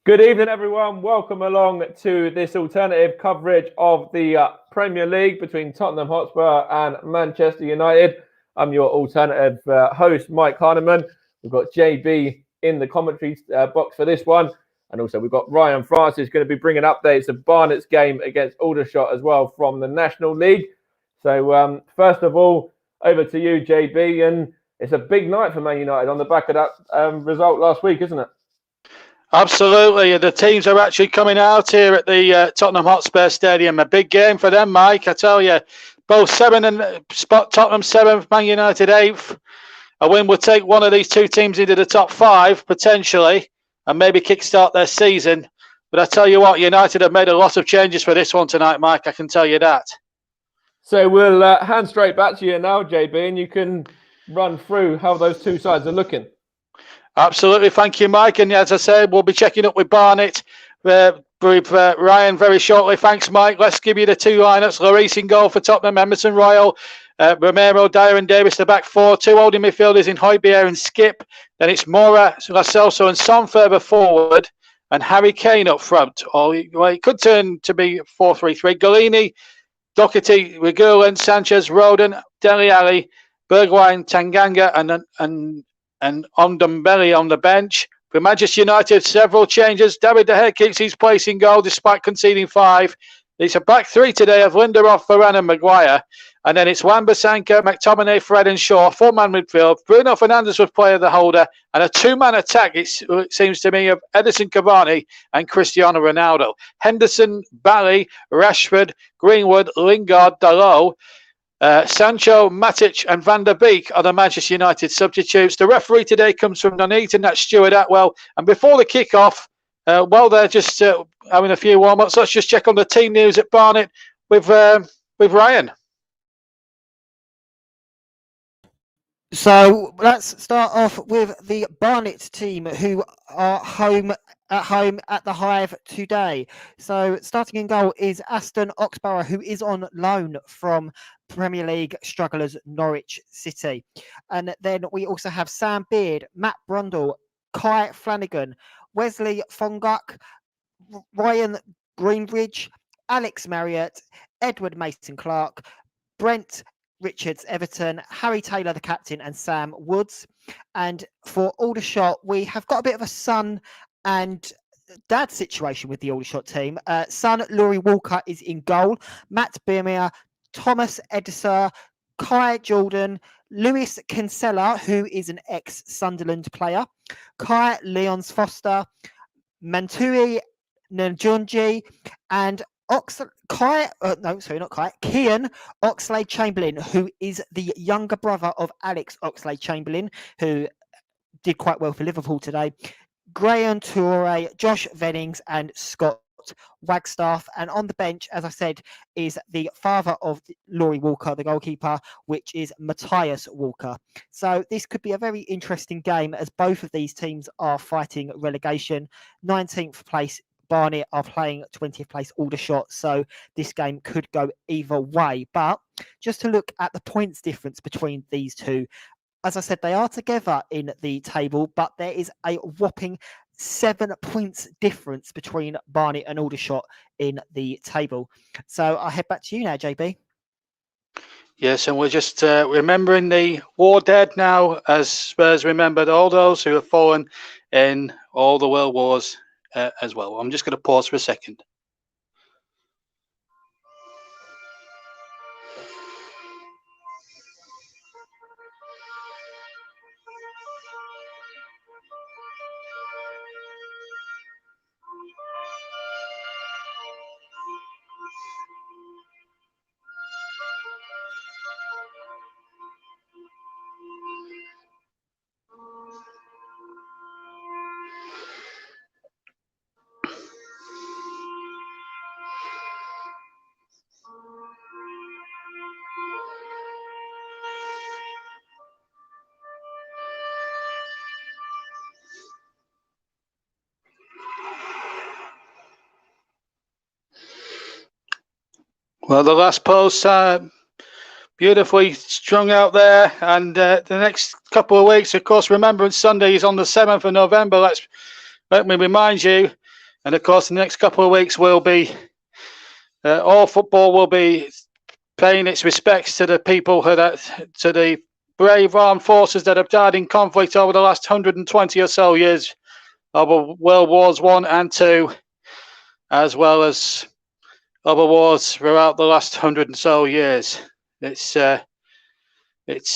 Good evening, everyone. Welcome along to this alternative coverage of the Premier League between Tottenham Hotspur and Manchester United. I'm your alternative host, Mike Harneman. We've got JB in the commentary box for this one. And also we've got Ryan Francis going to be bringing updates of Barnet's game against Aldershot as well from the National League. So first of all, over to you, JB. And it's a big night for Man United on the back of that result last week, isn't it? Absolutely. The teams are actually coming out here at the Tottenham Hotspur Stadium. A big game for them, Mike. I tell you, both Tottenham 7th, Man United 8th. A win would take one of these two teams into the top 5, potentially, and maybe kickstart their season. But I tell you what, United have made a lot of changes for this one tonight, Mike. I can tell you that. So we'll hand straight back to you now, JB, and you can run through how those two sides are looking. Absolutely. Thank you, Mike. And as I said, we'll be checking up with Barnet with Ryan very shortly. Thanks, Mike. Let's give you the two lineups. Lloris in goal for Tottenham, Emerson Royal, Romero, Dyer and Davis, the back four. Two holding midfielders in Højbjerg and Skip. Then it's Mora, Lo Celso and Son further forward, and Harry Kane up front. Or it could turn to be 4-3-3. Golini, Doherty, Reguilon, Sanchez, Rodon, Dele Alli, Bergwijn, Tanganga and Ndombele on the bench. For Manchester United, several changes. David De Gea keeps his place in goal despite conceding 5. It's a back 3 today of Lindelof, Varane and Maguire. And then it's Wan-Bissaka, McTominay, Fred and Shaw. 4-man midfield. Bruno Fernandes was player of the holder. And a 2-man attack, it seems to me, of Edison Cavani and Cristiano Ronaldo. Henderson, Bally, Rashford, Greenwood, Lingard, Dalot. Sancho, Matic and Van der Beek are the Manchester United substitutes. The referee today comes from Nuneaton, that's Stuart Atwell. And before the kick-off, while they're just having a few warm-ups, let's just check on the team news at Barnet with Ryan. So let's start off with the Barnet team, who are at home at the Hive today. So starting in goal is Aston Oxborough, who is on loan from Premier League strugglers Norwich City. And then we also have Sam Beard, Matt Brundle, Kai Flanagan, Wesley Fonguk, Ryan Greenbridge, Alex Marriott, Edward Mason-Clark, Brent Richards, Everton, Harry Taylor, the captain, and Sam Woods. And for Aldershot, we have got a bit of a son and dad situation with the Aldershot team. Son Laurie Walker is in goal. Matt Birmier, Thomas Edisser, Kai Jordan, Lewis Kinsella, who is an ex-Sunderland player, Kai Leons Foster, Mantui Njunji, and Kian Oxlade-Chamberlain, who is the younger brother of Alex Oxlade-Chamberlain, who did quite well for Liverpool today. Graham Toure, Josh Vennings, and Scott Wagstaff. And on the bench, as I said, is the father of Laurie Walker, the goalkeeper, which is Matthias Walker. So this could be a very interesting game, as both of these teams are fighting relegation. 19th place Barnet are playing 20th place Aldershot, so this game could go either way. But just to look at the points difference between these two, as I said, they are together in the table, but there is a whopping 7 points difference between Barnet and Aldershot in the table. So I'll head back to you now, JB. Yes, and we're just remembering the war dead now, as Spurs remembered all those who have fallen in all the world wars as well. I'm just going to pause for a second. Well, the last post beautifully strung out there, and the next couple of weeks, of course, Remembrance Sunday is on the 7th of November. Let me remind you, And of course, the next couple of weeks will be all football will be paying its respects to the people to the brave armed forces that have died in conflict over the last 120 or so years over World Wars I and II, as well as other wars throughout the last 100 and so years. It's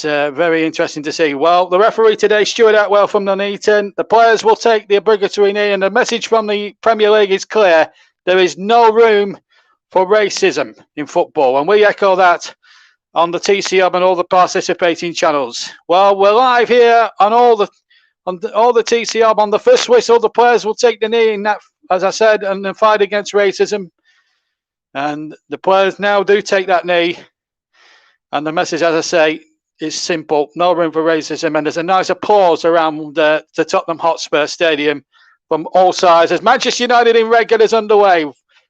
very interesting to see. Well, the referee today, Stuart Atwell from Nuneaton. The players will take the obligatory knee, and the message from the Premier League is clear. There is no room for racism in football, and we echo that on the TCM and all the participating channels. Well, we're live here on all the TCM. On the first whistle, the players will take the knee, and that, as I said, and the fight against racism. And the players now do take that knee, and the message, as I say, is simple: no room for racism. And there's a nice applause around the Tottenham Hotspur Stadium from all sides as Manchester United in regulars underway.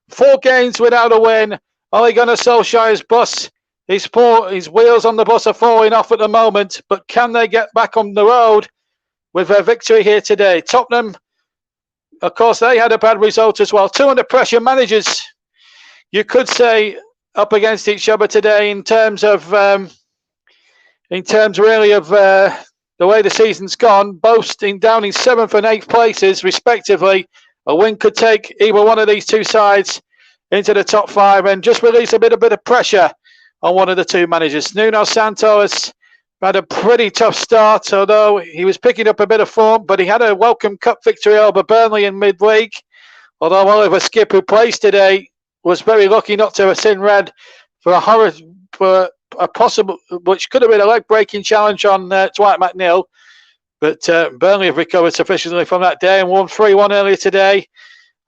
4 games without a win. Ole Gunnar Solskjaer's bus, his wheels on the bus are falling off at the moment, but can they get back on the road with a victory here today? Tottenham, of course, they had a bad result as well. 2 under pressure managers, you could say, up against each other today in terms really of the way the season's gone, both down in 7th and 8th places respectively. A win could take either one of these two sides into the top 5 and just release a bit of pressure on one of the 2 managers. Nuno Santos had a pretty tough start, although he was picking up a bit of form, but he had a welcome cup victory over Burnley in midweek. Although Oliver Skipp, who plays today, was very lucky not to have seen red for a possible, which could have been a leg-breaking challenge on Dwight McNeil. But Burnley have recovered sufficiently from that day and won 3-1 earlier today.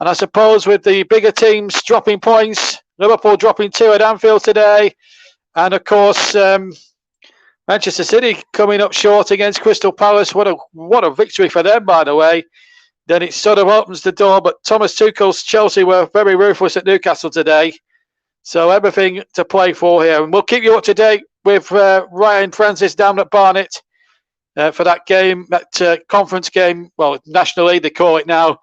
And I suppose with the bigger teams dropping points, Liverpool dropping 2 at Anfield today, and of course Manchester City coming up short against Crystal Palace. What a victory for them, by the way. Then it sort of opens the door. But Thomas Tuchel's Chelsea were very ruthless at Newcastle today. So everything to play for here. And we'll keep you up to date with Ryan Francis down at Barnet for that game, that conference game. Well, National League they call it now.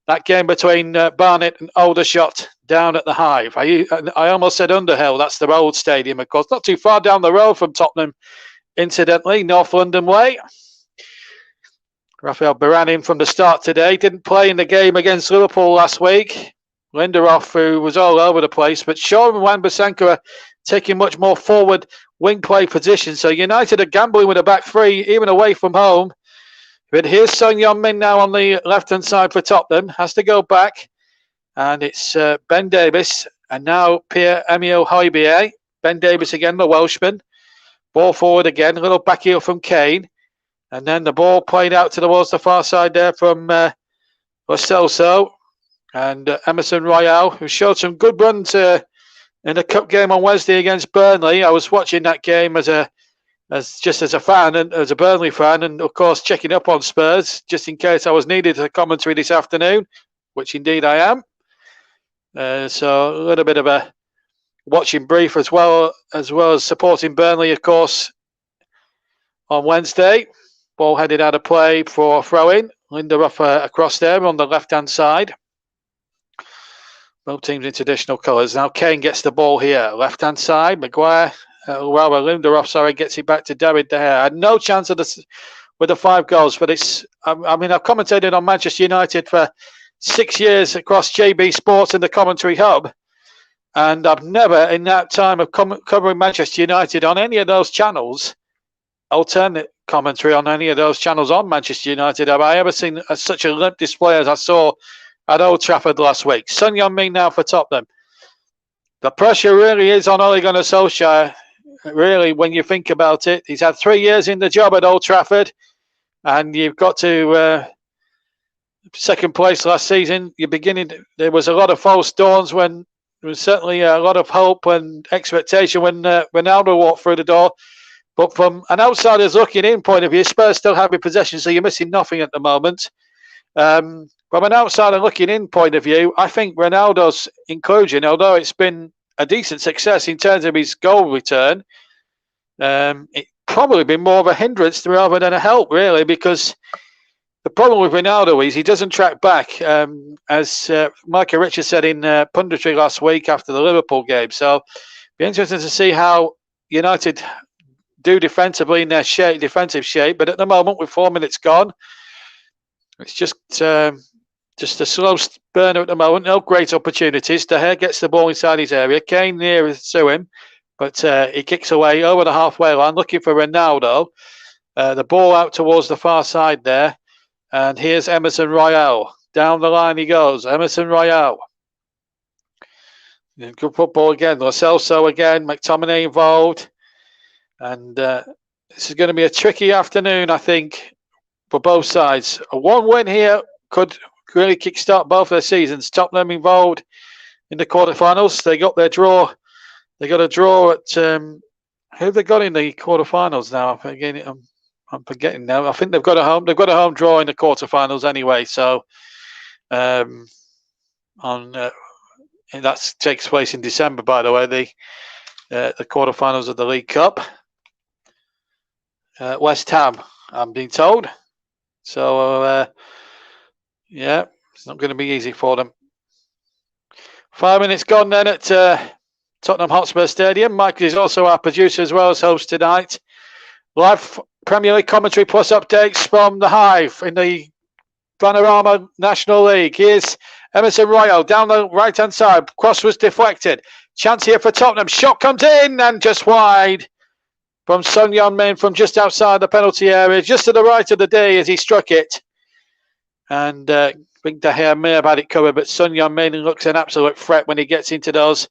That game between Barnet and Aldershot down at the Hive. I almost said Underhill. That's the old stadium, of course. Not too far down the road from Tottenham, incidentally, North London way. Rafael Varane in from the start today. Didn't play in the game against Liverpool last week. Lindelof, who was all over the place. But Sean Wan-Bissaka are taking much more forward wing play position. So United are gambling with a back 3, even away from home. But here's Son Heung-min now on the left-hand side for Tottenham. Has to go back. And it's Ben Davies. And now Pierre-Emile Højbjerg. Ben Davies again, the Welshman. Ball forward again. A little back heel from Kane. And then the ball played out towards the far side there from Lo Celso. And Emerson Royal, who showed some good runs in the cup game on Wednesday against Burnley. I was watching that game as a fan and as a Burnley fan, and of course checking up on Spurs just in case I was needed for commentary this afternoon, which indeed I am. So a little bit of a watching brief as well as supporting Burnley, of course, on Wednesday. Ball headed out of play for throw-in. Lindelof across there on the left-hand side. Both teams in traditional colours. Now Kane gets the ball here. Left-hand side. Maguire. Lindelof, gets it back to David De Gea. Had no chance of this with the 5 goals, but it's. I've commentated on Manchester United for 6 years across JB Sports and the Commentary Hub, and I've never, in that time of covering Manchester United on any of those channels, alternate commentary on any of those channels on Manchester United, have I ever seen such a limp display as I saw at Old Trafford last week. Son Heung-min now for Tottenham. The pressure really is on Ole Gunnar Solskjaer. Really, when you think about it, he's had 3 years in the job at Old Trafford, and you've got to second place last season. There was a lot of false dawns when there was certainly a lot of hope and expectation when Ronaldo walked through the door. But from an outsider's looking in point of view, Spurs still have possession, so you're missing nothing at the moment. From an outsider looking in point of view, I think Ronaldo's inclusion, although it's been a decent success in terms of his goal return, it's probably been more of a hindrance rather than a help, really, because the problem with Ronaldo is he doesn't track back, as Micah Richards said in punditry last week after the Liverpool game. So be interesting to see how United do defensively in their defensive shape. But at the moment, with 4 minutes gone, it's just a slow burner at the moment. No great opportunities. De Gea gets the ball inside his area. Kane near to him, but he kicks away over the halfway line, looking for Ronaldo. The ball out towards the far side there. And here's Emerson Royale. Down the line he goes. Emerson Royale. Good football again. Lo Celso again. McTominay involved. And this is going to be a tricky afternoon, I think, for both sides. A one win here could really kickstart both their seasons. Tottenham involved in the quarterfinals. They got their draw. They got a draw at who have they got in the quarterfinals now? I'm forgetting now. I think they've got a home draw in the quarterfinals anyway. So that takes place in December, by the way. The quarterfinals of the League Cup. West Ham, I'm being told. So yeah, it's not going to be easy for them. 5 minutes gone then at Tottenham Hotspur Stadium. Michael is also our producer as well as host tonight. Live Premier League commentary plus updates from the Hive in the Panorama National League. Here's Emerson Royal down the right-hand side. Cross was deflected. Chance here for Tottenham. Shot comes in and just wide from Son Heung-min from just outside the penalty area, just to the right of the D as he struck it. And I think De Gea may have had it covered, but Son Heung-min looks an absolute threat when he gets into those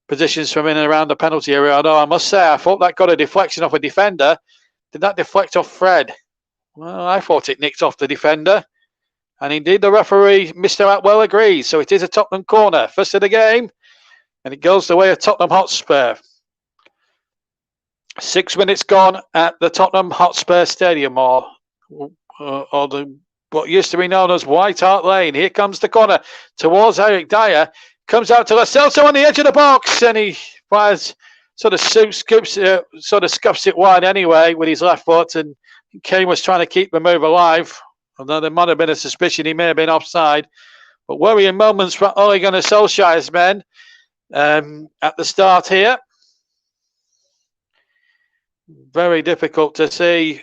positions from in and around the penalty area. Although I must say, I thought that got a deflection off a defender. Did that deflect off Fred? Well, I thought it nicked off the defender. And indeed, the referee, Mr. Atwell, agrees. So it is a Tottenham corner. First of the game. And it goes the way of Tottenham Hotspur. 6 minutes gone at the Tottenham Hotspur Stadium, or what used to be known as White Hart Lane. Here comes the corner towards Eric Dyer. Comes out to Lo Celso on the edge of the box, and he fires, sort of scuffs it wide anyway with his left foot. And Kane was trying to keep the move alive, although there might have been a suspicion he may have been offside. But worrying moments for Ole Gunnar Solskjaer's men at the start here. Very difficult to see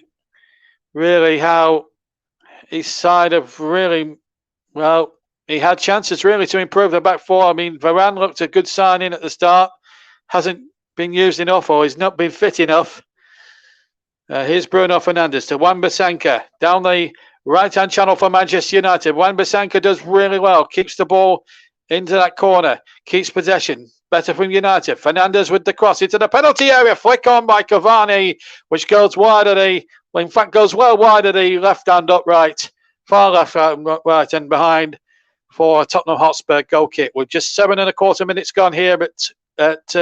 really how his side have really, well, he had chances really to improve the back four. I mean, Varane looked a good signing at the start. Hasn't been used enough, or he's not been fit enough. Here's Bruno Fernandes to Wan-Bissaka down the right-hand channel for Manchester United. Wan-Bissaka does really well. Keeps the ball into that corner. Keeps possession. Better from United. Fernandes with the cross into the penalty area. Flick on by Cavani, which goes wide of the, well, in fact, goes well wide of the left-hand upright. Far left right and behind for Tottenham Hotspur goal kick. With just 7.25 minutes gone here at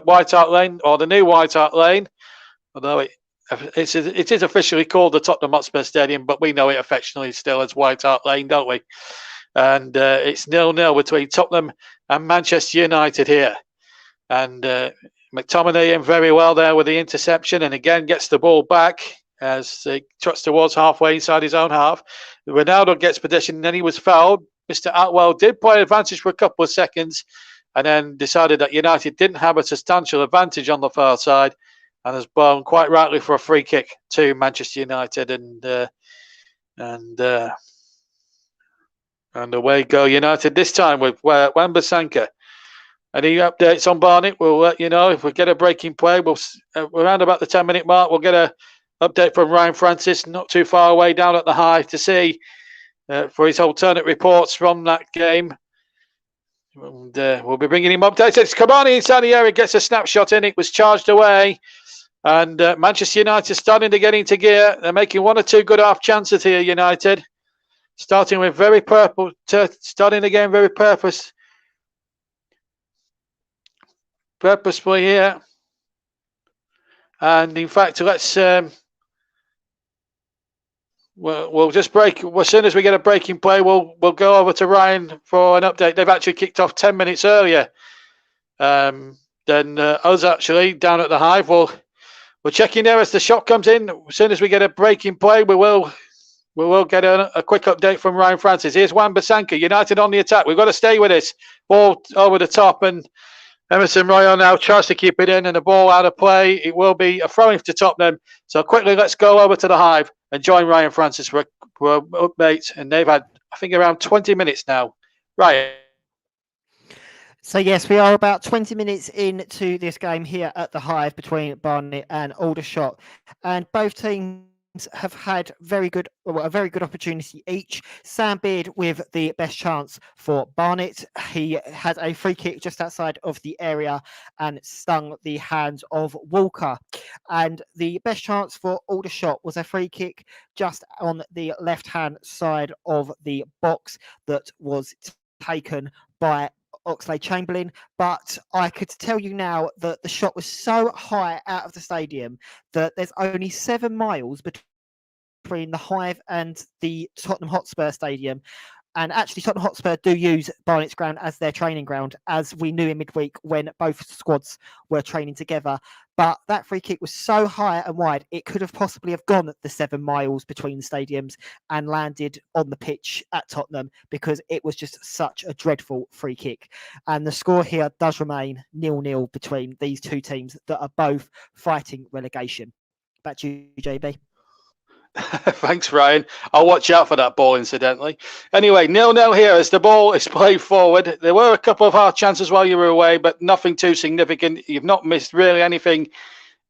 White Hart Lane, or the new White Hart Lane. Although it is officially called the Tottenham Hotspur Stadium, but we know it affectionately still as White Hart Lane, don't we? And it's 0-0 between Tottenham and Manchester United here. And McTominay in very well there with the interception, and again gets the ball back as he trots towards halfway inside his own half. Ronaldo gets possession, and then he was fouled. Mr. Atwell did play advantage for a couple of seconds, and then decided that United didn't have a substantial advantage on the far side, and has blown quite rightly for a free kick to Manchester United, and away go United this time with Wan-Bissaka. Any updates on Barnet? We'll let you know if we get a breaking play. We're around about the 10-minute mark. We'll get a update from Ryan Francis, not too far away down at the Hive, to see for his alternate reports from that game. And we'll be bringing him updates. It's Cavani inside the area, gets a snapshot in. It was charged away. And Manchester United starting to get into gear. They're making one or two good half chances here, United. Starting with starting again very purposefully here. And in fact, let's we'll just break as soon as we get a breaking play. We'll go over to Ryan for an update. They've actually kicked off 10 minutes earlier than us actually down at the Hive. We're checking there as the shot comes in. As soon as we get a breaking play, we will We will get a quick update from Ryan Francis. Here's Wan-Bissaka, United on the attack. We've got to stay with this. Ball over the top, and Emerson Royal now tries to keep it in, and the ball out of play. It will be a throw-in to Tottenham. So quickly, let's go over to the Hive and join Ryan Francis for an update. And they've had, I think, around 20 minutes now. Ryan. So yes, we are about 20 minutes into this game here at the Hive between Barnet and Aldershot, and both teams have had a very good opportunity each. Sam Beard with the best chance for Barnet. He had a free kick just outside of the area and stung the hands of Walker. And the best chance for Aldershot was a free kick just on the left-hand side of the box that was taken by Oxlade-Chamberlain, but I could tell you now that the shot was so high out of the stadium that there's only 7 miles between the Hive and the Tottenham Hotspur Stadium. And actually, Tottenham Hotspur do use Barnet's ground as their training ground, as we knew in midweek when both squads were training together. But that free kick was so high and wide, it could have possibly have gone the 7 miles between the stadiums and landed on the pitch at Tottenham, because it was just such a dreadful free kick. And the score here does remain 0-0 between these two teams that are both fighting relegation. Back to you, JB. Thanks, Ryan. I'll watch out for that ball, incidentally. Anyway, 0-0 here as the ball is played forward. There were a couple of hard chances while you were away, but nothing too significant. You've not missed really anything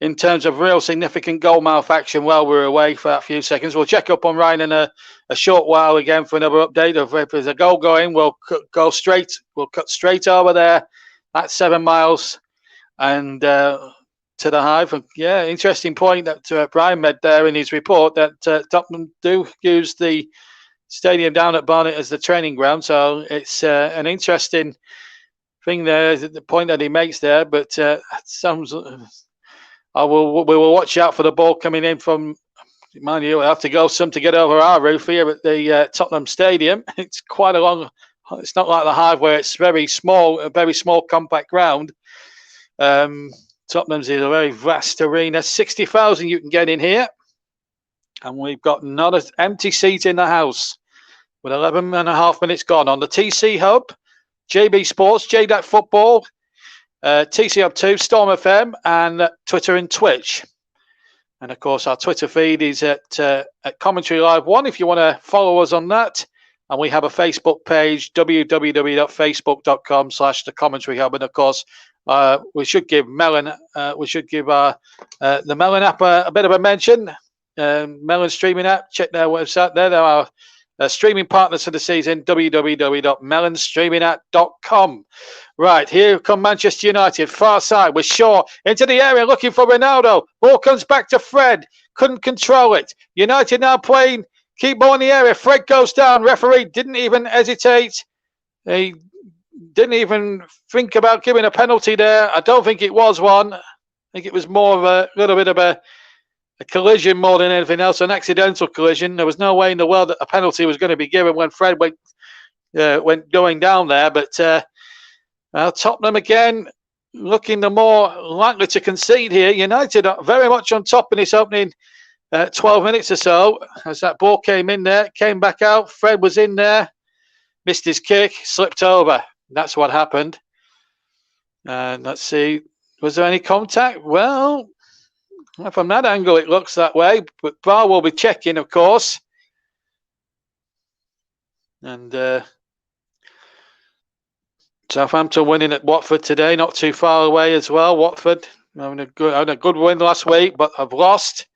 in terms of real significant goal-mouth action while we were away for that few seconds. We'll check up on Ryan in a short while again for another update of if there's a goal going. We'll cut straight over there. That's 7 miles. And to the Hive. Yeah, interesting point that Brian made there in his report, that Tottenham do use the stadium down at Barnet as the training ground. So it's an interesting thing there, the point that he makes there. But we will watch out for the ball coming in from, mind you, we'll have to go some to get over our roof here at the Tottenham Stadium. It's quite a long, it's not like the Hive where it's very small, a very small compact ground. Tottenham's is a very vast arena. 60,000 you can get in here. And we've got not an empty seat in the house with 11 and a half minutes gone on the TC Hub, JB Sports, J-DAC Football, TC Hub 2, Storm FM, and Twitter and Twitch. And, of course, our Twitter feed is at Commentary Live 1 if you want to follow us on that. And we have a Facebook page, www.facebook.com/The Commentary Hub. And, of course, we should give Melon, the Melon app a bit of a mention. Melon streaming app, check their website. They're our streaming partners for the season, www.melonstreamingapp.com. Right, here come Manchester United, far side with Shaw into the area looking for Ronaldo. Ball comes back to Fred, couldn't control it. United now playing, keep ball in the area. Fred goes down, referee didn't even hesitate. He didn't even think about giving a penalty there. I don't think it was one. I think it was more of a little bit of a collision more than anything else, an accidental collision. There was no way in the world that a penalty was going to be given when Fred went going down there. But Tottenham again looking the more likely to concede here. United are very much on top in this opening 12 minutes or so as that ball came in there, came back out. Fred was in there, missed his kick, slipped over. That's what happened. And let's see, was there any contact? Well, from that angle, it looks that way. But VAR will be checking, of course. And Southampton winning at Watford today, not too far away as well. Watford having a good win last week, but have lost.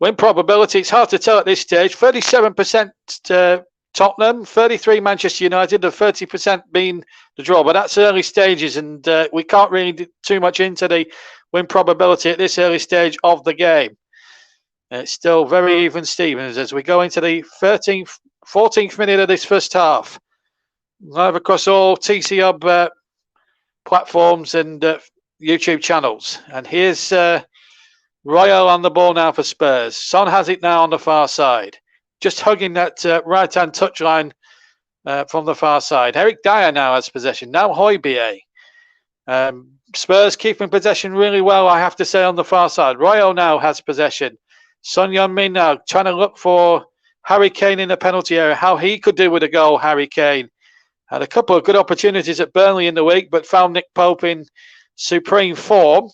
Win probability, it's hard to tell at this stage. 37% to Tottenham, 33 Manchester United, the 30% being the draw. But that's early stages, and we can't really do too much into the win probability at this early stage of the game. It's still very even Stevens as we go into the 14th minute of this first half. Live across all TC Hub platforms and YouTube channels. And here's Royal on the ball now for Spurs. Son has it now on the far side. Just hugging that right-hand touchline from the far side. Eric Dyer now has possession. Now Højbjerg. Spurs keeping possession really well, I have to say, on the far side. Royal now has possession. Son Heung-min now trying to look for Harry Kane in the penalty area. How he could do with a goal, Harry Kane. Had a couple of good opportunities at Burnley in the week, but found Nick Pope in supreme form.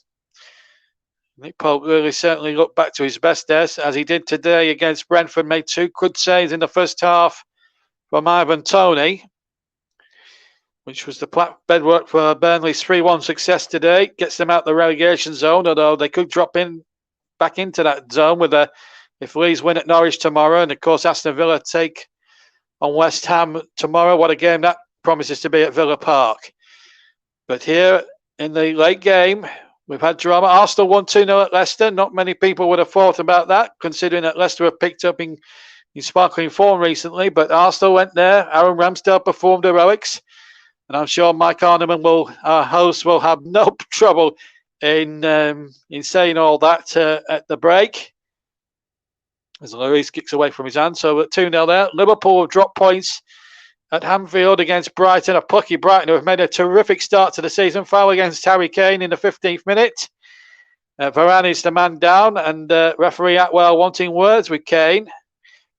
Nick Pope really certainly looked back to his best days, as he did today against Brentford. Made 2 good saves in the first half from Ivan Toney, which was the bedwork for Burnley's 3-1 success today. Gets them out the relegation zone, although they could drop back into that zone with if Leeds win at Norwich tomorrow, and of course Aston Villa take on West Ham tomorrow. What a game that promises to be at Villa Park. But here in the late game, we've had drama. Arsenal won 2-0 at Leicester. Not many people would have thought about that, considering that Leicester have picked up in sparkling form recently. But Arsenal went there. Aaron Ramsdale performed heroics. And I'm sure Mike Arneman, our host, will have no trouble in saying all that at the break. As Lloris kicks away from his hand. So at 2-0 there. Liverpool have dropped points at Anfield against Brighton. A plucky Brighton who have made a terrific start to the season. Foul against Harry Kane in the 15th minute. Varane is the man down, and referee Atwell wanting words with Kane.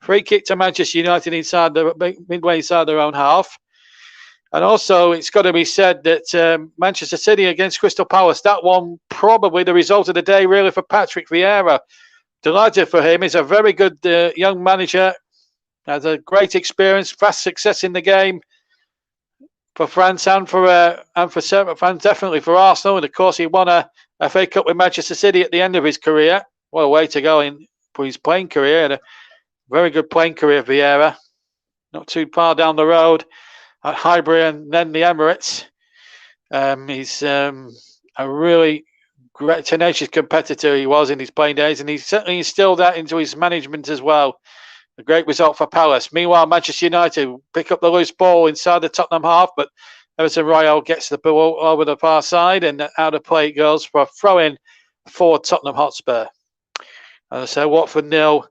Free kick to Manchester United midway inside their own half. And also, it's got to be said that Manchester City against Crystal Palace, that one probably the result of the day really for Patrick Vieira. Delighted for him. He's a very good young manager. Has a great experience, fast success in the game for France and for fans, definitely for Arsenal. And of course, he won a FA Cup with Manchester City at the end of his career. What a way to go for his playing career. And a very good playing career, Vieira. Not too far down the road at Highbury and then the Emirates. He's a really great, tenacious competitor he was in his playing days, and he certainly instilled that into his management as well. A great result for Palace. Meanwhile, Manchester United pick up the loose ball inside the Tottenham half, but Emerson Royal gets the ball over the far side, and out of play it goes for a throw-in for Tottenham Hotspur. As I say, Watford 0,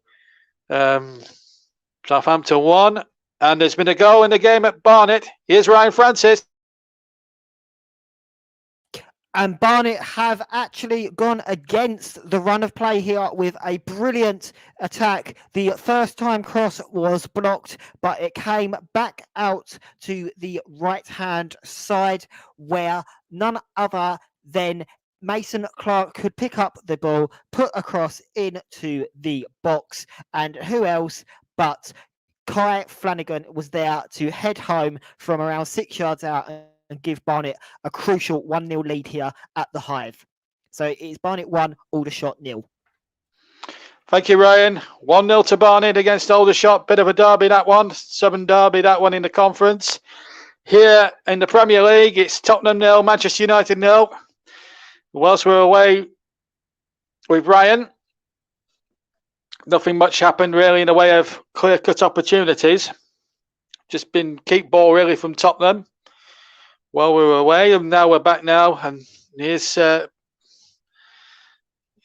Southampton 1, and there's been a goal in the game at Barnet. Here's Ryan Francis. And Barnet have actually gone against the run of play here with a brilliant attack. The first time cross was blocked, but it came back out to the right-hand side where none other than Mason Clark could pick up the ball, put a cross into the box, and who else but Kai Flanagan was there to head home from around 6 yards out and give Barnet a crucial 1-0 lead here at the Hive. So it's Barnet 1, Aldershot 0. Thank you, Ryan. 1-0 to Barnet against Aldershot. Bit of a derby, that one. Southern derby, that one in the conference. Here in the Premier League, it's Tottenham 0, Manchester United 0. Whilst we're away with Ryan, nothing much happened really in the way of clear-cut opportunities. Just been keep ball really from Tottenham while we were away, and now we're back now, and here's Lucas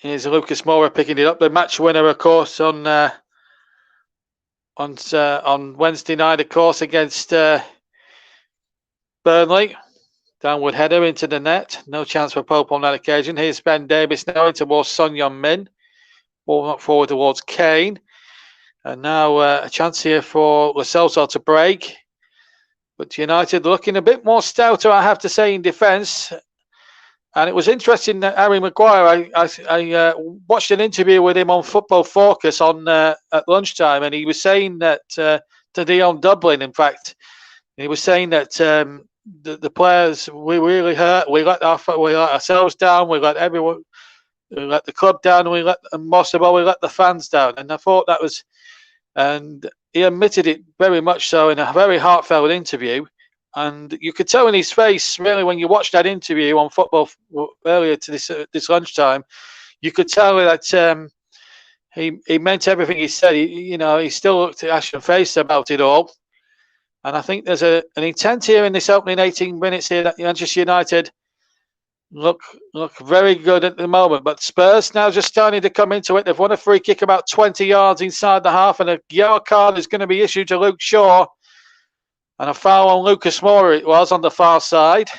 Moura picking it up. The match winner, of course, on Wednesday night, of course, against Burnley. Downward header into the net. No chance for Pope on that occasion. Here's Ben Davies now in towards Son Heung-min. Ball knocked forward towards Kane. And now a chance here for Lo Celso to break. But United looking a bit more stouter, I have to say, in defence. And it was interesting that Harry Maguire, I watched an interview with him on Football Focus at lunchtime, and he was saying that to Dion Dublin, in fact, he was saying that the players, we really hurt. We let ourselves down. We let everyone, we let the club down, and most of all, we let the fans down. And I thought that was, and he admitted it very much so in a very heartfelt interview. And you could tell in his face, really, when you watched that interview on Football earlier to this lunchtime, you could tell that he meant everything he said. He still looked ashen-faced about it all. And I think there's an intent here in this opening 18 minutes here that Manchester United look very good at the moment. But Spurs now just starting to come into it. They've won a free kick about 20 yards inside the half, and a yellow card is going to be issued to Luke Shaw. And a foul on Lucas Moura it was on the far side.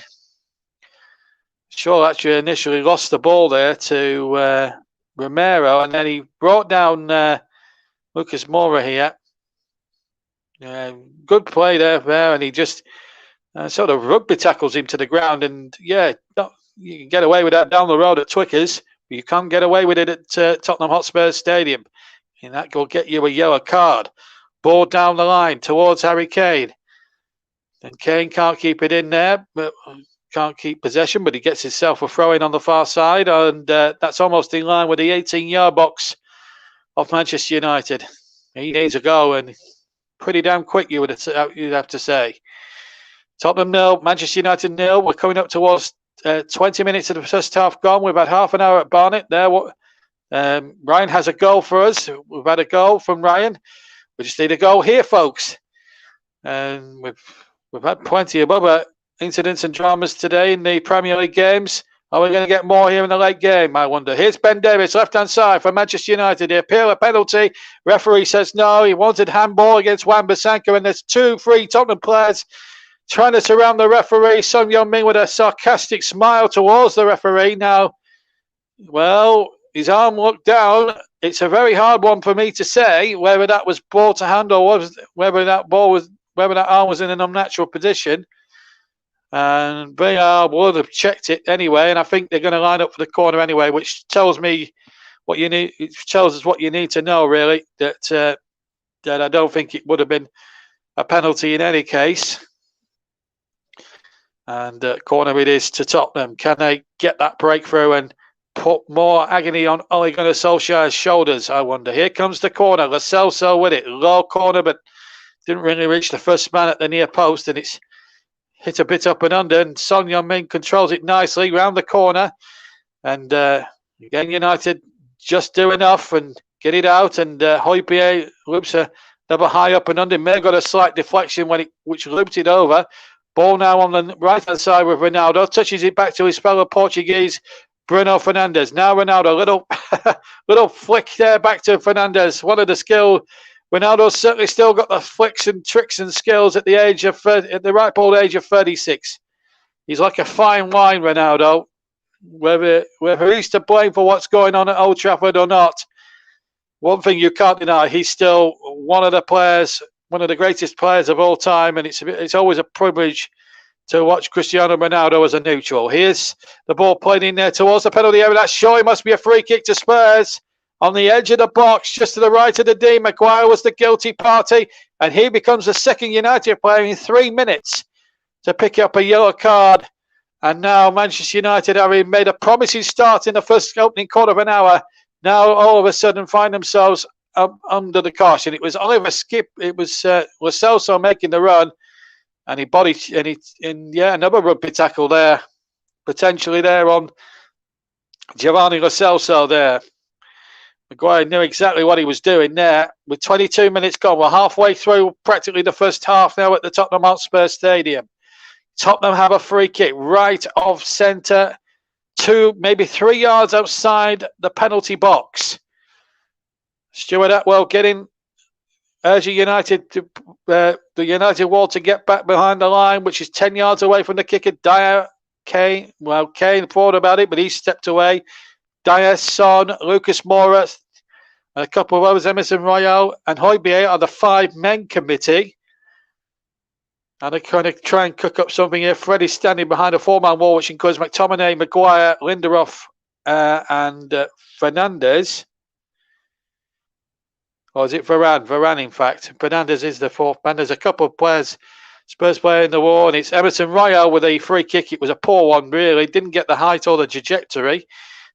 Shaw actually initially lost the ball there to Romero, and then he brought down Lucas Moura here. Good play there, and he just sort of rugby tackles him to the ground. And yeah, you can get away with that down the road at Twickers, but you can't get away with it at Tottenham Hotspur Stadium. And that will get you a yellow card. Ball down the line towards Harry Kane. And Kane can't keep it in there, but can't keep possession, but he gets himself a throw in on the far side, and that's almost in line with the 18-yard box of Manchester United. He needs a go, and pretty damn quick, you'd have to say. Tottenham 0, Manchester United 0. We're coming up towards 20 minutes of the first half gone. We've had half an hour at Barnet there. Ryan has a goal for us. We've had a goal from Ryan. We just need a goal here, folks. And we've had plenty of other incidents and dramas today in the Premier League games. Are we going to get more here in the late game, I wonder? Here's Ben Davies, left-hand side for Manchester United. They appeal a penalty. Referee says no. He wanted handball against Wan-Bissaka, and there's 2-3 Tottenham players trying to surround the referee. Son Heung-min with a sarcastic smile towards the referee. Now, well, his arm looked down. It's a very hard one for me to say whether that was ball to hand or whether that arm was in an unnatural position. And VAR would have checked it anyway, and I think they're going to line up for the corner anyway, which tells me what you need. It tells us what you need to know, really. That I don't think it would have been a penalty in any case. And corner it is to Tottenham. Can they get that breakthrough and put more agony on Ole Gunnar Solskjaer's shoulders? I wonder. Here comes the corner. Lo Celso with it, low corner, but didn't really reach the first man at the near post, and it's hit a bit up and under, and Son Heung-min controls it nicely round the corner. And again, United just do enough and get it out. And Højbjerg loops another high up and under. May have got a slight deflection which looped it over. Ball now on the right-hand side with Ronaldo. Touches it back to his fellow Portuguese, Bruno Fernandes. Now Ronaldo, little flick there back to Fernandes. One of the skill. Ronaldo's certainly still got the flicks and tricks and skills at the ripe old age of 36. He's like a fine wine, Ronaldo. Whether he's to blame for what's going on at Old Trafford or not, one thing you can't deny, he's still one of the greatest players of all time, and it's always a privilege to watch Cristiano Ronaldo as a neutral. Here's the ball played in there towards the penalty area. That's surely must be a free kick to Spurs. On the edge of the box, just to the right of the D. Maguire was the guilty party, and he becomes the second United player in 3 minutes to pick up a yellow card. And now Manchester United, having made a promising start in the first opening quarter of an hour, now all of a sudden find themselves under the caution. It was Oliver Skip, it was Lo Celso making the run, and he bodied, another rugby tackle there, potentially there on Giovanni Lo Celso there. Maguire knew exactly what he was doing there. With 22 minutes gone, we're halfway through practically the first half now at the Tottenham Hotspur Stadium. Tottenham have a free kick right off centre, 2, maybe 3 yards outside the penalty box. Stuart Atwell urging United to the United wall to get back behind the line, which is 10 yards away from the kicker. Kane thought about it, but he stepped away. Diaz, Son, Lucas Moura, and a couple of others, Emerson Royal and Højbjerg are the 5-men committee. And they're going to try and cook up something here. Freddie's standing behind a 4-man wall, which includes McTominay, Maguire, Lindelof, and Fernandes. Or is it Varane? Varane, in fact. Fernandes is the 4th man. There's a couple of players, Spurs player in the wall, and it's Emerson Royal with a free kick. It was a poor one, really. Didn't get the height or the trajectory.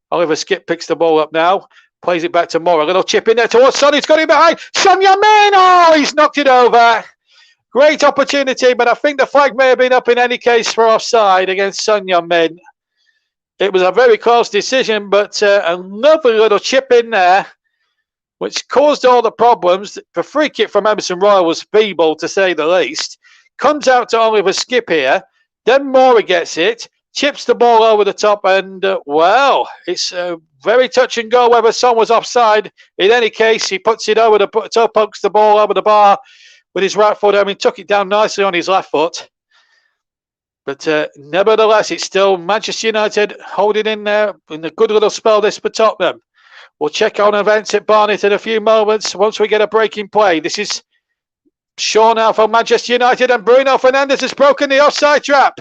Oliver Skip picks the ball up now, plays it back to Moore. A little chip in there towards Son. He's got him behind. Son Heung-min! Oh, he's knocked it over. Great opportunity, but I think the flag may have been up in any case for offside against Son Heung-min. It was a very close decision, but another little chip in there, which caused all the problems. The free kick from Emerson Royal was feeble, to say the least. Comes out to Oliver Skip here. Then Moore gets it. Chips the ball over the top, and it's very touch and go whether Son was offside. In any case, he puts it over pokes the ball over the bar with his right foot. I mean, took it down nicely on his left foot. But nevertheless, it's still Manchester United holding in there in a good little spell this for Tottenham. We'll check on events at Barnet in a few moments once we get a break in play. This is Shaw now for Manchester United, and Bruno Fernandes has broken the offside trap.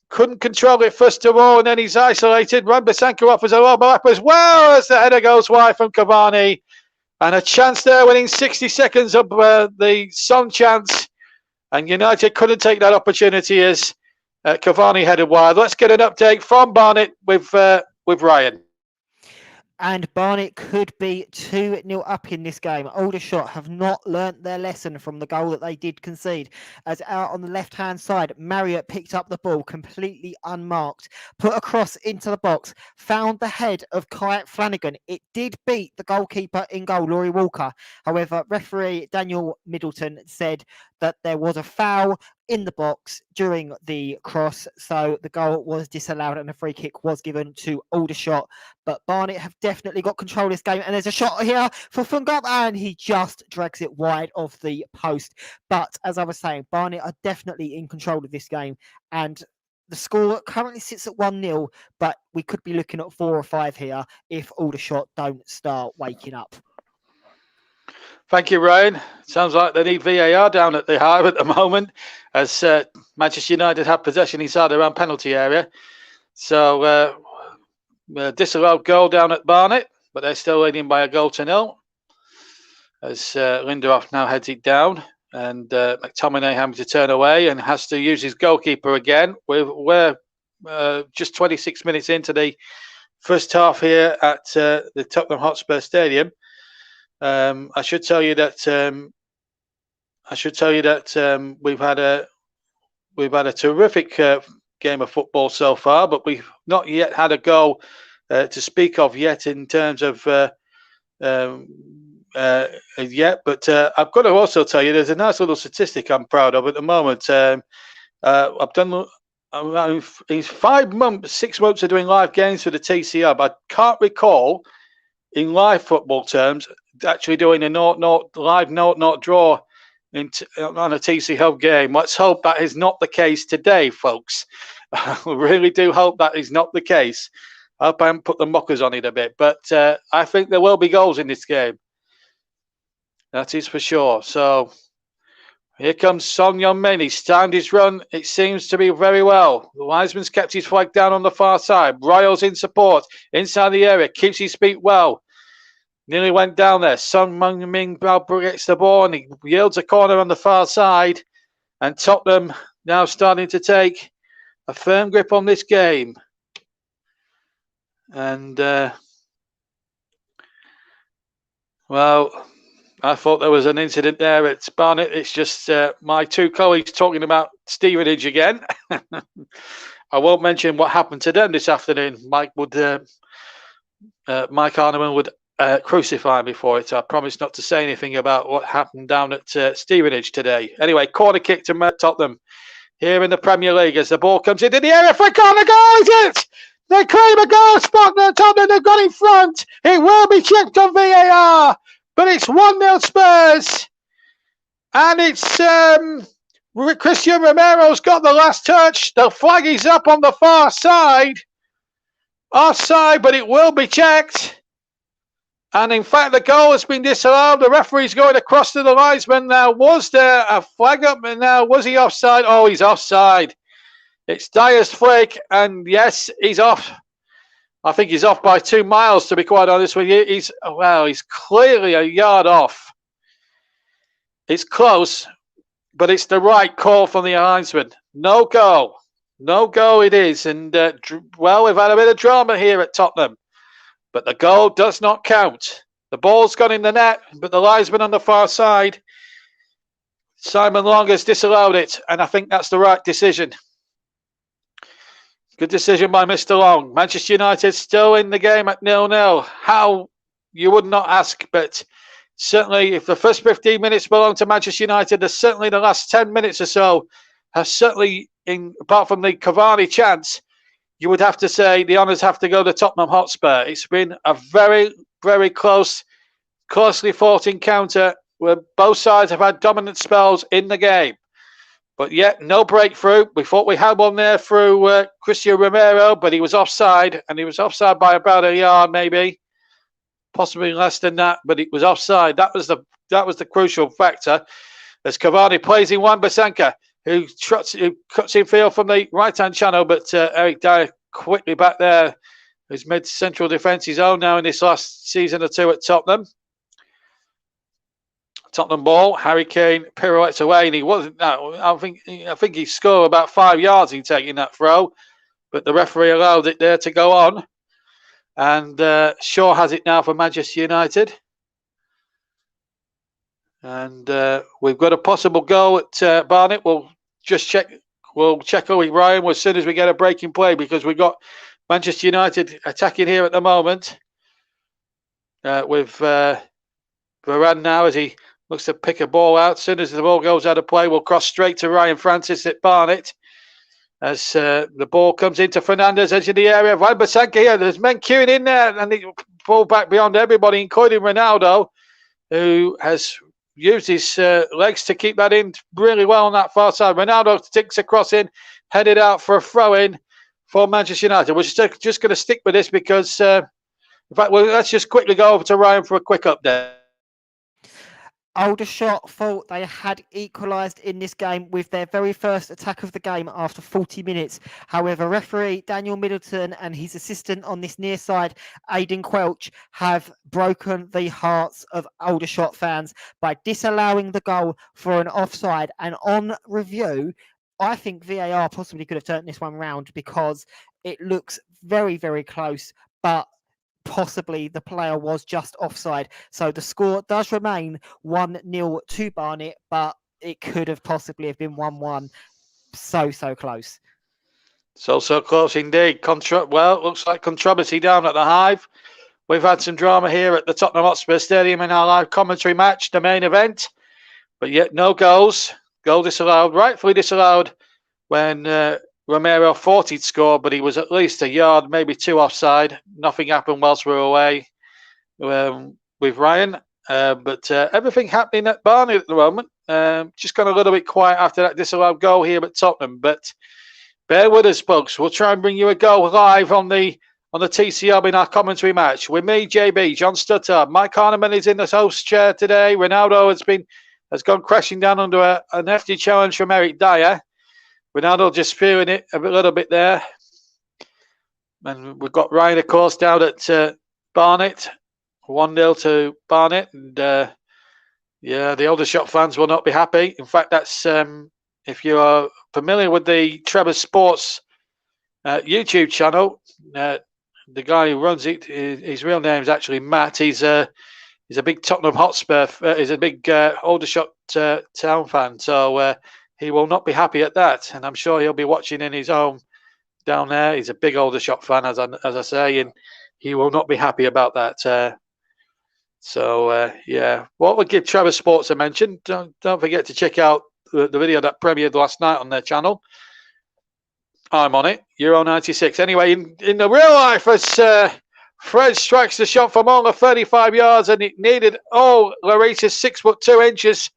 Couldn't control it first of all, and then he's isolated. Wan-Bissaka offers a overlap as well as the header goes wide from Cavani. And a chance there within 60 seconds of the Son chance. And United couldn't take that opportunity as Cavani headed wide. Let's get an update from Barnet with Ryan. And Barnet could be 2-0 up in this game. Aldershot have not learnt their lesson from the goal that they did concede. As out on the left-hand side, Marriott picked up the ball completely unmarked, put across into the box, found the head of Kyle Flanagan. It did beat the goalkeeper in goal, Laurie Walker. However, referee Daniel Middleton said that there was a foul in the box during the cross, so the goal was disallowed and a free kick was given to Aldershot. But Barnet have definitely got control of this game, and there's a shot here for Fungup, and he just drags it wide of the post. But as I was saying, Barnet are definitely in control of this game, and the score currently sits at 1-0, but we could be looking at 4 or 5 here if Aldershot don't start waking up. Thank you, Ryan. Sounds like they need VAR down at the Hive at the moment, as Manchester United have possession inside their own penalty area. So, disallowed goal down at Barnet, but they're still leading by a goal to 0. As Lindelof now heads it down, and McTominay having to turn away and has to use his goalkeeper again. We're just 26 minutes into the first half here at the Tottenham Hotspur Stadium. I should tell you that we've had a terrific game of football so far, but we've not yet had a goal to speak of yet in terms of yet. But I've got to also tell you there's a nice little statistic I'm proud of at the moment. I've done in 5 months, 6 months of doing live games for the TC Hub. I can't recall in live football terms actually doing a live 0-0 draw on a TC Hub game. Let's hope that is not the case today, folks. I really do hope that is not the case. I hope I haven't put the mockers on it a bit, but I think there will be goals in this game. That is for sure. So here comes Son Heung-min. He's timed his run. It seems to be very well. The Wiseman's kept his flag down on the far side. Royals in support inside the area. Keeps his feet well. Nearly went down there. Son Heung-min gets the ball and he yields a corner on the far side. And Tottenham now starting to take a firm grip on this game. And, well, I thought there was an incident there at Barnet. It's just my 2 colleagues talking about Stevenage again. I won't mention what happened to them this afternoon. Mike Arneman would crucify me for it. I promise not to say anything about what happened down at Stevenage today. Anyway, corner kick to Tottenham here in the Premier League as the ball comes into the area for a corner goal. Is it? They claim a goal spot now. Tottenham have got in front. It will be checked on VAR, but it's 1-0 Spurs, and it's Christian Romero's got the last touch. The flag is up on the far side, offside, but it will be checked. And in fact, the goal has been disallowed. The referee's going across to the linesman. Now, was there a flag up? And now, was he offside? Oh, he's offside. It's Dyer's flick, and yes, he's off. I think he's off by 2 miles, to be quite honest with you. He's clearly a yard off. It's close, but it's the right call from the linesman. No goal. No goal it is. And, well, we've had a bit of drama here at Tottenham. But the goal does not count. The ball's gone in the net, but the linesman on the far side, Simon Long, has disallowed it. And I think that's the right decision. Good decision by Mr. Long. Manchester United still in the game at 0-0. How, you would not ask, but certainly if the first 15 minutes belong to Manchester United, there's certainly the last 10 minutes or so have certainly, apart from the Cavani chance, you would have to say the honours have to go to Tottenham Hotspur. It's been a very, very closely fought encounter where both sides have had dominant spells in the game. But yet, no breakthrough. We thought we had one there through Christian Romero, but he was offside, and he was offside by about a yard, maybe, possibly less than that. But it was offside. That was the crucial factor. as Cavani plays in Wan-Bissaka, who cuts in field from the right-hand channel, but Eric Dyer quickly back there. His mid-central defence is own now in this last season or two at Tottenham. Tottenham ball. Harry Kane pirouettes away, and he wasn't. No, I think he scored about 5 yards in taking that throw, but the referee allowed it there to go on. And Shaw has it now for Manchester United. And we've got a possible goal at Barnet. We'll just check. We'll check with Ryan as soon as we get a breaking play, because we've got Manchester United attacking here at the moment with Varane now as he looks to pick a ball out. As soon as the ball goes out of play, we'll cross straight to Ryan Francis at Barnet. As the ball comes into Fernandes, edge of the area. Wan-Bissaka here. There's men queuing in there, and they fall back beyond everybody, including Ronaldo, who has used his legs to keep that in really well on that far side. Ronaldo sticks a cross in, headed out for a throw-in for Manchester United. We're just going to stick with this because, in fact, well, let's just quickly go over to Ryan for a quick update. Aldershot thought they had equalised in this game with their very first attack of the game after 40 minutes. However, referee Daniel Middleton and his assistant on this near side, Aidan Quelch, have broken the hearts of Aldershot fans by disallowing the goal for an offside. And on review, I think VAR possibly could have turned this one round, because it looks very, very close, but possibly the player was just offside. So the score does remain 1-0 to Barnet, but it could have possibly have been 1-1. So close. So close indeed. Well, it looks like controversy down at the Hive. We've had some drama here at the Tottenham Hotspur Stadium in our live commentary match, the main event, but yet no goals. Goal disallowed, rightfully disallowed when Romero thought he'd scored, but he was at least a yard, maybe two offside. Nothing happened whilst we were away with Ryan. But everything happening at Barnet at the moment. Just gone a little bit quiet after that disallowed goal here at Tottenham. But bear with us, folks. We'll try and bring you a goal live on the TCL in our commentary match. With me, JB, John Stutter. Mike Harneman is in the host chair today. Ronaldo has gone crashing down under an hefty challenge from Eric Dyer. Ronaldo just fearing it a little bit there. And we've got Ryan, of course, down at Barnet. 1-0 to Barnet. And yeah, the Aldershot fans will not be happy. In fact, that's if you are familiar with the Trevor Sports YouTube channel, the guy who runs it, his real name is actually Matt. He's a big Tottenham Hotspur. He's a big Aldershot town fan. So he will not be happy at that, and I'm sure he'll be watching in his home down there. He's a big Aldershot fan, as I say, and he will not be happy about that. Yeah, what we'll give Trevor Sports a mention. Don't forget to check out the video that premiered last night on their channel. I'm on it, Euro 96. Anyway, in the real life, as Fred strikes the shot from all the 35 yards, and it needed Lloris's 6'2"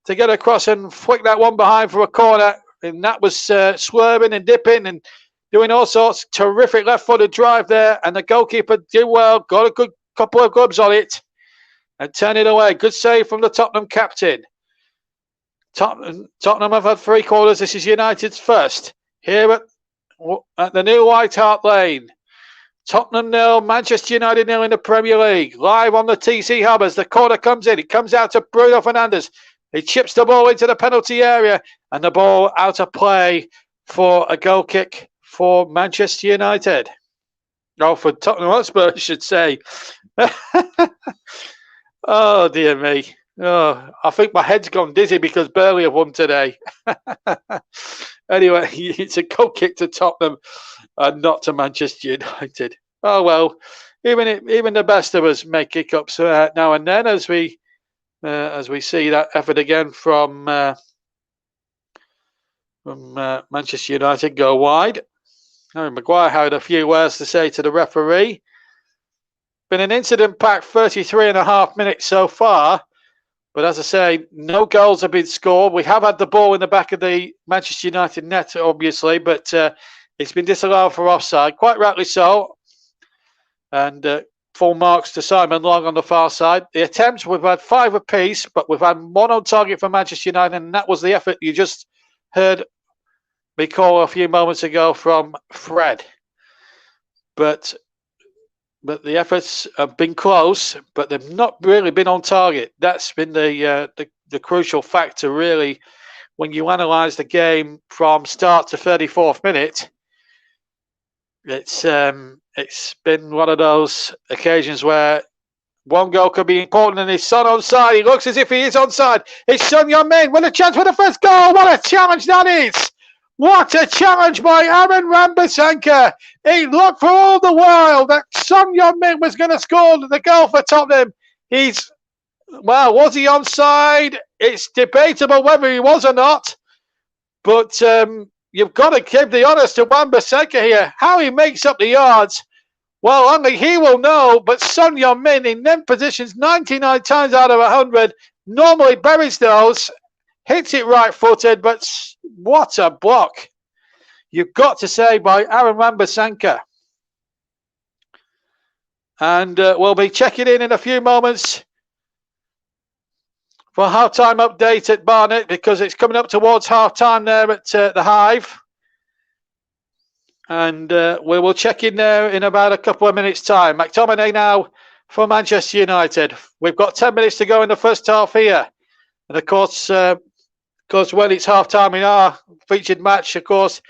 to get across and flick that one behind for a corner. And that was swerving and dipping and doing all sorts. Terrific left-footed drive there. And the goalkeeper did well, got a good couple of gloves on it and turned it away. Good save from the Tottenham captain. Tottenham have had 3 quarters. This is United's first. Here at the new White Hart Lane. Tottenham 0, Manchester United 0 in the Premier League. Live on the TC Hub as the corner comes in. It comes out to Bruno Fernandes. He chips the ball into the penalty area, and the ball out of play for a goal kick for Manchester United. Oh, for Tottenham Hotspur, I should say. Oh, dear me. Oh, I think my head's gone dizzy because Burnley have won today. Anyway, it's a goal kick to Tottenham and not to Manchester United. Oh, well, even the best of us make hiccups now and then as we see that effort again from Manchester United go wide. Harry Maguire had a few words to say to the referee. Been an incident-packed 33.5 minutes so far, but as I say, no goals have been scored. We have had the ball in the back of the Manchester United net, obviously, but it's been disallowed for offside, quite rightly so. And full marks to Simon Long on the far side. The attempts, we've had 5 apiece, but we've had 1 on target for Manchester United, and that was the effort you just heard me call a few moments ago from Fred. But the efforts have been close, but they've not really been on target. That's been the crucial factor, really, when you analyse the game from start to 34th minute. It's been one of those occasions where one goal could be important, and his Son onside. He looks as if he is onside. It's Son Heung-min with a chance for the first goal. What a challenge that is! What a challenge by Aaron Wan-Bissaka. He looked for all the while that Son Heung-min was going to score the goal for Tottenham. Was he onside? It's debatable whether he was or not. But you've got to give the honours to Wan-Bissaka here. How he makes up the yards, well, only he will know. But Son Heung-min in them positions 99 times out of 100 normally buries those. Hits it right-footed, but what a block. You've got to say by Aaron Wan-Bissaka. And we'll be checking in a few moments for half-time update at Barnet, because it's coming up towards half-time there at the Hive. And we will check in there in about a couple of minutes' time. McTominay now for Manchester United. We've got 10 minutes to go in the first half here. And of course, when it's half-time in our featured match, of course,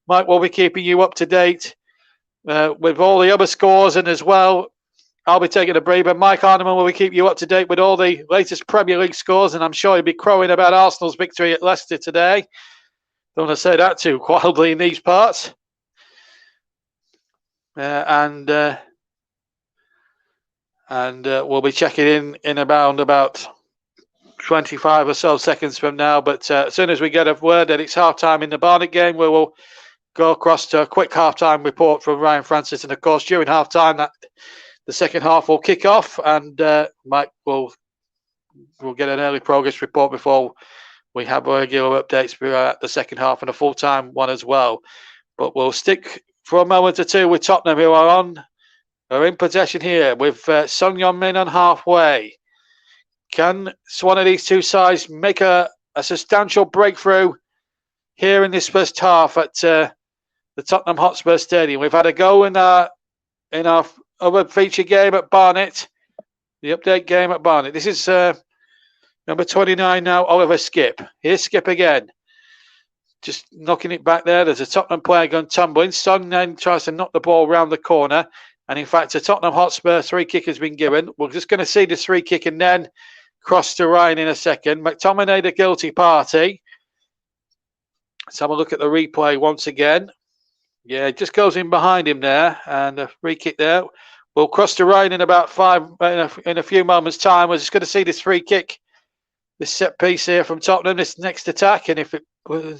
Mike will be keeping you up to date with all the other scores, and as well, I'll be taking a breather. Mike Harneman will keep you up to date with all the latest Premier League scores, and I'm sure he'll be crowing about Arsenal's victory at Leicester today. Don't want to say that too wildly in these parts. And we'll be checking in about 25 or so seconds from now. But as soon as we get a word that it's half-time in the Barnet game, we will go across to a quick half-time report from Ryan Francis. And of course, during half-time, the second half will kick off, and Mike will get an early progress report before we have regular updates throughout the second half, and a full-time one as well. But we'll stick for a moment or two with Tottenham, who are in possession here with Son Heung-min on halfway. Can one of these two sides make a substantial breakthrough here in this first half at the Tottenham Hotspur Stadium? We've had a go in our other feature game at Barnet, the update game at Barnet. This is number 29 now, Oliver Skip. Here's Skip again. Just knocking it back there. There's a Tottenham player going tumbling. Son then tries to knock the ball around the corner. And in fact, a Tottenham Hotspur free kick has been given. We're just going to see this free kick and then cross to Ryan in a second. McTominay, the guilty party. Let's have a look at the replay once again. Yeah, it just goes in behind him there. And a free kick there. We'll cross to Ryan in about in a few moments' time. We're just going to see this free kick, this set piece here from Tottenham, this next attack. And as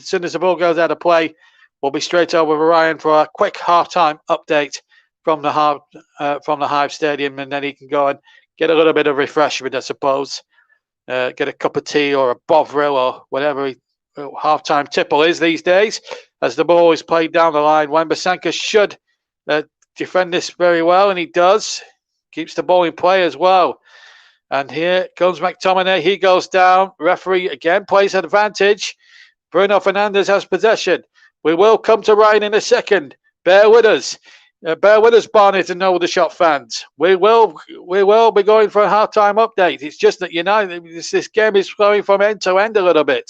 soon as the ball goes out of play, we'll be straight over with Ryan for a quick half-time update from the Hive Stadium, and then he can go and get a little bit of refreshment, I suppose. Get a cup of tea or a Bovril or whatever half-time tipple is these days. As the ball is played down the line, Wan-Bissaka should defend this very well, and he does. Keeps the ball in play as well. And here comes McTominay. He goes down. Referee again plays advantage. Bruno Fernandes has possession. We will come to Ryan in a second. Bear with us. Barnet and Aldershot fans. We will be going for a half-time update. It's just that, this game is flowing from end to end a little bit.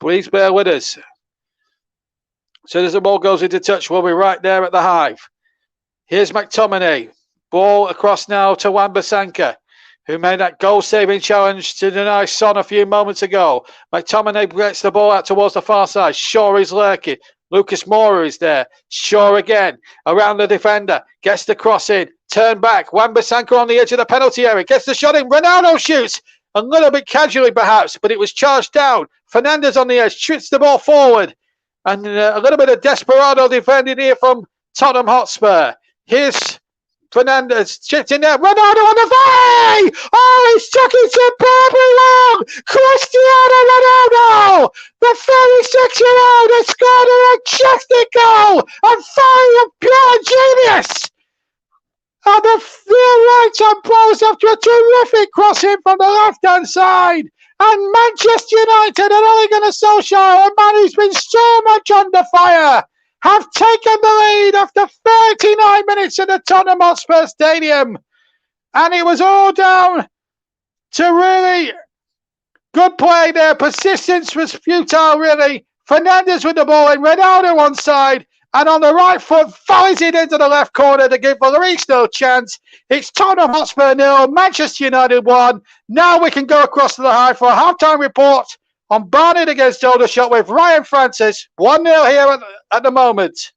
Please bear with us. As soon as the ball goes into touch, we'll be right there at the Hive. Here's McTominay. Ball across now to Wan-Bissaka, who made that goal-saving challenge to deny Son a few moments ago. McTominay gets the ball out towards the far side. Shaw is lurking. Lucas Moura is there. Shaw again. Around the defender. Gets the cross in. Turn back. Wan-Bissaka on the edge of the penalty area. Gets the shot in. Ronaldo shoots. A little bit casually perhaps, but it was charged down. Fernandes on the edge. Shoots the ball forward. And a little bit of desperado defending here from Tottenham Hotspur. Here's Fernandes chipped in there. Ronaldo on the volley! Oh, he's chucking superbly long! Cristiano Ronaldo! The 36-year-old has scored a majestic goal! A volley of pure genius! And the right-hand post after a terrific crossing from the left-hand side. And Manchester United and Ole Gunnar Solskjaer, a man who's been so much under fire, have taken the lead after 39 minutes at the Tottenham Hotspur Stadium. And it was all down to really good play there. Persistence was futile, really. Fernandes with the ball in, Ronaldo one side, and on the right foot, volleys it into the left corner to give Lloris no chance. It's Tottenham Hotspur 0, Manchester United 1. Now we can go across to the high for a half-time report on Barnet against Aldershot with Ryan Francis. 1-0 here at the moment.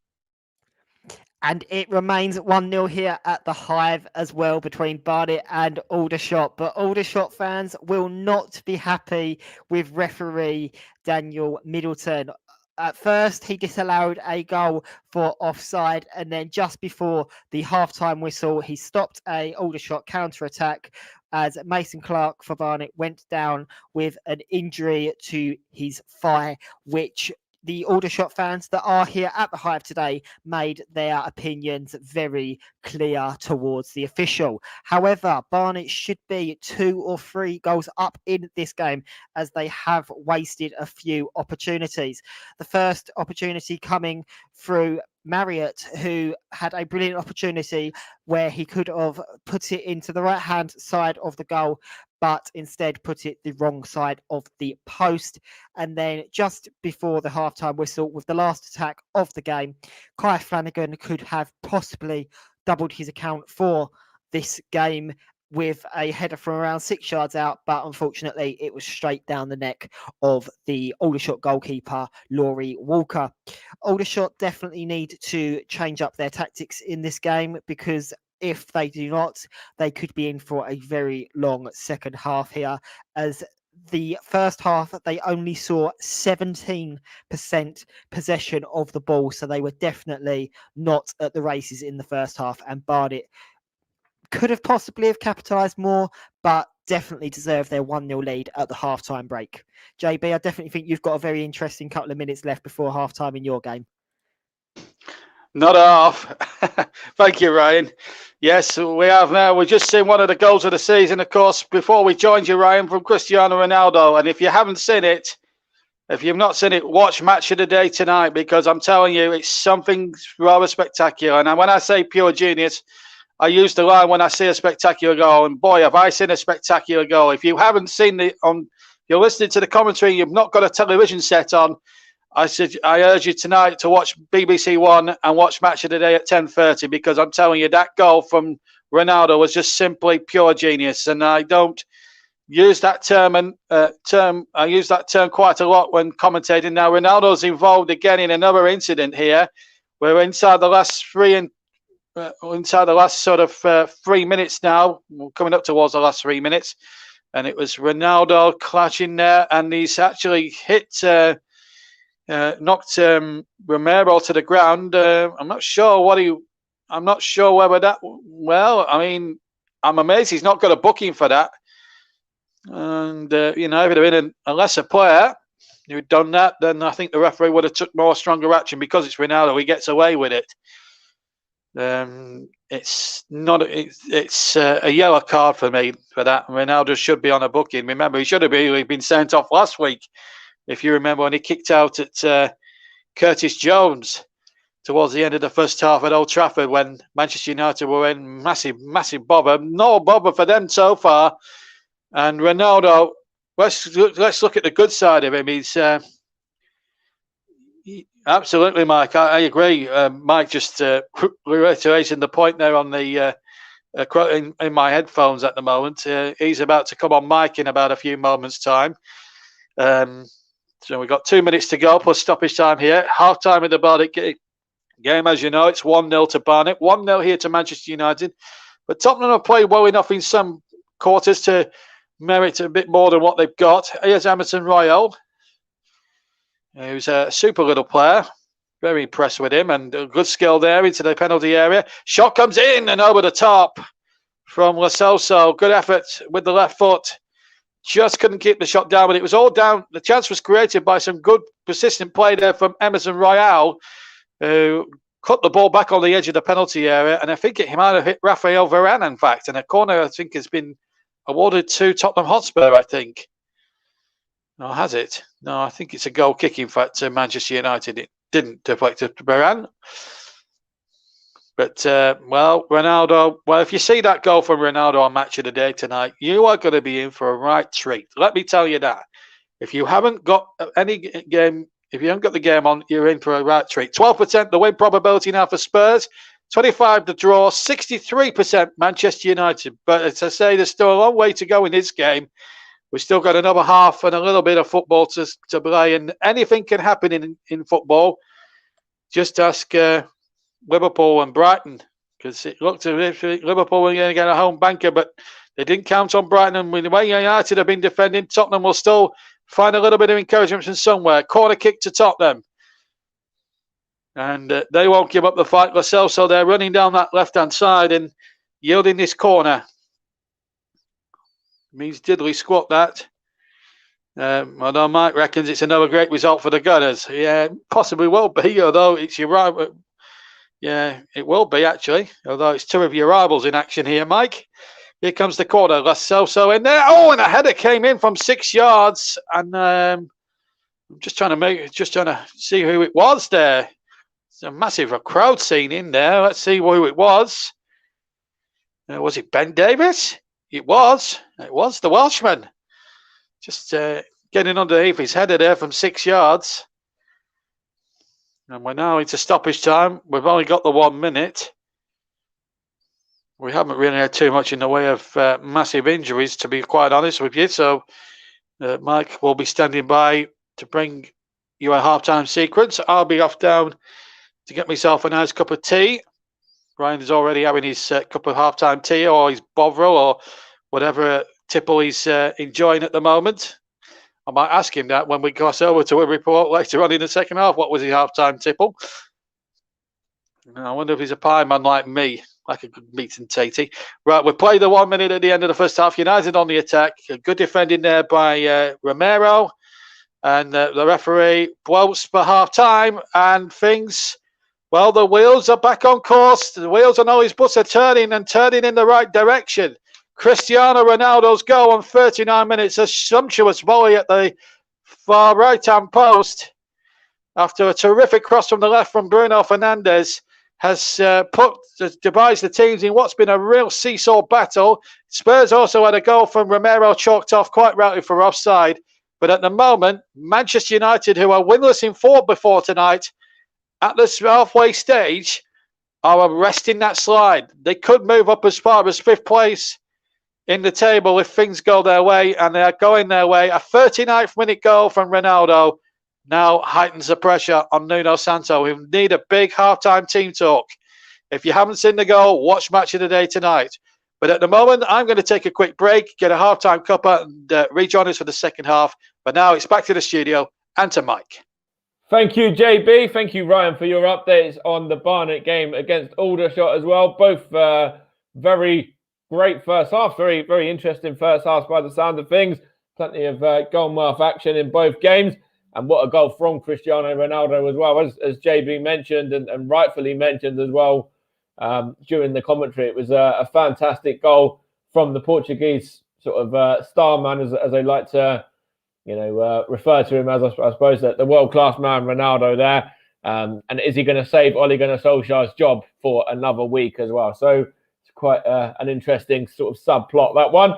And it remains 1-0 here at the Hive as well between Barnet and Aldershot. But Aldershot fans will not be happy with referee Daniel Middleton. At first, he disallowed a goal for offside, and then just before the half-time whistle, he stopped a Aldershot counter-attack as Mason Clark for Barnet went down with an injury to his thigh, which the Aldershot fans that are here at the Hive today made their opinions very clear towards the official. However, Barnet should be 2 or 3 goals up in this game as they have wasted a few opportunities. The first opportunity coming through Marriott, who had a brilliant opportunity where he could have put it into the right-hand side of the goal, but instead put it the wrong side of the post. And then just before the halftime whistle, with the last attack of the game, Kai Flanagan could have possibly doubled his account for this game with a header from around 6 yards out, but unfortunately it was straight down the neck of the Aldershot goalkeeper, Laurie Walker. Aldershot definitely need to change up their tactics in this game, because if they do not, they could be in for a very long second half here, as the first half they only saw 17% possession of the ball, so they were definitely not at the races in the first half, and Barnet could have possibly have capitalised more, but definitely deserved their 1-0 lead at the halftime break. JB, I definitely think you've got a very interesting couple of minutes left before halftime in your game. Not half. Thank you, Ryan. Yes, we have now. We've just seen one of the goals of the season, of course, before we joined you, Ryan, from Cristiano Ronaldo. And if you haven't seen it, if you've not seen it, watch Match of the Day tonight, because I'm telling you, it's something rather spectacular. And when I say pure genius, I use the line when I see a spectacular goal. And boy, have I seen a spectacular goal. If you haven't seen it, you're listening to the commentary, you've not got a television set on, I urge you tonight to watch BBC One and watch Match of the Day at 10:30, because I'm telling you, that goal from Ronaldo was just simply pure genius. And I don't use that term, I use that term quite a lot when commentating. Now, Ronaldo's involved again in another incident here. We're inside the last 3 minutes now, coming up towards the last 3 minutes, and it was Ronaldo clutching there, and he's actually hit. Knocked Romero to the ground. I'm not sure whether that. Well, I mean, I'm amazed he's not got a booking for that. And if it had been a lesser player who'd done that, then I think the referee would have took more stronger action. Because it's Ronaldo, he gets away with it. It's not. It's a yellow card for me for that. Ronaldo should be on a booking. Remember, he should have been sent off last week. If you remember when he kicked out at Curtis Jones towards the end of the first half at Old Trafford, when Manchester United were in massive bother. No bother for them so far. And Ronaldo, let's look at the good side of him. He's absolutely, Mike. I agree. Mike just reiterating the point there on the in my headphones at the moment. He's about to come on mic in about a few moments' time. So we've got 2 minutes to go plus stoppage time here. Half time of the Barnet game, as you know, it's 1-0 to Barnet, 1-0 here to Manchester United. But Tottenham have played well enough in some quarters to merit a bit more than what they've got. Here's Emerson Royal, who's a super little player. Very impressed with him, and a good skill there into the penalty area. Shot comes in and over the top from Lo Celso. Good effort with the left foot. Just couldn't keep the shot down, but it was all down. The chance was created by some good persistent play there from Emerson Royal, who cut the ball back on the edge of the penalty area, and I think it might have hit Rafael Varane, in fact. And a corner, I think, has been awarded to Tottenham Hotspur, I think. No, has it? No, I think it's a goal kick, in fact, to Manchester United. It didn't deflect to Varane. But, Ronaldo, if you see that goal from Ronaldo on Match of the Day tonight, you are going to be in for a right treat. Let me tell you that. If you haven't got any game, if you haven't got the game on, you're in for a right treat. 12% the win probability now for Spurs, 25 the draw, 63% Manchester United. But as I say, there's still a long way to go in this game. We've still got another half and a little bit of football to play, and anything can happen in football. Just ask Liverpool and Brighton, because it looked as if Liverpool were going to get a home banker, but they didn't count on Brighton. And with the way United have been defending, Tottenham will still find a little bit of encouragement from somewhere. Corner kick to Tottenham. And they won't give up the fight themselves, so they're running down that left-hand side and yielding this corner. Means diddly squat that. Although Mike reckons it's another great result for the Gunners. Yeah, possibly will be, although it's your rival. Yeah, it will be, actually. Although it's two of your rivals in action here, Mike. Here comes the corner. Lo Celso in there. Oh, and a header came in from 6 yards. And I'm just trying to see who it was there. It's a massive crowd scene in there. Let's see who it was. Was it Ben Davies? It was the Welshman. Just getting underneath his header there from 6 yards. And we're now into stoppage time. We've only got the 1 minute. We haven't really had too much in the way of massive injuries, to be quite honest with you. So Mike will be standing by to bring you a halftime sequence. I'll be off down to get myself a nice cup of tea. Ryan is already having his cup of halftime tea or his Bovril or whatever tipple he's enjoying at the moment. I might ask him that when we cross over to a report later on in the second half. What was his halftime tipple? I wonder if he's a pie man like me, like a good meat and tatey. Right, we played the 1 minute at the end of the first half. United on the attack. A good defending there by Romero. And the referee blows for half-time. And things... Well, the wheels are back on course. The wheels on all his bus are turning in the right direction. Cristiano Ronaldo's goal on 39 minutes. A sumptuous volley at the far right-hand post. After a terrific cross from the left from Bruno Fernandes. Has devised the teams in what's been a real seesaw battle. Spurs also had a goal from Romero chalked off quite rightly for offside. But at the moment, Manchester United, who are winless in 4 before tonight, at this halfway stage, are arresting that slide. They could move up as far as 5th place in the table if things go their way, and they are going their way. A 39th minute goal from Ronaldo now heightens the pressure on Nuno Santo, who need a big halftime team talk. If you haven't seen the goal, watch Match of the Day tonight. But at the moment, I'm going to take a quick break, get a halftime cuppa, and rejoin us for the second half. But now it's back to the studio and to Mike. Thank you, JB. Thank you, Ryan, for your updates on the Barnet game against Aldershot as well. Both very great first half, very, very interesting first half by the sound of things. Plenty of goal-mouth action in both games. And what a goal from Cristiano Ronaldo as well, as JB mentioned and rightfully mentioned as well during the commentary. It was a fantastic goal from the Portuguese sort of star man, as they like to refer to him as, I suppose, that the world-class man Ronaldo there. And is he going to save Ole Gunnar Solskjaer's job for another week as well? So it's quite an interesting sort of subplot, that one.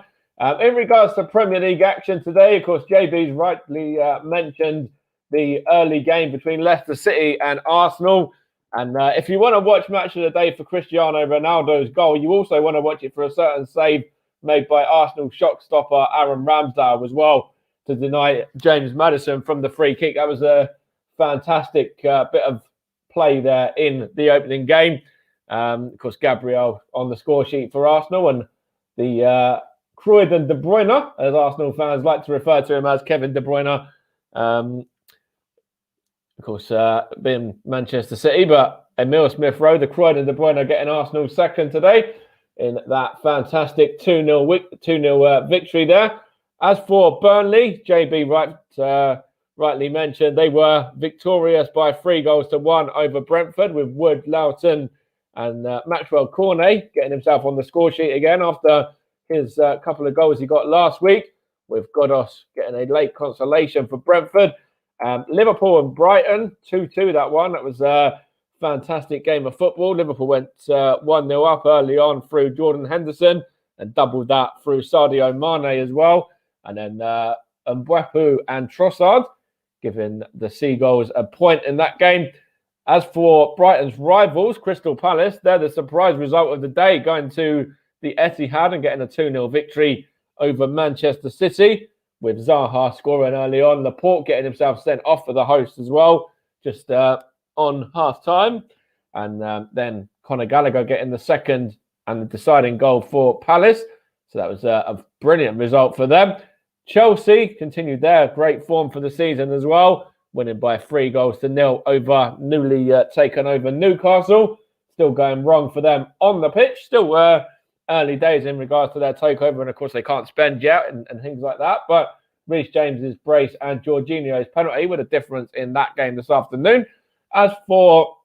In regards to Premier League action today, of course, JB's rightly mentioned the early game between Leicester City and Arsenal. And if you want to watch Match of the Day for Cristiano Ronaldo's goal, you also want to watch it for a certain save made by Arsenal shot stopper Aaron Ramsdale as well to deny James Maddison from the free kick. That was a fantastic bit of play there in the opening game. Of course, Gabriel on the score sheet for Arsenal, and the Croydon De Bruyne, as Arsenal fans like to refer to him as, Kevin De Bruyne, of course, being Manchester City, but Emile Smith-Rowe, the Croydon De Bruyne, getting Arsenal second today in that fantastic 2-0 victory there. As for Burnley, JB rightly mentioned, they were victorious by 3-1 over Brentford, with Wood, Loughton and Maxwell Cornet getting himself on the score sheet again after his couple of goals he got last week, with Godos getting a late consolation for Brentford. Liverpool and Brighton, 2-2 that one. That was a fantastic game of football. Liverpool went 1-0 up early on through Jordan Henderson and doubled that through Sadio Mane as well. And then Mbwepu and Trossard giving the Seagulls a point in that game. As for Brighton's rivals, Crystal Palace, they're the surprise result of the day, going to the Etihad and getting a 2-0 victory over Manchester City, with Zaha scoring early on. Laporte getting himself sent off for the host as well, just on half-time. And then Conor Gallagher getting the second and the deciding goal for Palace. So that was a brilliant result for them. Chelsea continued their great form for the season as well, winning by 3-0 over newly taken over Newcastle. Still going wrong for them on the pitch. Still early days in regards to their takeover, and of course they can't spend yet and things like that. But Reece James's brace and Jorginho's penalty were the difference in that game this afternoon. As for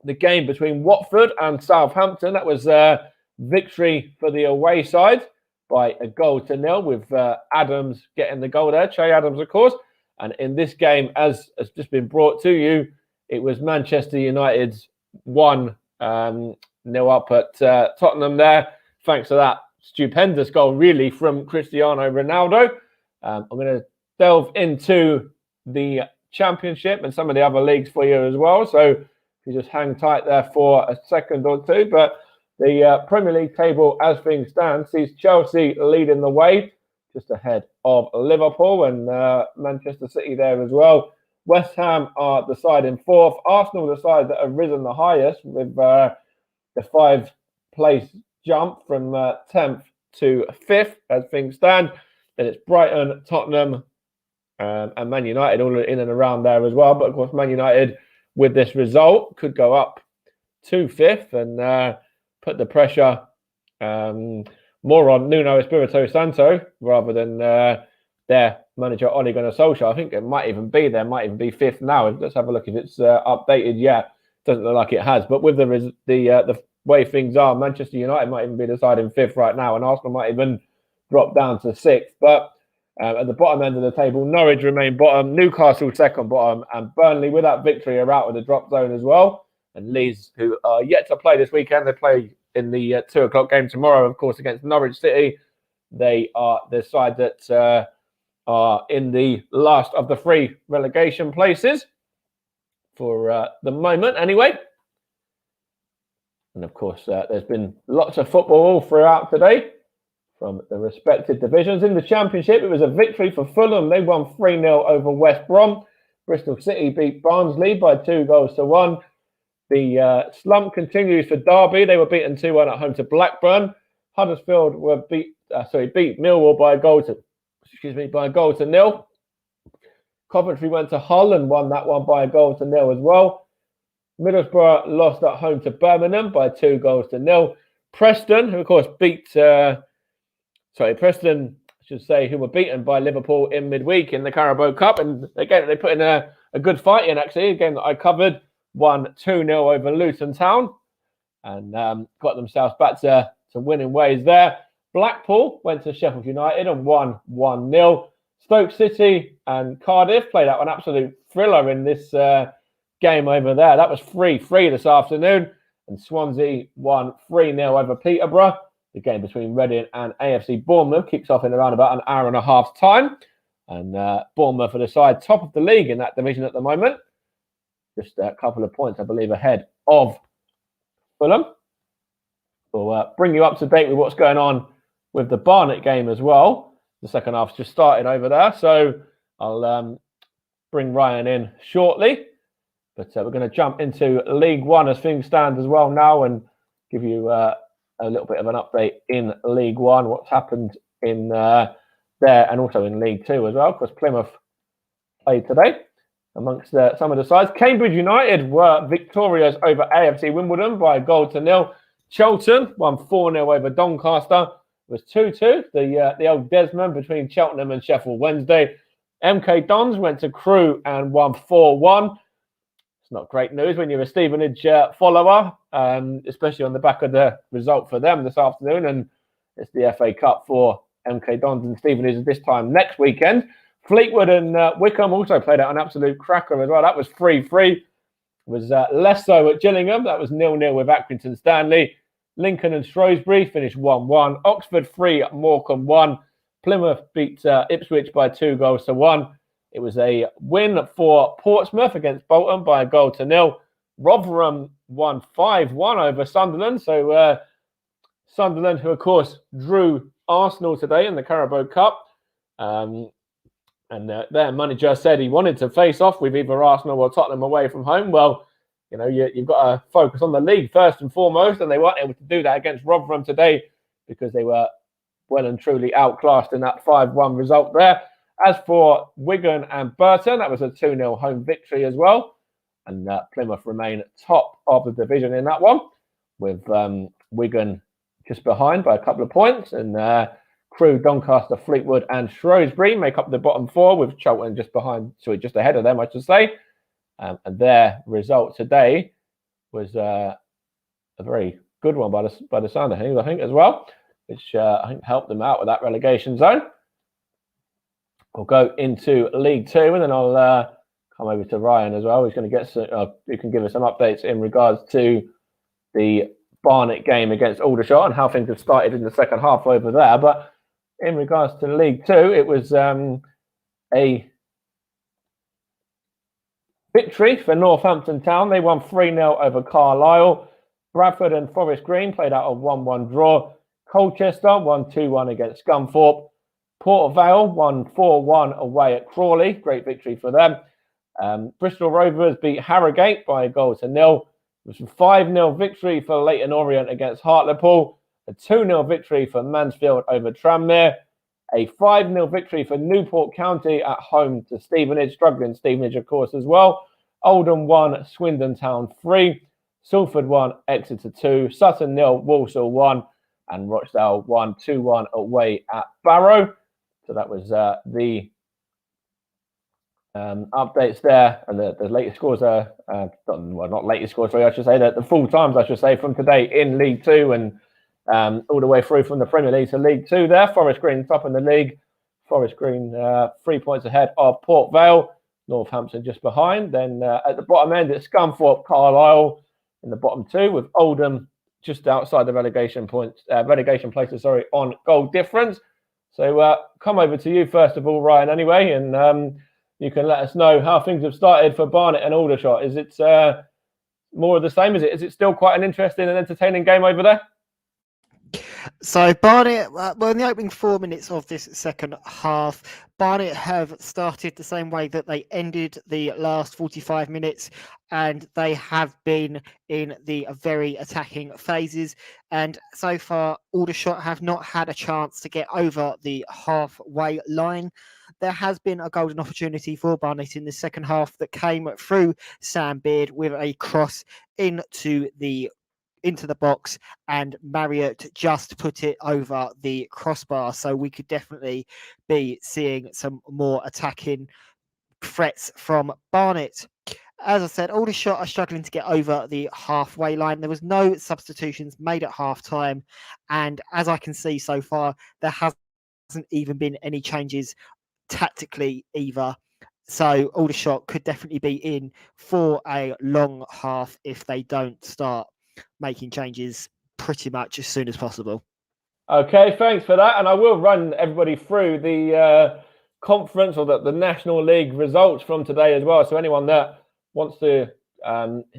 the game between Watford and Southampton, that was a victory for the away side by 1-0, with Adams getting the goal there. Che Adams, of course. And in this game, as has just been brought to you, it was Manchester United's 1-0 up at Tottenham there, thanks to that stupendous goal, really, from Cristiano Ronaldo. I'm going to delve into the Championship and some of the other leagues for you as well. So if you just hang tight there for a second or two. But the Premier League table, as things stand, sees Chelsea leading the way, just ahead of Liverpool and Manchester City there as well. West Ham are the side in fourth. Arsenal, the side that have risen the highest, with the 5-place jump from 10th to 5th as things stand. Then it's Brighton, Tottenham and Man United all in and around there as well. But of course, Man United, with this result, could go up to 5th and put the pressure more on Nuno Espirito Santo rather than their manager Ole Gunnar Solskjaer. I think it might even be 5th now. Let's have a look if it's updated yet. Doesn't look like it has. But with the way things are, Manchester United might even be deciding 5th right now, and Arsenal might even drop down to 6th. But at the bottom end of the table, Norwich remain bottom, Newcastle second bottom, and Burnley, with that victory, are out of the drop zone as well. And Leeds, who are yet to play this weekend, they play in the 2 o'clock game tomorrow, of course, against Norwich City. They are the side that are in the last of the 3 relegation places for the moment, anyway. And of course, there's been lots of football all throughout today from the respective divisions. In the Championship, it was a victory for Fulham. They won 3-0 over West Brom. Bristol City beat Barnsley by 2-1. The slump continues for Derby. They were beaten 2-1 at home to Blackburn. Huddersfield were beat Millwall by a goal to nil. Coventry went to Hull and won that one by a goal to nil as well. Middlesbrough lost at home to Birmingham by 2-0. Preston, who of course who were beaten by Liverpool in midweek in the Carabao Cup, and again they put in a good fight in, actually, a game that I covered. Won 2-0 over Luton Town and got themselves back to winning ways there. Blackpool went to Sheffield United and won 1-0. Stoke City and Cardiff played out an absolute thriller in this game over there. That was 3-3 this afternoon. And Swansea won 3-0 over Peterborough. The game between Reading and AFC Bournemouth kicks off in around about an hour and a half time. And Bournemouth are the side top of the league in that division at the moment. Just a couple of points, I believe, ahead of Fulham. We'll bring you up to date with what's going on with the Barnet game as well. The second half's just started over there, so I'll bring Ryan in shortly. But we're going to jump into League One as things stand as well now, and give you a little bit of an update in League One, what's happened in there, and also in League Two as well, because Plymouth played today. Amongst some of the sides, Cambridge United were victorious over AFC Wimbledon by 1-0. Cheltenham won 4-0 over Doncaster. It was 2-2, the old Desmond between Cheltenham and Sheffield Wednesday. MK Dons went to Crewe and won 4-1. It's not great news when you're a Stevenage follower, especially on the back of the result for them this afternoon. And it's the FA Cup for MK Dons and Stevenage this time next weekend. Fleetwood and Wickham also played out an absolute cracker as well. That was 3-3. It was less so at Gillingham. That was 0-0 with Accrington Stanley. Lincoln and Shrewsbury finished 1-1. Oxford 3, Morecambe 1. Plymouth beat Ipswich by 2-1. It was a win for Portsmouth against Bolton by 1-0. Rotherham won 5-1 over Sunderland. So Sunderland, who of course drew Arsenal today in the Carabao Cup. And their manager said he wanted to face off with either Arsenal or Tottenham away from home. Well, you know, you've got to focus on the league first and foremost, and they weren't able to do that against Rotherham today because they were well and truly outclassed in that 5-1 result there. As for Wigan and Burton, that was a 2-0 home victory as well. And Plymouth remain top of the division in that one, with Wigan just behind by a couple of points. And Crewe, Doncaster, Fleetwood and Shrewsbury make up the bottom four, with Cheltenham just ahead of them, I should say. And their result today was a very good one by the sound of things, I think, as well, which I think helped them out with that relegation zone. We'll go into League Two, and then I'll come over to Ryan as well. He's going to get who can give us some updates in regards to the Barnet game against Aldershot and how things have started in the second half over there. But in regards to League Two, it was a victory for Northampton Town. They won 3-0 over Carlisle. Bradford and Forest Green played out a 1-1 draw. Colchester won 2-1 against Scunthorpe. Port Vale won 4-1 away at Crawley. Great victory for them. Bristol Rovers beat Harrogate by 1-0. It was a 5-0 victory for Leyton Orient against Hartlepool. A 2-0 victory for Mansfield over Tranmere. A 5-0 victory for Newport County at home to Stevenage. Struggling Stevenage, of course, as well. Oldham 1, Swindon Town 3. Salford 1, Exeter 2. Sutton 0, Walsall 1. And Rochdale 1, 2-1 away at Barrow. So that was the updates there. And the latest scores are, not latest scores, sorry, I should say, the full times, I should say, from today in League Two and all the way through from the Premier League to League Two there. Forest Green top in the league. Forest Green 3 points ahead of Port Vale. Northampton just behind. Then at the bottom end, it's Scunthorpe, Carlisle in the bottom two, with Oldham just outside the relegation places, on goal difference. So come over to you first of all, Ryan, anyway, and you can let us know how things have started for Barnet and Aldershot. Is it more of the same? Is it still quite an interesting and entertaining game over there? So Barnet, well, in the opening 4 minutes of this second half, Barnet have started the same way that they ended the last 45 minutes, and they have been in the very attacking phases. And so far, Aldershot have not had a chance to get over the halfway line. There has been a golden opportunity for Barnet in the second half that came through Sam Beard with a cross into the box, and Marriott just put it over the crossbar. So we could definitely be seeing some more attacking threats from Barnet. As I said, Aldershot are struggling to get over the halfway line. There was no substitutions made at half time, and as I can see so far, there hasn't even been any changes tactically either. So Aldershot could definitely be in for a long half if they don't start making changes pretty much as soon as possible. Okay, thanks for that. And I will run everybody through the conference or the National League results from today as well. So anyone that wants to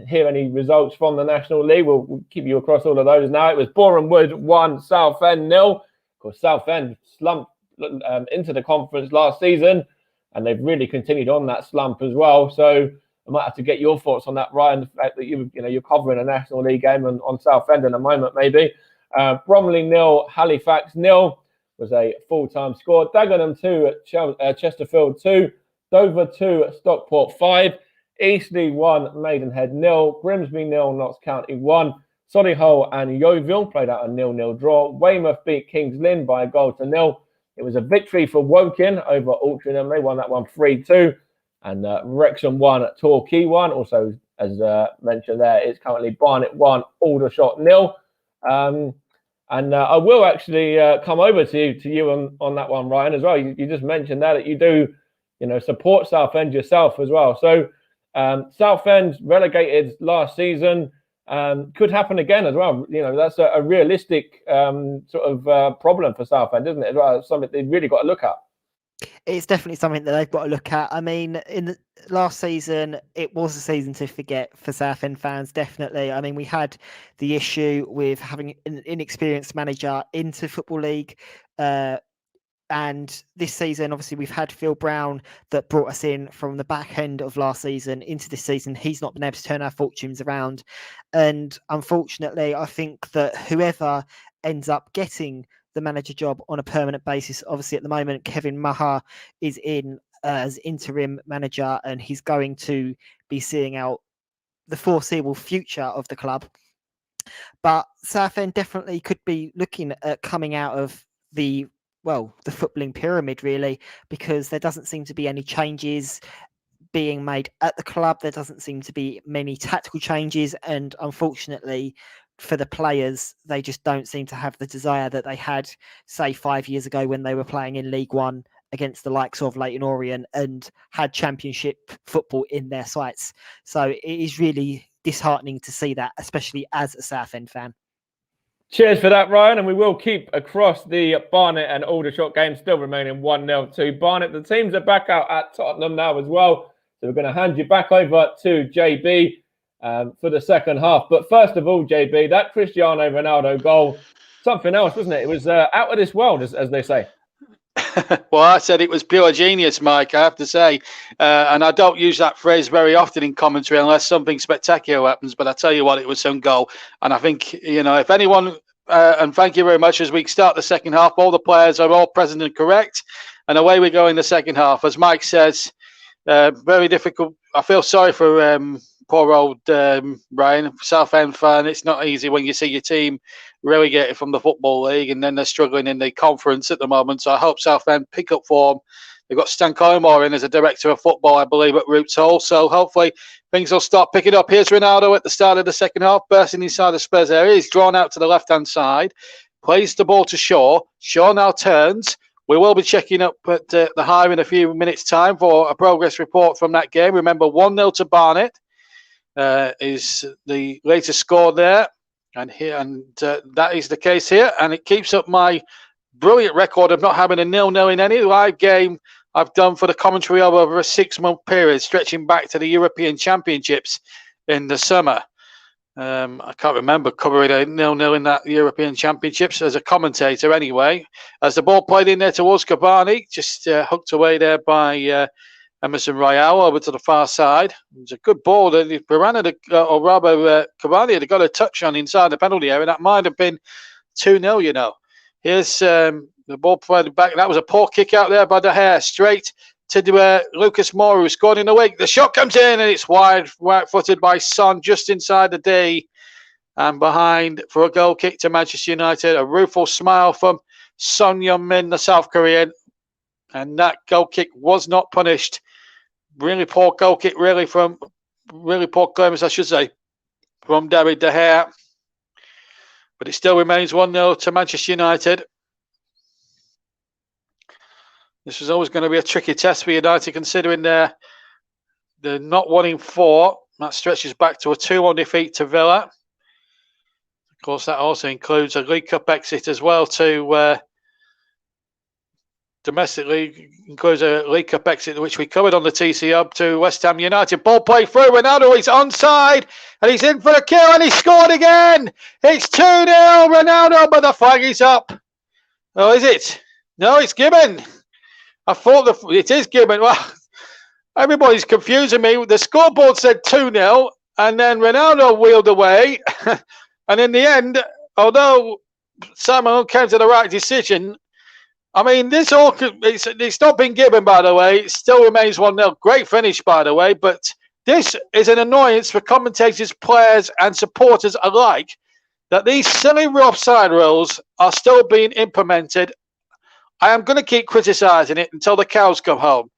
hear any results from the National League, we'll keep you across all of those now. It was Boreham Wood 1, Southend 0. Of course, Southend slumped into the conference last season, and they've really continued on that slump as well. So I might have to get your thoughts on that, Ryan, the fact that you're covering a National League game on Southend in a moment, maybe. Bromley 0, Halifax 0 was a full-time score. Dagenham 2, Chesterfield 2, Dover 2, Stockport 5, Eastleigh 1, Maidenhead 0, Grimsby 0, Notts County 1, Solihull and Yeovil played out a 0-0 draw. Weymouth beat Kings Lynn by 1-0 It was a victory for Woking over Altrincham. They won that one 3-2. And Wrexham won, Torquay won. Also, as mentioned there, it's currently Barnet 1, Aldershot 0. And I will actually come over to you on that one, Ryan, as well. You just mentioned that you do, support Southend yourself as well. So Southend relegated last season, could happen again as well. That's a realistic sort of problem for Southend, isn't it? As well, something they've really got to look at. It's definitely something that they've got to look at. I mean, in the last season, it was a season to forget for Southend fans, definitely. I mean, we had the issue with having an inexperienced manager into Football League. And this season, obviously, we've had Phil Brown that brought us in from the back end of last season into this season. He's not been able to turn our fortunes around. And unfortunately, I think that whoever ends up getting the manager job on a permanent basis, obviously at the moment, Kevin Maher is in as interim manager, and he's going to be seeing out the foreseeable future of the club. But Southend definitely could be looking at coming out of the footballing pyramid, really, because there doesn't seem to be any changes being made at the club. There doesn't seem to be many tactical changes, and unfortunately for the players, they just don't seem to have the desire that they had, say, 5 years ago when they were playing in League One against the likes of Leyton Orient and had championship football in their sights. So it is really disheartening to see that, especially as a Southend fan. Cheers for that, Ryan. And we will keep across the Barnet and Aldershot game, still remaining 1-0 to Barnet. The teams are back out at Tottenham now as well. So we're going to hand you back over to JB for the second half. But first of all, JB, that Cristiano Ronaldo goal, something else, wasn't it? It was out of this world, as they say. Well, I said it was pure genius, Mike, I have to say. And I don't use that phrase very often in commentary unless something spectacular happens. But I tell you what, it was some goal. And I think, if anyone, and thank you very much, as we start the second half, all the players are all present and correct. And away we go in the second half. As Mike says, very difficult. I feel sorry for poor old Ryan, Southend fan. It's not easy when you see your team relegated from the Football League and then they're struggling in the conference at the moment. So I hope Southend pick up form. They've got Stan Collymore in as a director of football, I believe, at Roots Hall. So hopefully things will start picking up. Here's Ronaldo at the start of the second half, bursting inside the Spurs area. He's drawn out to the left-hand side, plays the ball to Shaw. Shaw now turns. We will be checking up at the Hive in a few minutes' time for a progress report from that game. Remember, 1-0 to Barnet is the latest score there. And that is the case here. And it keeps up my brilliant record of not having a 0-0 in any live game I've done for the commentary over a 6-month period, stretching back to the European Championships in the summer. I can't remember covering a 0-0 in that European Championships as a commentator anyway. As the ball played in there towards Cavani, just hooked away there by Emerson Royale over to the far side. It was a good ball. Cavani had got a touch on inside the penalty area. That might have been 2-0, Here's the ball played back. That was a poor kick out there by De Gea, straight to Lucas Moura, who scored in the wake. The shot comes in, and it's right-footed by Son, just inside the D. And behind for a goal kick to Manchester United. A rueful smile from Son Heung-min, the South Korean. And that goal kick was not punished. Really poor goal kick, really poor clearance, I should say, from David De Gea. But it still remains 1-0 to Manchester United. This was always going to be a tricky test for United, considering they're not wanting 4. That stretches back to a 2-1 defeat to Villa. Of course, that also includes a League Cup exit as well to domestically, includes a League Cup exit, which we covered on the TC Hub, to West Ham United. Ball play through. Ronaldo is onside, and he's in for a kill, and he scored again. It's 2-0. Ronaldo, but the flag is up. Oh, is it? No, it's Gibbon. I thought it is Gibbon. Well, everybody's confusing me. The scoreboard said 2-0, and then Ronaldo wheeled away. And in the end, although Simon came to the right decision, I mean, it's not been given, by the way. It still remains 1-0. Great finish, by the way. But this is an annoyance for commentators, players, and supporters alike, that these silly offside rules are still being implemented I am going to keep criticising it until the cows come home.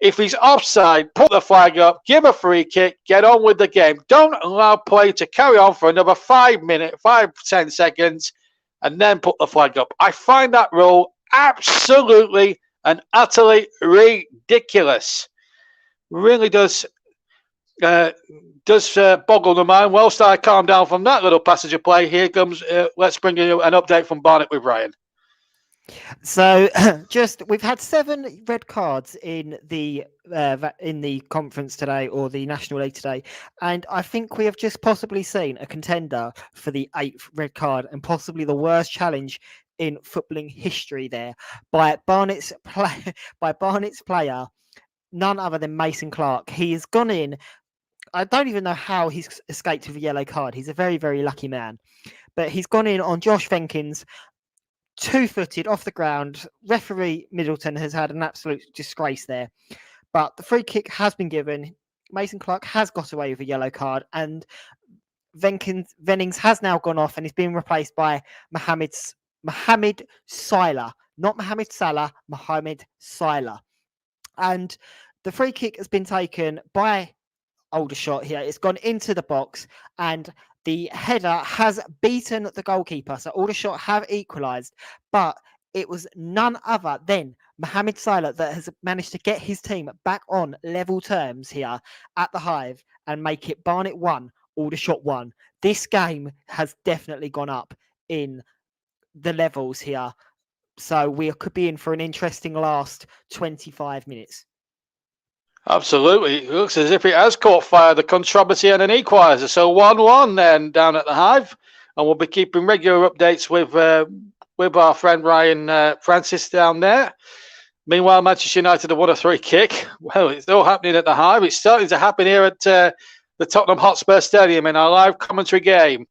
If he's offside, put the flag up, give a free kick, get on with the game. Don't allow play to carry on for another 10 seconds, and then put the flag up. I find that rule absolutely and utterly ridiculous. Really does boggle the mind. Whilst I calm down from that little passage of play, here comes, let's bring you an update from Barnet with Ryan. So, we've had 7 red cards in the conference today, or the National League today, and I think we have just possibly seen a contender for the 8th red card, and possibly the worst challenge in footballing history there by Barnet's player, none other than Mason Clark. He has gone in. I don't even know how he's escaped with a yellow card. He's a very, very lucky man, but he's gone in on Josh Venkins, 2-footed off the ground. Referee Middleton has had an absolute disgrace there, but the free kick has been given. Mason Clark has got away with a yellow card, and Vennings has now gone off and is being replaced by Mohamed Siler, not Mohamed Salah, Mohamed Siler. And the free kick has been taken by Aldershot here. It's gone into the box, and the header has beaten the goalkeeper. So Aldershot have equalised, but it was none other than Mohamed Salah that has managed to get his team back on level terms here at the Hive and make it Barnet 1, Aldershot 1. This game has definitely gone up in the levels here. So we could be in for an interesting last 25 minutes. Absolutely. It looks as if it has caught fire, the controversy and an equaliser. So 1-1 then down at the Hive. And we'll be keeping regular updates with our friend Ryan Francis down there. Meanwhile, Manchester United have won a free kick. Well, it's all happening at the Hive. It's starting to happen here at the Tottenham Hotspur Stadium in our live commentary game.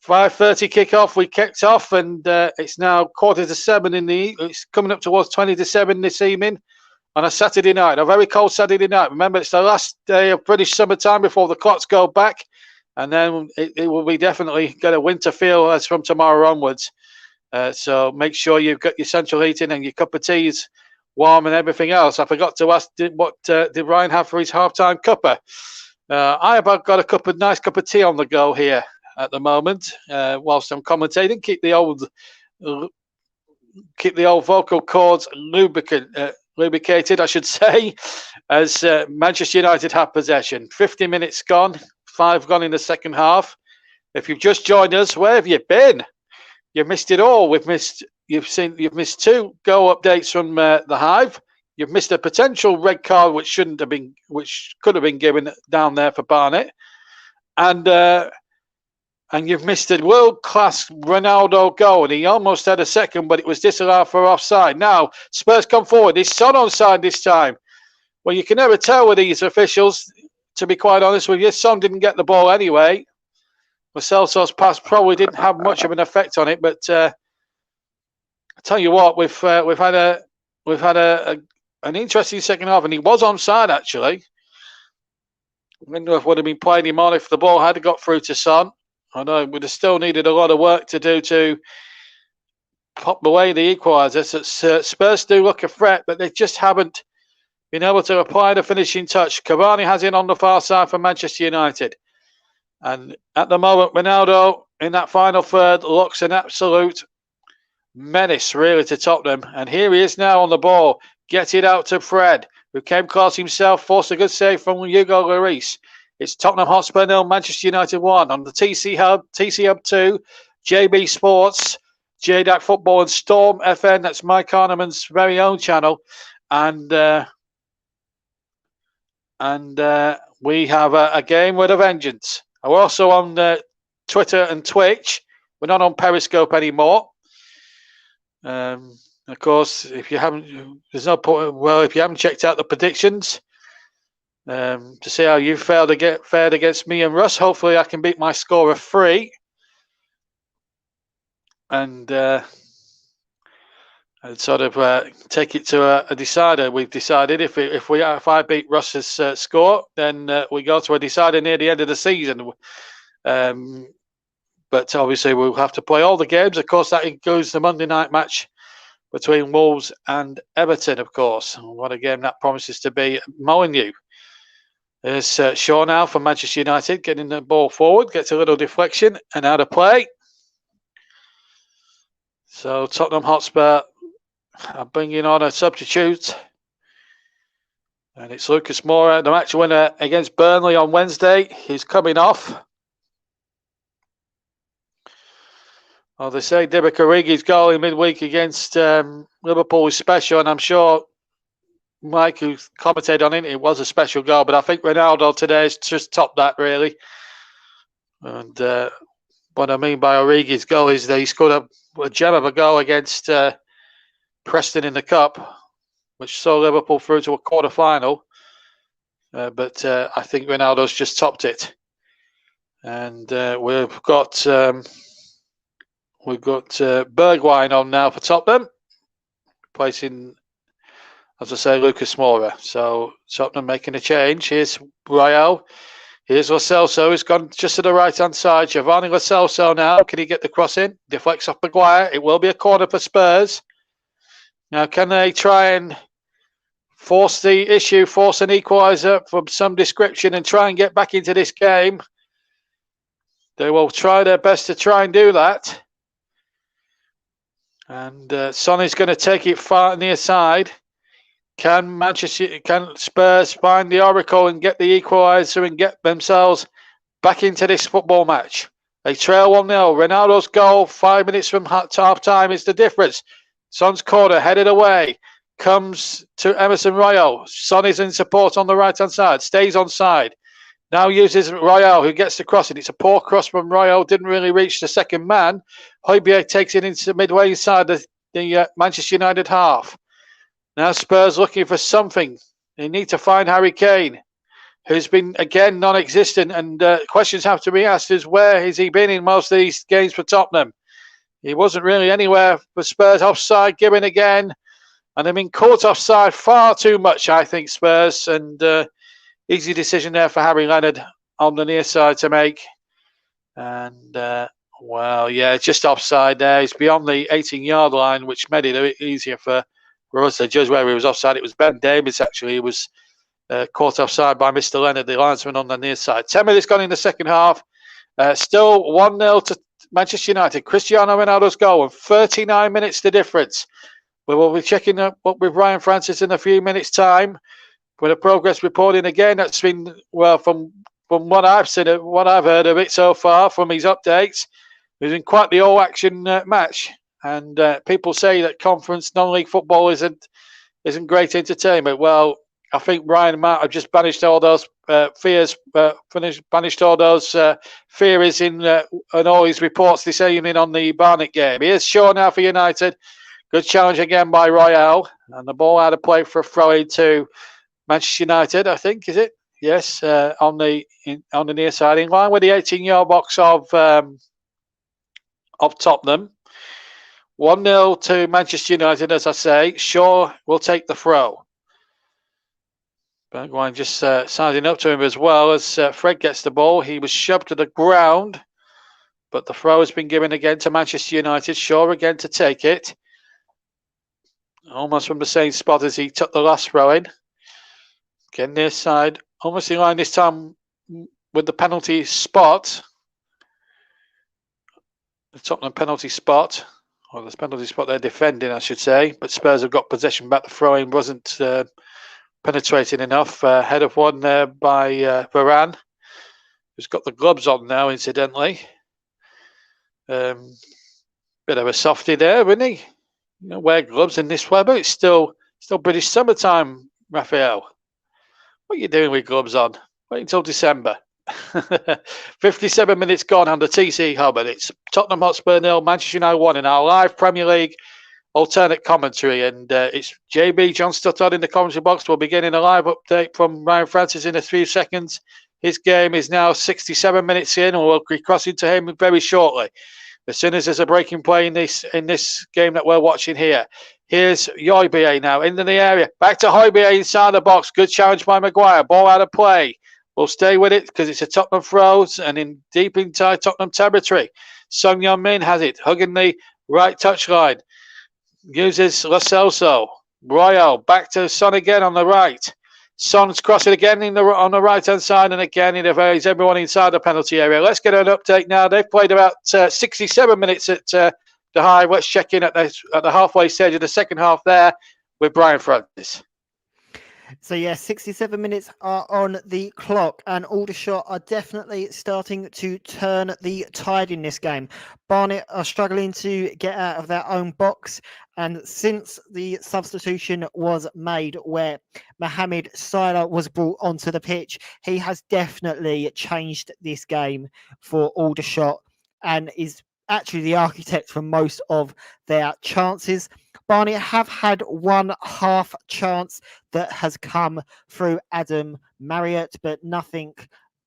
5:30 kickoff. We kicked off, and it's now 6:45 it's coming up towards 7:20 this evening on a Saturday night, a very cold Saturday night. Remember, it's the last day of British summertime before the clocks go back, and then it will be definitely get a winter feel as from tomorrow onwards. So make sure you've got your central heating and your cup of teas warm and everything else. I forgot to ask, what did Ryan have for his halftime cuppa? I have got a nice cup of tea on the go here at the moment, whilst I'm commentating. Keep the old vocal cords lubricated, I should say, as Manchester United have possession. 50 minutes gone, 5 gone in the second half. If you've just joined us, where have you been? You've missed it all. You've missed 2 goal updates from the Hive. You've missed a potential red card which could have been given down there for Barnet, and you've missed a world-class Ronaldo goal, and he almost had a second, but it was disallowed for offside. Now, Spurs come forward. Is Son onside this time? Well, you can never tell with these officials, to be quite honest with you. Son didn't get the ball anyway. Lo Celso's pass probably didn't have much of an effect on it, but I tell you what, we've had an interesting second half, and he was onside actually. I wonder if would have been playing him on if the ball had got through to Son. I know it would have still needed a lot of work to do to pop away the equaliser. Spurs do look a threat, but they just haven't been able to apply the finishing touch. Cavani has it on the far side for Manchester United. And at the moment, Ronaldo in that final third looks an absolute menace, really, to Tottenham. And here he is now on the ball. Get it out to Fred, who came close himself, forced a good save from Hugo Lloris. It's Tottenham Hotspur 0, Manchester United 1 on the TC Hub 2, JB Sports, J-DAC Football and Storm FN. That's Mike Harneman's very own channel. And we have a game with a vengeance. We're also on Twitter and Twitch. We're not on Periscope anymore. Of course, if you haven't, there's no point. Well, if you haven't checked out the predictions to see how you fared against me and Russ, hopefully I can beat my score of 3, and sort of take it to a decider. We've decided if I beat Russ's score, then we go to a decider near the end of the season. But obviously we'll have to play all the games. Of course, that includes the Monday night match between Wolves and Everton, of course. What a game that promises to be. Molineux. There's Shaw now for Manchester United, getting the ball forward, gets a little deflection and out of play. So Tottenham Hotspur are bringing on a substitute. And it's Lucas Moura, the match winner against Burnley on Wednesday. He's coming off. Well, they say Divock Origi's goal in midweek against Liverpool is special, and I'm sure Mike, who commented on it was a special goal, but I think Ronaldo today has just topped that, really. And what I mean by Origi's goal is that he scored a gem of a goal against Preston in the Cup, which saw Liverpool through to a quarter-final. But I think Ronaldo's just topped it. And we've got Bergwijn on now for Tottenham, replacing, as I say, Lucas Moura. So Tottenham making a change. Here's Royal. Here's Lo Celso, who's gone just to the right-hand side. Giovanni Lo Celso now. Can he get the cross in? Deflects off Maguire. It will be a corner for Spurs. Now, can they try and force the issue, force an equaliser from some description and try and get back into this game? They will try their best to try and do that. And Son is going to take it far near side. Can Spurs find the oracle and get the equaliser and get themselves back into this football match? They trail 1-0. Ronaldo's goal 5 minutes from half time is the difference. Son's corner headed away. Comes to Emerson Royal. Son is in support on the right-hand side. Stays on side. Now uses Royal, who gets the crossing. It's a poor cross from Royal. Didn't really reach the second man. Højbjerg takes it into midway inside the Manchester United half. Now Spurs looking for something. They need to find Harry Kane, who's been, again, non-existent. And questions have to be asked is where has he been in most of these games for Tottenham? He wasn't really anywhere for Spurs. Offside given again. And they've been caught offside far too much, I think, Spurs. And easy decision there for Harry Leonard on the near side to make. And, well, yeah, just offside there. It's beyond the 18-yard line, which made it a bit easier for us to judge where he was offside. It was Ben Davies, actually, who was caught offside by Mr. Leonard, the linesman on the near side. 10 minutes gone in the second half. Still 1-0 to Manchester United. Cristiano Ronaldo's goal and 39 minutes the difference. We will be checking up with Ryan Francis in a few minutes' time with a progress reporting again. That's been, well, from what I've seen, what I've heard of it so far from his updates, it's been quite the all-action match. And people say that conference non-league football isn't great entertainment. Well, I think Brian and Matt have just banished all those fears, banished all those theories in all his reports this evening on the Barnet game. Here's Shaw now for United. Good challenge again by Royal, and the ball out of play for a throw to Manchester United, I think, is it? Yes, on the near side, in line with the 18-yard box of Tottenham. 1-0 to Manchester United, as I say. Shaw will take the throw. Bergwijn just sizing up to him as well as Fred gets the ball. He was shoved to the ground, but the throw has been given again to Manchester United. Shaw again to take it. Almost from the same spot as he took the last throw in. Again, near side. Almost in line this time with the penalty spot. The Tottenham penalty spot. Or the penalty spot they're defending, I should say. But Spurs have got possession back. The throw-in wasn't penetrating enough. Head of one there by Varane, who's got the gloves on now, incidentally. Bit of a softie there, isn't he? You know, wear gloves in this weather. It's still British summertime, Raphael. What are you doing with gloves on? Wait until December. 57 minutes gone on the TC Hub, and it's Tottenham Hotspur 0, Manchester United 1 in our live Premier League alternate commentary. And it's JB John Stuttard in the commentary box. We'll be getting a live update from Ryan Francis in a few seconds. His game is now 67 minutes in, and we'll be crossing to him very shortly. As soon as there's a breaking play in this game that we're watching here. Here's Højbjerg now into the area. Back to Højbjerg inside the box. Good challenge by Maguire. Ball out of play. We'll stay with it because it's a Tottenham throw and in deep inside Tottenham territory. Son Heung-min has it, hugging the right touchline. uses Lo Celso. Royal back to Son again on the right. Son's crossing again on the right-hand side, and again it evades everyone inside the penalty area. Let's get an update now. They've played about 67 minutes at the Hive. Let's check in at the halfway stage of the second half there with Brian Francis. So, yeah, 67 minutes are on the clock, and Aldershot are definitely starting to turn the tide in this game. Barnet are struggling to get out of their own box, and since the substitution was made where Mohamed Salah was brought onto the pitch, he has definitely changed this game for Aldershot and is actually the architect for most of their chances. Barnet have had one half chance that has come through Adam Marriott, but nothing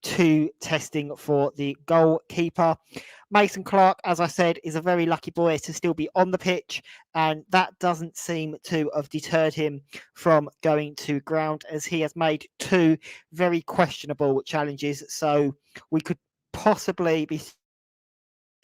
too testing for the goalkeeper. Mason Clark, as I said, is a very lucky boy to still be on the pitch, and that doesn't seem to have deterred him from going to ground, as he has made two very questionable challenges. So we could possibly be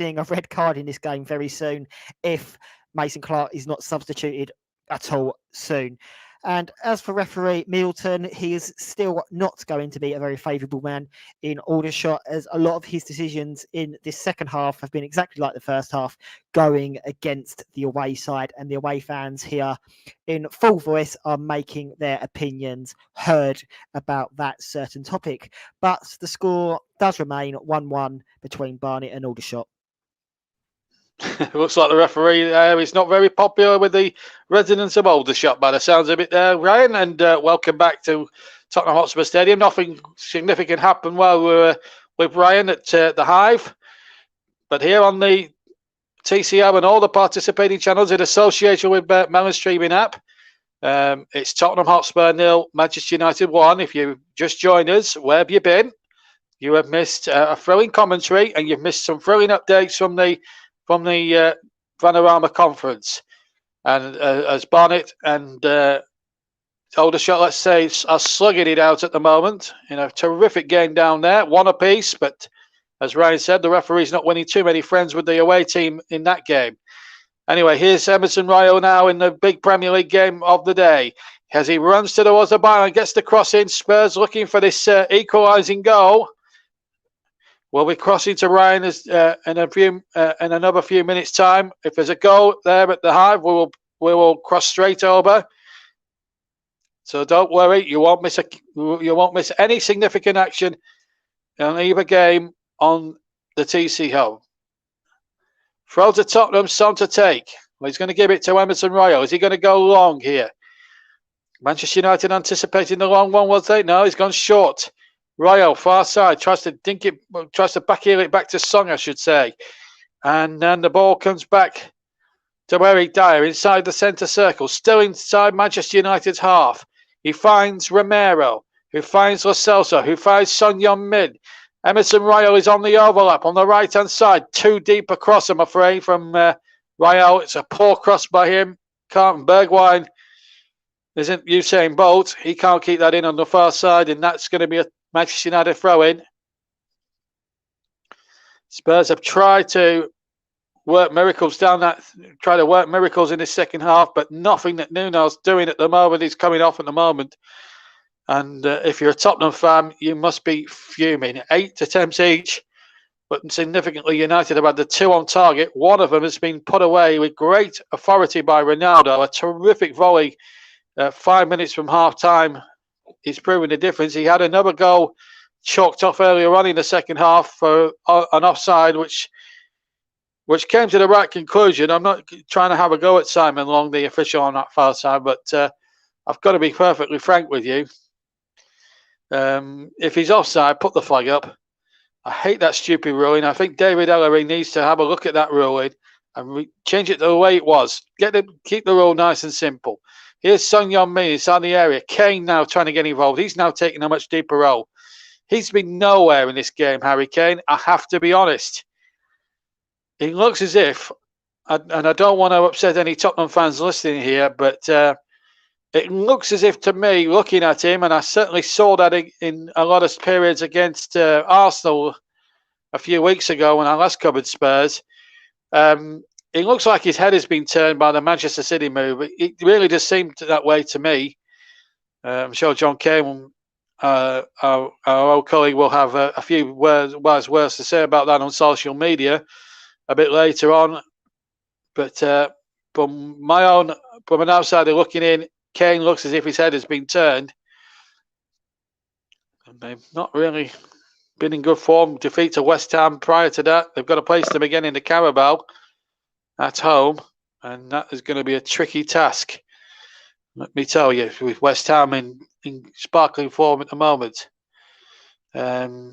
seeing a red card in this game very soon if Mason Clark is not substituted at all soon. And as for referee Middleton, he is still not going to be a very favourable man in Aldershot, as a lot of his decisions in this second half have been exactly like the first half, going against the away side, and the away fans here in full voice are making their opinions heard about that certain topic. But the score does remain 1-1 between Barnet and Aldershot. Looks like the referee is not very popular with the residents of Aldershot by the sounds of it there, Ryan. And welcome back to Tottenham Hotspur Stadium. Nothing significant happened while we were with Ryan at the Hive. But here on the TCO and all the participating channels in association with Melon Streaming app, it's Tottenham Hotspur 0, Manchester United 1. If you just joined us, where have you been? You have missed a thrilling commentary, and you've missed some thrilling updates from the Panorama Conference. And as Barnet and Aldershot, let's say, are slugging it out at the moment in a terrific game down there, one apiece. But as Ryan said, the referee's not winning too many friends with the away team in that game. Anyway, here's Emerson Royal now in the big Premier League game of the day. As he runs towards the byline, gets the cross in. Spurs looking for this equalising goal. We'll be crossing to Ryan in another few minutes' time. If there's a goal there at the Hive, we will cross straight over. So don't worry, you won't miss any significant action in either game on the TC home. Throw to Tottenham, Son to take. Well, he's going to give it to Emerson Royal. Is he going to go long here? Manchester United anticipating the long one, was they? No, he's gone short. Royal, far side, tries to backheel it back to Song, I should say. And then the ball comes back to Eric Dyer inside the centre circle, still inside Manchester United's half. He finds Romero, who finds Lo Celso, who finds Son Heung-min. Emerson Royal is on the overlap on the right-hand side. Too deep across, I'm afraid, from Royal. It's a poor cross by him. Bergwijn isn't Usain Bolt. He can't keep that in on the far side, and that's going to be a Manchester United throw-in. Spurs have tried to work miracles in this second half, but nothing that Nuno's doing at the moment is coming off at the moment. And if you're a Tottenham fan, you must be fuming. 8 attempts each, but significantly United have had the 2 on target. One of them has been put away with great authority by Ronaldo. A terrific volley 5 minutes from half-time. He's proven the difference. He had another goal chalked off earlier on in the second half for an offside, which came to the right conclusion. I'm not trying to have a go at Simon Long, the official on that far side, but I've got to be perfectly frank with you. If he's offside, put the flag up. I hate that stupid ruling. I think David Ellery needs to have a look at that ruling and change it to the way it was. Keep the rule nice and simple. Here's Son Heung-min inside the area. Kane now trying to get involved. He's now taking a much deeper role. He's been nowhere in this game, Harry Kane. I have to be honest. It looks as if, and I don't want to upset any Tottenham fans listening here, but it looks as if to me, looking at him, and I certainly saw that in a lot of periods against Arsenal a few weeks ago when I last covered Spurs, it looks like his head has been turned by the Manchester City move. It really just seemed that way to me. I'm sure John Kane, our old colleague, will have a few wise words to say about that on social media a bit later on. But from an outsider looking in, Kane looks as if his head has been turned. And they've not really been in good form. Defeat to West Ham prior to that. They've got to place them again in the Carabao at home, and that is going to be a tricky task. Let me tell you, with West Ham in sparkling form at the moment. Harry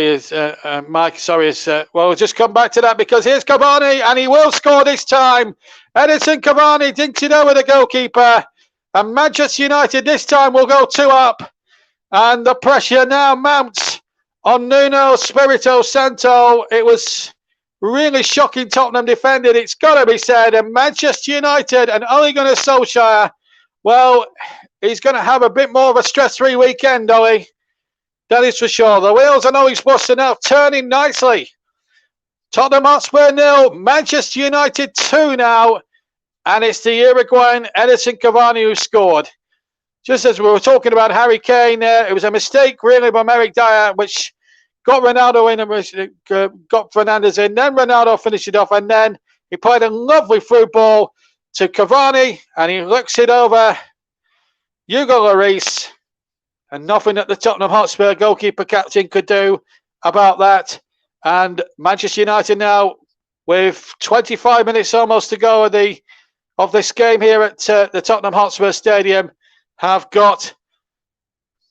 is Mike. Sorry, we'll just come back to that because here's Cavani, and he will score this time. Edinson Cavani dinks it over the goalkeeper, and Manchester United this time will go 2 up, and the pressure now mounts on Nuno Espirito Santo. It was really shocking Tottenham defended, it's got to be said, and Manchester United and Ole Gunnar Solskjaer, well, he's going to have a bit more of a stress-free weekend, Ole. That is for sure. The wheels on Ole Sports are now turning nicely. Tottenham Hotspur 0, Manchester United 2 now, and it's the Uruguayan Edinson Cavani who scored. Just as we were talking about Harry Kane, it was a mistake really by Eric Dyer, which got Ronaldo in and got Fernandes in. Then Ronaldo finished it off, and then he played a lovely through ball to Cavani, and he looks it over Hugo Lloris, and nothing that the Tottenham Hotspur goalkeeper captain could do about that. And Manchester United now, with 25 minutes almost to go of this game here at the Tottenham Hotspur Stadium, have got,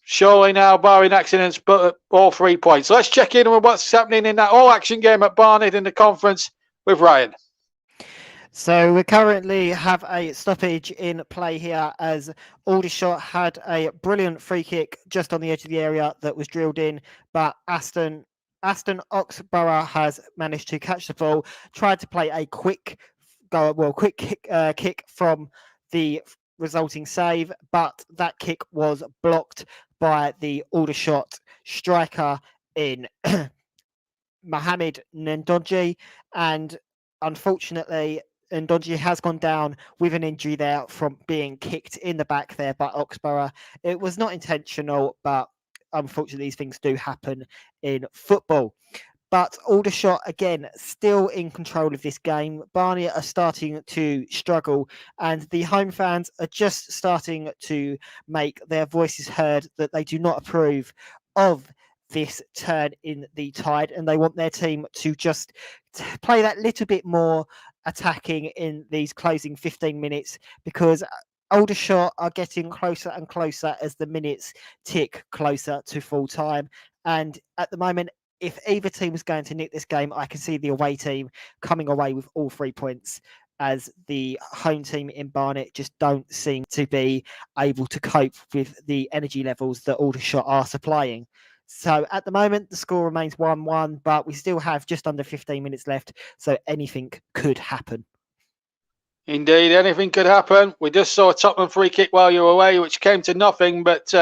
surely now, barring accidents, but all 3 points. Let's check in on what's happening in that all-action game at Barnet in the conference with Ryan. So we currently have a stoppage in play here as Aldershot had a brilliant free kick just on the edge of the area that was drilled in, but Aston Oxborough has managed to catch the ball, tried to play a quick kick from the resulting save, but that kick was blocked by the Aldershot striker in Mohamed Ndonji, and unfortunately Ndonji has gone down with an injury there from being kicked in the back there by Oxborough. It was not intentional, but unfortunately these things do happen in football. But Aldershot, again, still in control of this game. Barnet are starting to struggle, and the home fans are just starting to make their voices heard that they do not approve of this turn in the tide, and they want their team to just play that little bit more attacking in these closing 15 minutes, because Aldershot are getting closer and closer as the minutes tick closer to full time. And at the moment, if either team is going to nick this game, I can see the away team coming away with all 3 points, as the home team in Barnet just don't seem to be able to cope with the energy levels that Aldershot are supplying. So at the moment, the score remains 1-1, but we still have just under 15 minutes left, so anything could happen. Indeed, anything could happen. We just saw a Tottenham free kick while you were away, which came to nothing, but,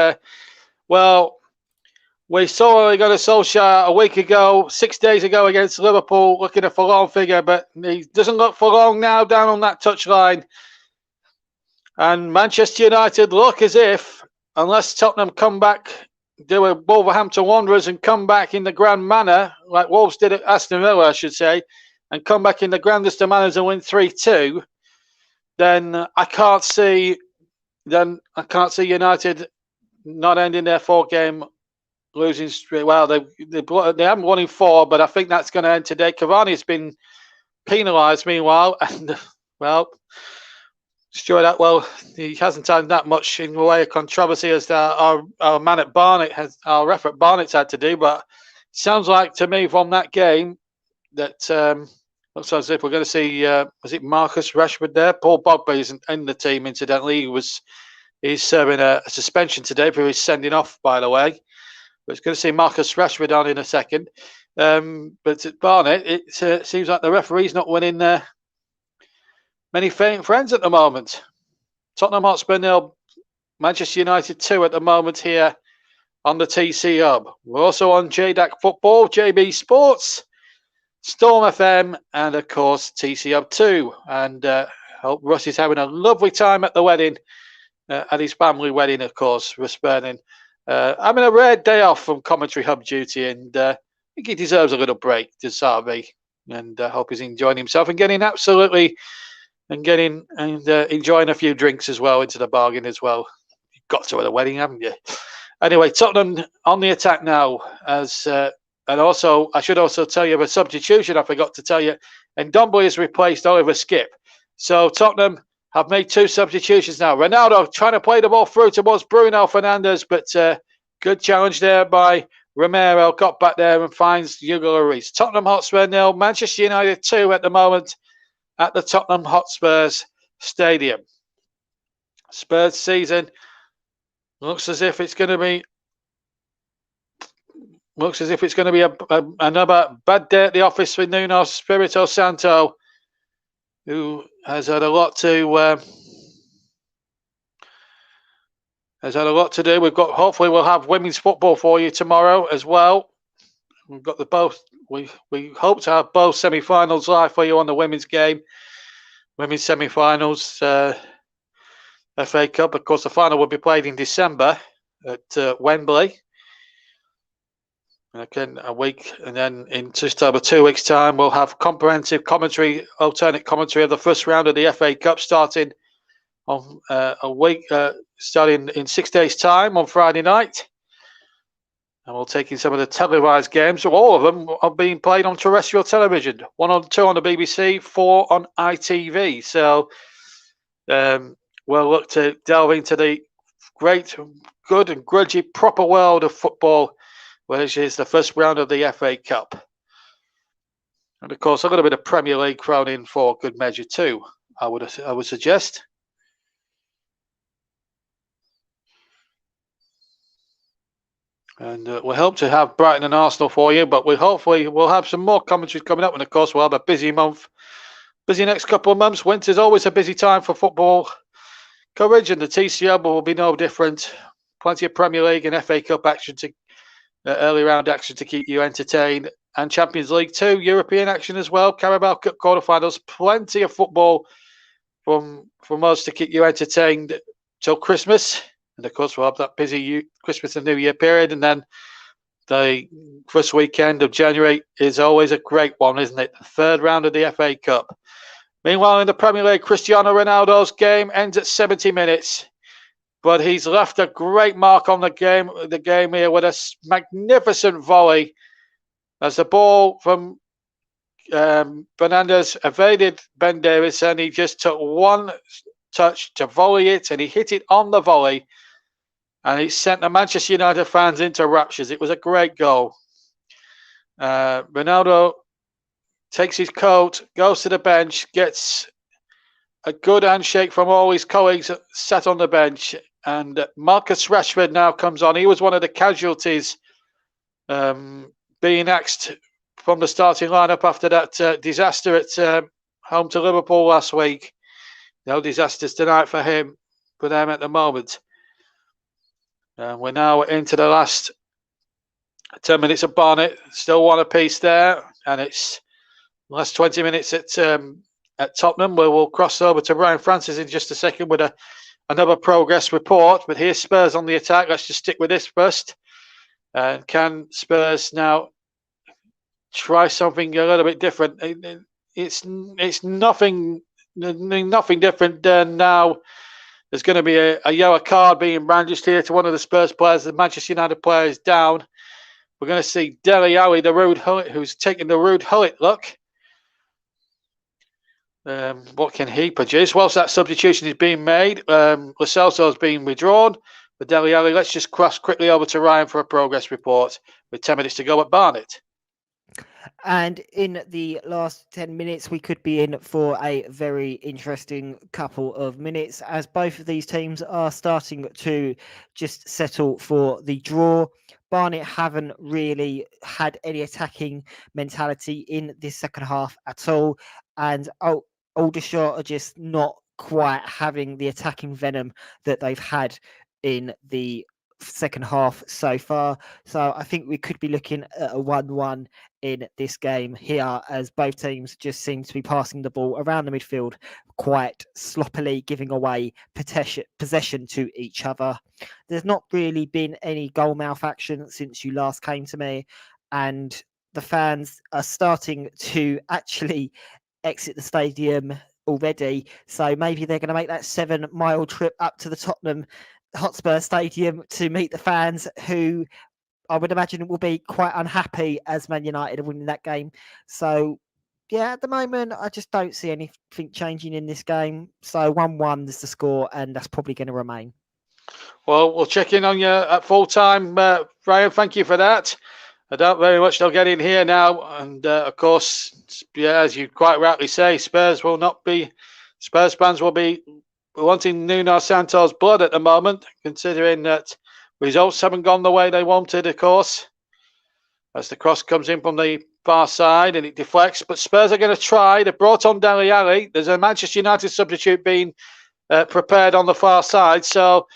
we saw Ole Gunnar Solskjaer a week ago, 6 days ago against Liverpool, looking a forlorn figure, but he doesn't look forlorn now down on that touchline. And Manchester United look as if, unless Tottenham come back, do a Wolverhampton Wanderers and come back in the grand manner, like Wolves did at Aston Villa, I should say, and come back in the grandest of manners and win 3-2, then I can't see United not ending their 4-game losing streak. Well, they haven't won in 4, but I think that's going to end today. Cavani's been penalised meanwhile, and Stuart Atwell, he hasn't had that much in the way of controversy as our man at Barnet our ref at Barnet's had to do. But it sounds like to me from that game that looks as if we're going to see was it Marcus Rashford there? Paul Pogba isn't in the team, incidentally. He's serving a suspension today for his sending off, by the way. But it's going to see Marcus Rashford on in a second. But at Barnet, it seems like the referee's not winning many faint friends at the moment. Tottenham Hotspur 0, Manchester United 2 at the moment here on the TC Hub. We're also on J-DAC Football, JB Sports. Storm FM, and of course TCO2. And hope Russ is having a lovely time at the wedding, at his family wedding, of course. Russ Burning having a rare day off from commentary hub duty, and I think he deserves a little break, to Sarvi. And I hope he's enjoying himself and getting enjoying a few drinks as well into the bargain as well. You've got to at a wedding, haven't you? Anyway, Tottenham on the attack now, and also I should also tell you of a substitution I forgot to tell you. And Ndombele has replaced Oliver Skip. So Tottenham have made 2 substitutions now. Ronaldo trying to play the ball through towards Bruno Fernandes, but good challenge there by Romero. Got back there and finds Hugo Lloris. Tottenham Hotspur 0, Manchester United 2 at the moment at the Tottenham Hotspurs Stadium. Spurs season looks as if it's going to be another bad day at the office for Nuno Espirito Santo, who has had a lot to do. Hopefully we'll have women's football for you tomorrow as well. We've got we hope to have both semi-finals live for you on the women's game. Women's semi-finals, FA Cup. Of course, the final will be played in December at Wembley. Again, a week, and then in just over 2 weeks' time, we'll have comprehensive commentary, alternate commentary of the first round of the FA Cup starting on starting in 6 days' time on Friday night. And we'll take in some of the televised games. All of them are being played on terrestrial television. 1 on 2 on the BBC, 4 on ITV. So we'll look to delve into the great, good and grudgy proper world of football, which is the first round of the FA Cup. And of course, a little bit of Premier League thrown in for good measure too, I would suggest. And we hope to have Brighton and Arsenal for you, but we'll have some more commentaries coming up. And of course, we'll have a busy next couple of months. Winter's always a busy time for football coverage, and the TCO will be no different. Plenty of Premier League and FA Cup action early round action to keep you entertained, and Champions League 2, European action as well, Carabao Cup quarterfinals, plenty of football from us to keep you entertained till Christmas. And of course, we'll have that busy Christmas and New Year period, and then the first weekend of January is always a great one, isn't it? The 3rd round of the FA Cup. Meanwhile, in the Premier League, Cristiano Ronaldo's game ends at 70 minutes. But he's left a great mark on the game here with a magnificent volley as the ball from Fernandes evaded Ben Davies, and he just took one touch to volley it, and he hit it on the volley, and it sent the Manchester United fans into raptures. It was a great goal. Ronaldo takes his coat, goes to the bench, gets a good handshake from all his colleagues sat on the bench, and Marcus Rashford now comes on. He was one of the casualties being axed from the starting lineup after that disaster at home to Liverpool last week. No disasters tonight for them at the moment. We're now into the last 10 minutes of Barnet. Still 1 apiece there, and it's last 20 minutes at Tottenham, where we'll cross over to Ryan Francis in just a second with another progress report. But here's Spurs on the attack. Let's just stick with this first. Can Spurs now try something a little bit different? It's nothing different than now. There's going to be a yellow card being brandished here to one of the Spurs players. The Manchester United player is down. We're going to see Dele Alli, the rude hullet, who's taking the rude hullet look. What can he produce? Whilst that substitution is being made, Lo Celso is being withdrawn. But Dele Alli, let's just cross quickly over to Ryan for a progress report with 10 minutes to go at Barnet. And in the last 10 minutes, we could be in for a very interesting couple of minutes, as both of these teams are starting to just settle for the draw. Barnet haven't really had any attacking mentality in this second half at all. And Aldershot are just not quite having the attacking venom that they've had in the second half so far. So I think we could be looking at a 1-1 in this game here, as both teams just seem to be passing the ball around the midfield quite sloppily, giving away possession to each other. There's not really been any goal mouth action since you last came to me, and the fans are starting to actually exit the stadium already. So maybe they're going to make that 7-mile trip up to the Tottenham Hotspur Stadium to meet the fans, who I would imagine will be quite unhappy as Man United are winning that game. So, yeah, at the moment, I just don't see anything changing in this game. So 1-1 is the score, and that's probably going to remain. Well, we'll check in on you at full time, Ryan. Thank you for that. I doubt very much they'll get in here now. And of course, yeah, as you quite rightly say, Spurs fans will be wanting Nuno Santos' blood at the moment, considering that results haven't gone the way they wanted, of course. As the cross comes in from the far side and it deflects, but Spurs are going to try. They brought on Dele Alli. There's a Manchester United substitute being prepared on the far side. So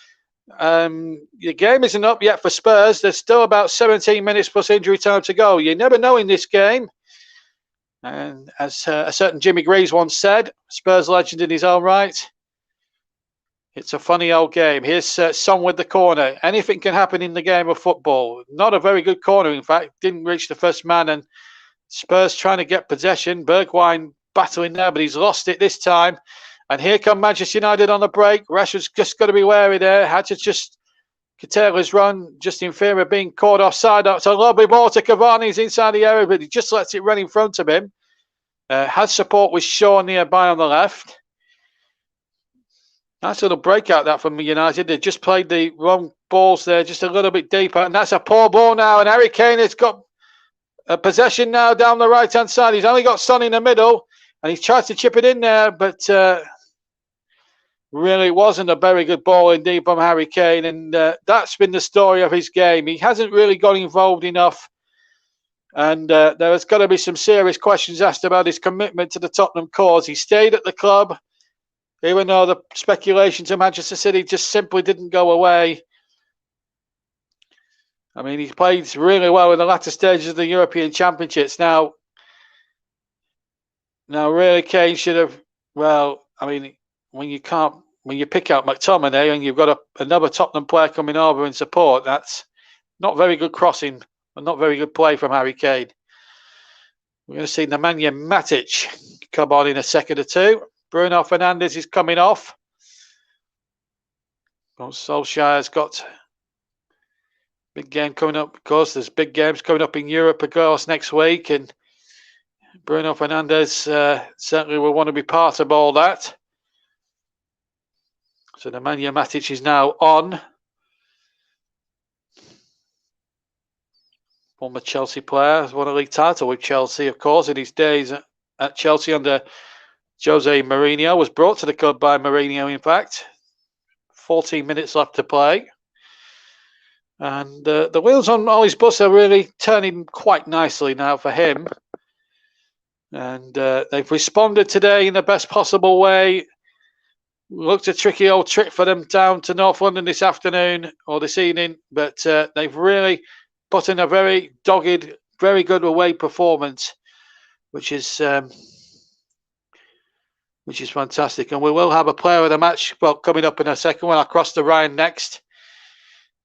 the game isn't up yet for Spurs. There's still about 17 minutes plus injury time to go. You never know in this game. And as a certain Jimmy Greaves once said, Spurs legend in his own right, it's a funny old game. Here's Son with the corner. Anything can happen in the game of football. Not a very good corner, in fact. Didn't reach the first man, and Spurs trying to get possession. Bergwijn battling there, but he's lost it this time. And here come Manchester United on the break. Rashford's just got to be wary there. Had to just curtail his run, just in fear of being caught offside. It's a lovely ball to Cavani. He's inside the area, but he just lets it run in front of him. Had support with Shaw nearby on the left. Nice little breakout that from United. They just played the wrong balls there, just a little bit deeper. And that's a poor ball now. And Harry Kane has got a possession now down the right-hand side. He's only got Son in the middle. And he's tried to chip it in there, but really wasn't a very good ball indeed from Harry Kane. And that's been the story of his game. He hasn't really got involved enough. And there has got to be some serious questions asked about his commitment to the Tottenham cause. He stayed at the club, even though the speculation to Manchester City just simply didn't go away. I mean, he played really well in the latter stages of the European Championships. Now really, Kane should have. Well, I mean, when you pick out McTominay and you've got another Tottenham player coming over in support, that's not very good crossing and not very good play from Harry Kane. We're going to see Nemanja Matic come on in a second or two. Bruno Fernandes is coming off. Well, Solskjaer's got big game coming up. Of course, there's big games coming up in Europe, of course, next week. And Bruno Fernandes certainly will want to be part of all that. So Nemanja Matic is now on. Former Chelsea player, has won a league title with Chelsea, of course, in his days at Chelsea under Jose Mourinho. Was brought to the club by Mourinho, in fact. 14 minutes left to play. And the wheels on Ollie's bus are really turning quite nicely now for him. And they've responded today in the best possible way. Looked a tricky old trick for them down to North London this afternoon or this evening. But they've really put in a very dogged, very good away performance, which is fantastic. And we will have a player of the match, well, coming up in a second when I cross the Ryan next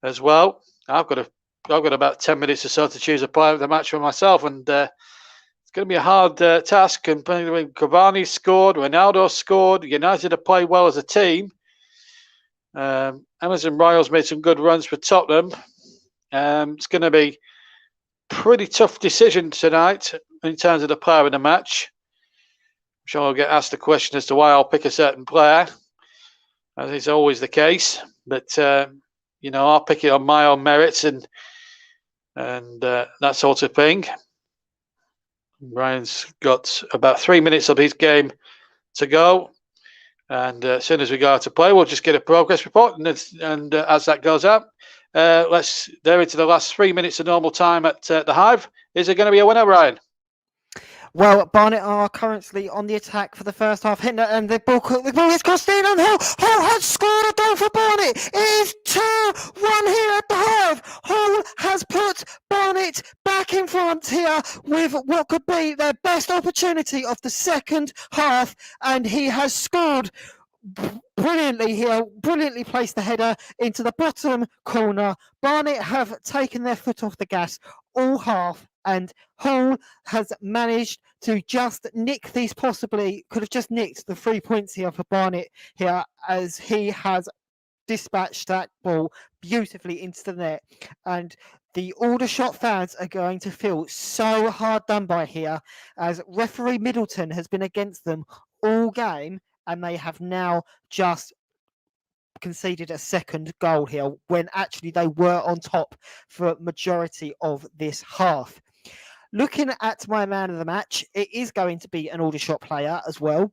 as well. I've got about 10 minutes or so to choose a player of the match for myself, and it's going to be a hard task. And Cavani scored, Ronaldo scored, United have played well as a team. Emerson Royal's made some good runs for Tottenham. It's going to be a pretty tough decision tonight in terms of the player of the match. I'm sure I'll get asked the question as to why I'll pick a certain player, as is always the case. But I'll pick it on my own merits and that sort of thing. Ryan's got about 3 minutes of his game to go, and as soon as we go out to play, we'll just get a progress report. And as that goes up, they're into the last 3 minutes of normal time at the Hive. Is there going to be a winner, Ryan? Well, Barnet are currently on the attack for the first half, and the ball is crossed in, and Hull has scored a goal for Barnet. It is 2-1 here at the half. Hull has put Barnet back in front here with what could be their best opportunity of the second half, and he has scored brilliantly here, brilliantly placed the header into the bottom corner. Barnet have taken their foot off the gas all half, and Hull has managed to just nick these, possibly could have just nicked the 3 points here for Barnet here, as he has dispatched that ball beautifully into the net. And the Aldershot fans are going to feel so hard done by here, as referee Middleton has been against them all game, and they have now just conceded a second goal here when actually they were on top for majority of this half. Looking at my man of the match, it is going to be an Aldershot player as well.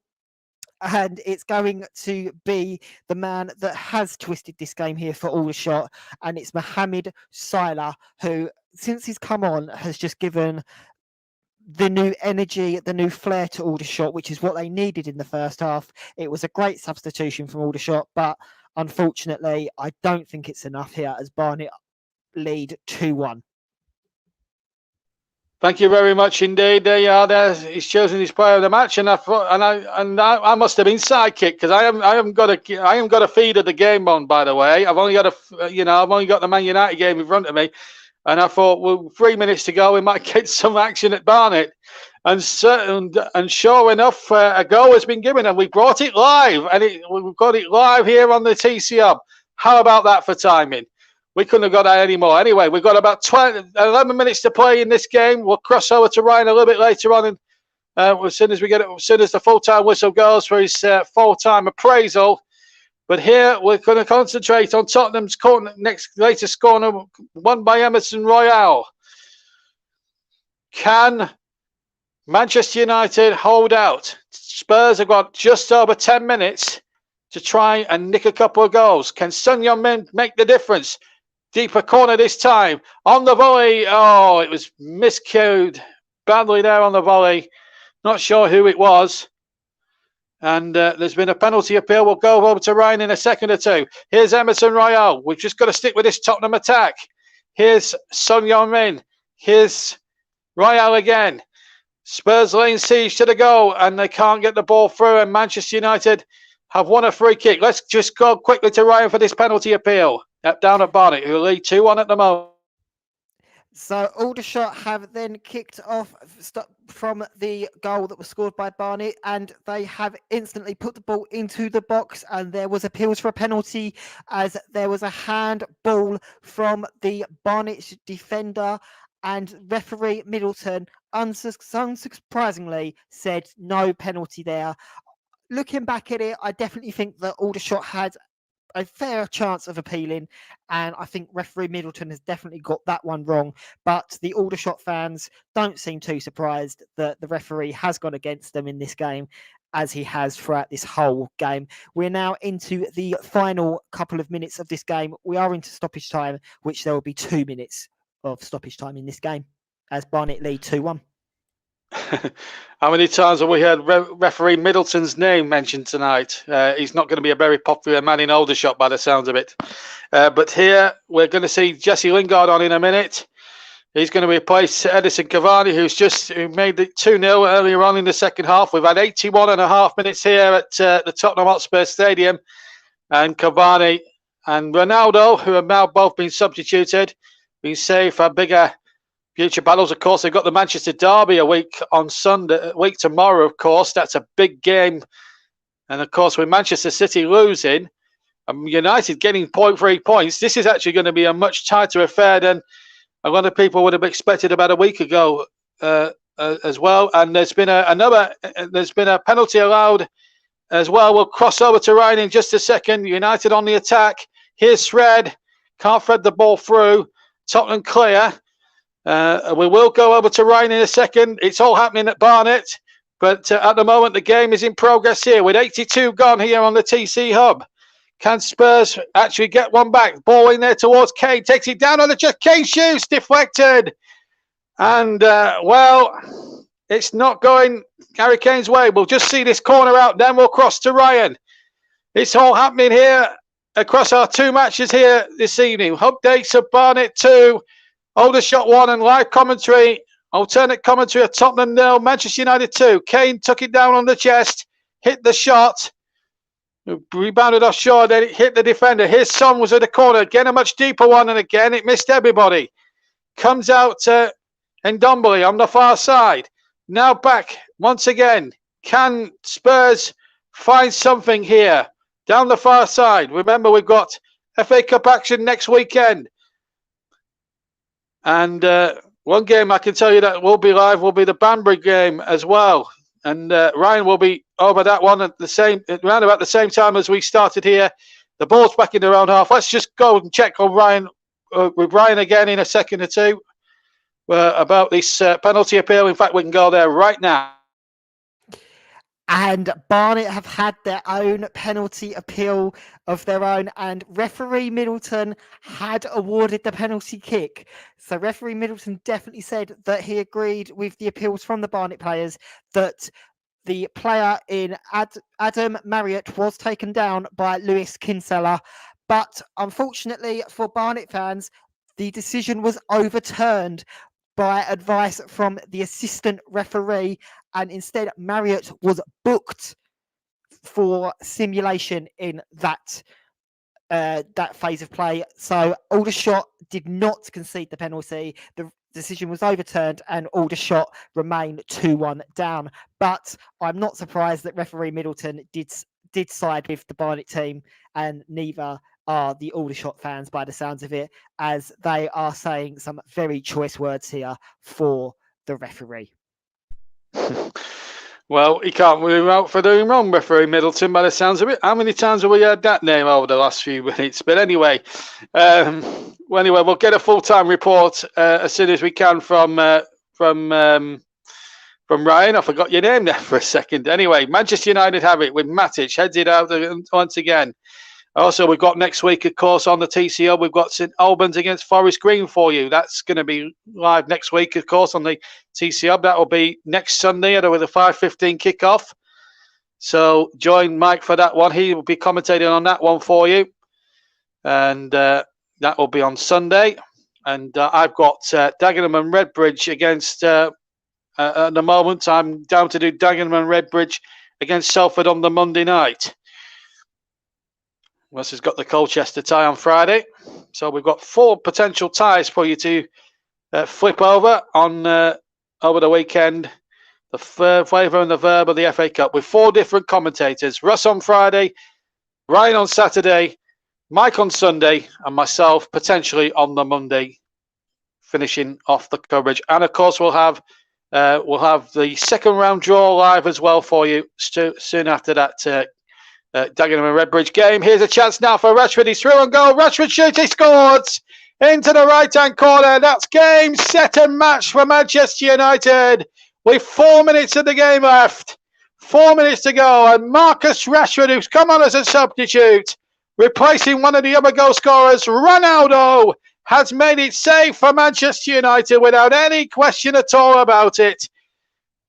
And it's going to be the man that has twisted this game here for Aldershot, and it's Mohamed Salah, who, since he's come on, has just given the new energy, the new flair to Aldershot, which is what they needed in the first half. It was a great substitution from Aldershot, but unfortunately, I don't think it's enough here as Barnet lead 2-1. Thank you very much indeed. There you are. There, he's chosen his player of the match, and I must have been sidekick, because I haven't got a feed of the game on. By the way, I've only got the Man United game in front of me, and I thought, well, 3 minutes to go, we might get some action at Barnet, and sure enough, a goal has been given, and we brought it live, and we've got it live here on the TC Hub. How about that for timing? We couldn't have got that anymore. Anyway, we've got about 11 minutes to play in this game. We'll cross over to Ryan a little bit later on, and as soon as the full-time whistle goes for his full-time appraisal. But here we're going to concentrate on Tottenham's latest corner, won by Emerson Royale. Can Manchester United hold out? Spurs have got just over 10 minutes to try and nick a couple of goals. Can Son Heung-min make the difference? Deeper corner this time. On the volley. Oh, it was miscued badly there on the volley. Not sure who it was. And there's been a penalty appeal. We'll go over to Ryan in a second or two. Here's Emerson Royale. We've just got to stick with this Tottenham attack. Here's Son Heung-min. Here's Royale again. Spurs laying siege to the goal, and they can't get the ball through. And Manchester United have won a free kick. Let's just go quickly to Ryan for this penalty appeal. Down at Barnet, who lead 2-1 at the moment. So Aldershot have then kicked off from the goal that was scored by Barnet, and they have instantly put the ball into the box, and there was appeals for a penalty, as there was a handball from the Barnet defender, and referee Middleton, unsurprisingly, said no penalty there. Looking back at it, I definitely think that Aldershot had a fair chance of appealing, and I think referee Middleton has definitely got that one wrong. But the Aldershot fans don't seem too surprised that the referee has gone against them in this game, as he has throughout this whole game. We're now into the final couple of minutes of this game. We are into stoppage time, which there will be 2 minutes of stoppage time in this game, as Barnet lead 2-1. How many times have we heard referee Middleton's name mentioned tonight? He's not going to be a very popular man in Aldershot by the sounds of it. But here we're going to see Jesse Lingard on in a minute. He's going to replace Edison Cavani, who made it 2-0 earlier on in the second half. We've had 81 and a half minutes here at the Tottenham Hotspur Stadium. And Cavani and Ronaldo, who have now both been substituted, been saved for bigger future battles. Of course, they've got the Manchester Derby a week tomorrow, of course. That's a big game. And, of course, with Manchester City losing and United getting 0.3 points, this is actually going to be a much tighter affair than a lot of people would have expected about a week ago as well. And there's been a penalty allowed as well. We'll cross over to Ryan in just a second. United on the attack. Here's Fred. Can't thread the ball through. Tottenham clear. We will go over to Ryan in a second. It's all happening at Barnet, but at the moment the game is in progress here with 82 gone here on the TC Hub. Can Spurs actually get one back? Ball in there towards Kane, takes it down on the chest. Kane shoots, deflected, and well, It's not going Harry Kane's way. We'll just see this corner out, then we'll cross to Ryan. It's all happening here across our 2 matches here this evening. Updates of Barnet 2, Aldershot 1, and live commentary, alternate commentary of Tottenham 0, Manchester United 2. Kane took it down on the chest, hit the shot, rebounded offshore, then it hit the defender. His son was at the corner, again a much deeper one, and again it missed everybody. Comes out Ndombele on the far side. Now back once again. Can Spurs find something here down the far side? Remember, we've got FA Cup action next weekend. And one game I can tell you that will be live will be the Banbury game as well. And Ryan will be over that one at around about the same time as we started here. The ball's back in the round half. Let's just go and check on Ryan with Ryan again in a second or two about this penalty appeal. In fact, we can go there right now. And Barnet have had their own penalty appeal of their own, and referee Middleton had awarded the penalty kick. So referee Middleton definitely said that he agreed with the appeals from the Barnet players that the player in Adam Marriott was taken down by Lewis Kinsella. But unfortunately for Barnet fans, the decision was overturned by advice from the assistant referee, and instead Marriott was booked for simulation in that phase of play. So Aldershot did not concede the penalty. The decision was overturned and Aldershot remain 2-1 down. But I'm not surprised that referee Middleton did side with the Barnet team, and neither are the Aldershot fans by the sounds of it, as they are saying some very choice words here for the referee. Well, he can't move out for doing wrong, referee Middleton, by the sounds of it. How many times have we heard that name over the last few minutes? But anyway, we'll get a full-time report as soon as we can from Ryan. I forgot your name there for a second. Anyway, Manchester United have it with Matic, heads it out once again. Also, we've got next week, of course, on the TCO, we've got St Albans against Forest Green for you. That's going to be live next week, of course, on the TCO. That will be next Sunday with a 5:15 kickoff. So join Mike for that one. He will be commentating on that one for you. And that will be on Sunday. And I've got Dagenham and Redbridge against, at the moment, I'm down to do Dagenham and Redbridge against Salford on the Monday night. Wes has got the Colchester tie on Friday. So we've got 4 potential ties for you to flip over on over the weekend. The flavour and the verb of the FA Cup with 4 different commentators. Russ on Friday, Ryan on Saturday, Mike on Sunday, and myself potentially on the Monday, finishing off the coverage. And of course, we'll have the second round draw live as well for you soon after that Dagenham and Redbridge game. Here's a chance now for Rashford. He's through and goal. Rashford shoots. He scores into the right-hand corner. That's game, set and match for Manchester United with 4 minutes of the game left. 4 minutes to go. And Marcus Rashford, who's come on as a substitute, replacing one of the other goal scorers, Ronaldo, has made it safe for Manchester United without any question at all about it.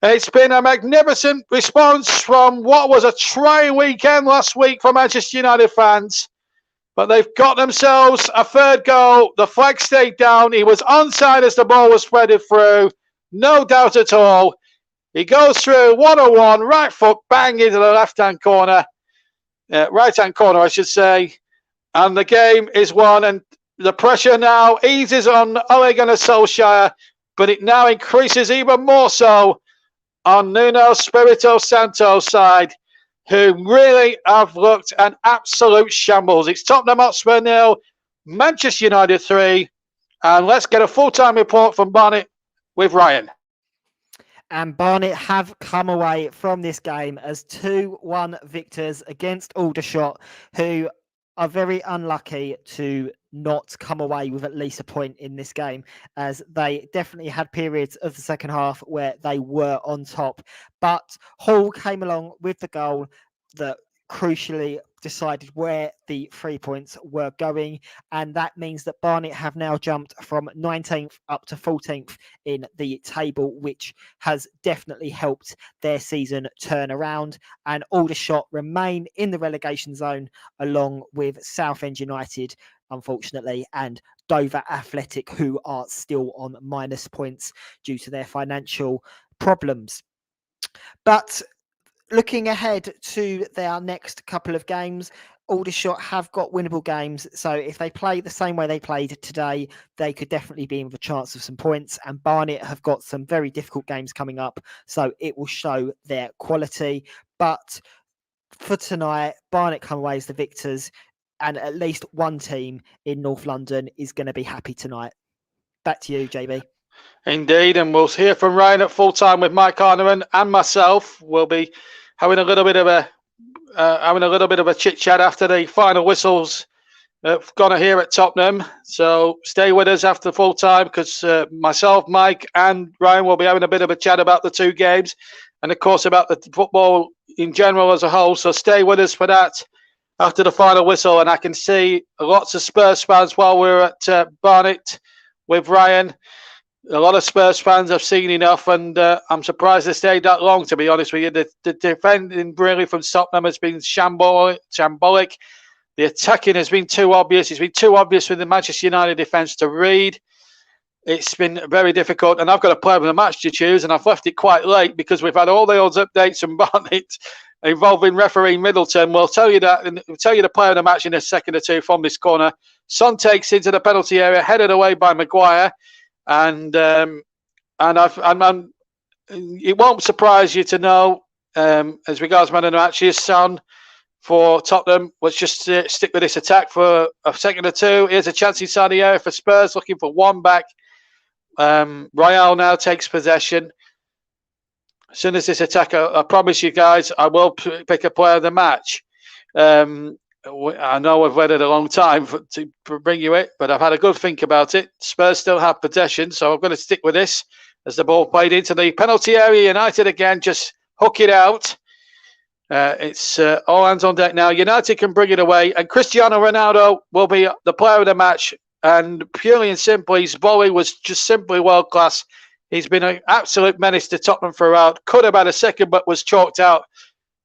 It's been a magnificent response from what was a trying weekend last week for Manchester United fans. But they've got themselves a third goal. The flag stayed down. He was onside as the ball was threaded through. No doubt at all. He goes through 1-on-1, right foot, bang into the left-hand corner. Right-hand corner, I should say. And the game is won. And the pressure now eases on Ole Gunnar Solskjaer. But it now increases even more so on Nuno Espirito Santo's side, who really have looked an absolute shambles. It's Tottenham Hotspur 0, Manchester United 3. And let's get a full-time report from Barnet with Ryan. And Barnet have come away from this game as 2-1 victors against Aldershot, who are very unlucky to not come away with at least a point in this game, as they definitely had periods of the second half where they were on top. But Hall came along with the goal that crucially decided where the 3 points were going, and that means that Barnet have now jumped from 19th up to 14th in the table, which has definitely helped their season turn around. And Aldershot remain in the relegation zone along with Southend United, unfortunately, and Dover Athletic, who are still on minus points due to their financial problems. But looking ahead to their next couple of games, Aldershot have got winnable games. So if they play the same way they played today, they could definitely be in with a chance of some points. And Barnet have got some very difficult games coming up, so it will show their quality. But for tonight, Barnet come away as the victors, and at least one team in North London is going to be happy tonight. Back to you, JB. Indeed, and we'll hear from Ryan at full time with Mike Arneman and myself. We'll be having a little bit of a chit chat after the final whistles have gone here at Tottenham. So stay with us after full time, because myself, Mike, and Ryan will be having a bit of a chat about the two games, and of course about the football in general as a whole. So stay with us for that after the final whistle. And I can see lots of Spurs fans while we're at Barnet with Ryan. A lot of Spurs fans have seen enough, and I'm surprised they stayed that long, to be honest with you. The defending really from Tottenham has been shambolic. The attacking has been too obvious. It's been too obvious for the Manchester United defence to read. It's been very difficult, and I've got a player of the match to choose, and I've left it quite late because we've had all those updates from Barnet involving referee Middleton. We'll tell you that, and we'll tell you the player of the match in a second or two from this corner. Son takes into the penalty area, headed away by Maguire. And it won't surprise you to know, as regards man of the match, his son for Tottenham. Let's just stick with this attack for a second or two. Here's a chance inside the area for Spurs, looking for one back. Royale now takes possession. As soon as this attack, I promise you guys, I will pick a player of the match. I know I've waited a long time to bring you it, but I've had a good think about it. Spurs still have possession, so I'm going to stick with this as the ball played into the penalty area. United again, just hook it out. It's all hands on deck now. United can bring it away, and Cristiano Ronaldo will be the player of the match. And purely and simply, his volley was just simply world class. He's been an absolute menace to Tottenham throughout. Could have had a second, but was chalked out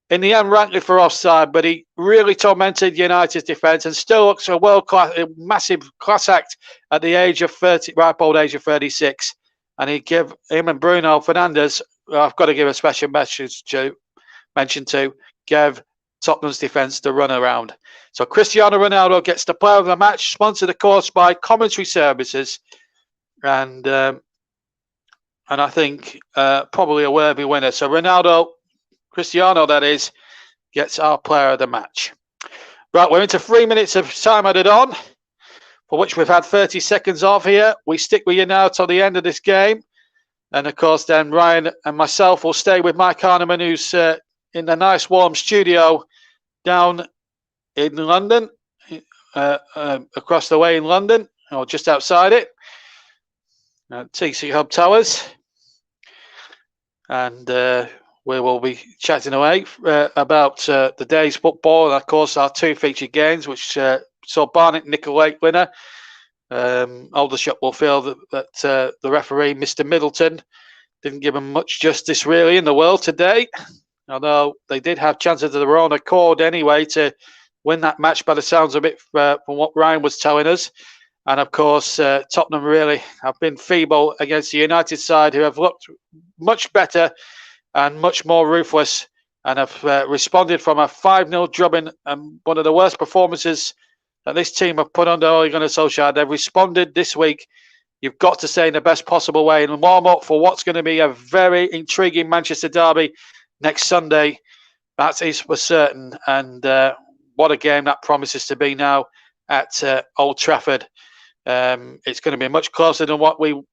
in the end, rightly for offside, but he really tormented United's defence and still looks a world-class, massive class act at the age of 30, ripe old age of 36. And he give him and Bruno Fernandes, I've got to give a special mention to, gave Tottenham's defence the run around. So Cristiano Ronaldo gets the player of the match, sponsored, of course, by Commentary Services, and I think probably a worthy winner. So Cristiano, that is, gets our player of the match. Right, we're into 3 minutes of time added on, for which we've had 30 seconds off here. We stick with you now till the end of this game. And, of course, then Ryan and myself will stay with Mike Arneman, who's in the nice warm studio down in London, across the way in London, or just outside it, at TC Hub Towers. And we will be chatting away about the day's football, and of course our two featured games, which saw Barnet nick a late winner. Aldershot will feel that the referee, Mr. Middleton, didn't give them much justice really in the world today, although they did have chances of their own accord anyway to win that match by the sounds of it, from what Ryan was telling us. And of course Tottenham really have been feeble against the United side, who have looked much better and much more ruthless, and have responded from a 5-0 drubbing, and one of the worst performances that this team have put under Ole Gunnar Solskjaer. They've responded this week, you've got to say, in the best possible way, and warm up for what's going to be a very intriguing Manchester derby next Sunday. That is for certain, and what a game that promises to be now at Old Trafford. It's going to be much closer than what we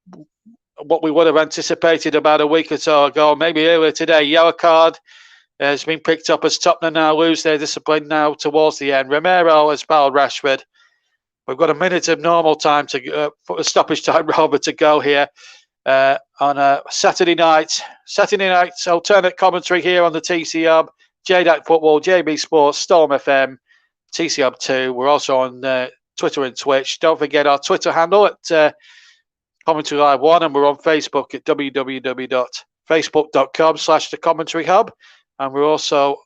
would have anticipated about a week or so ago, maybe earlier today. Yellow card has been picked up as Tottenham now lose their discipline now towards the end. Romero has fouled Rashford. We've got a minute of normal time to for a stoppage time rather to go here on a Saturday night. Saturday night's alternate commentary here on the TC Hub, J-DAC Football, JB Sports, Storm FM. TCHub2. We're also on Twitter and Twitch. Don't forget our Twitter handle at Commentary Live 1, and we're on Facebook at www.facebook.com/The Commentary Hub. And we're also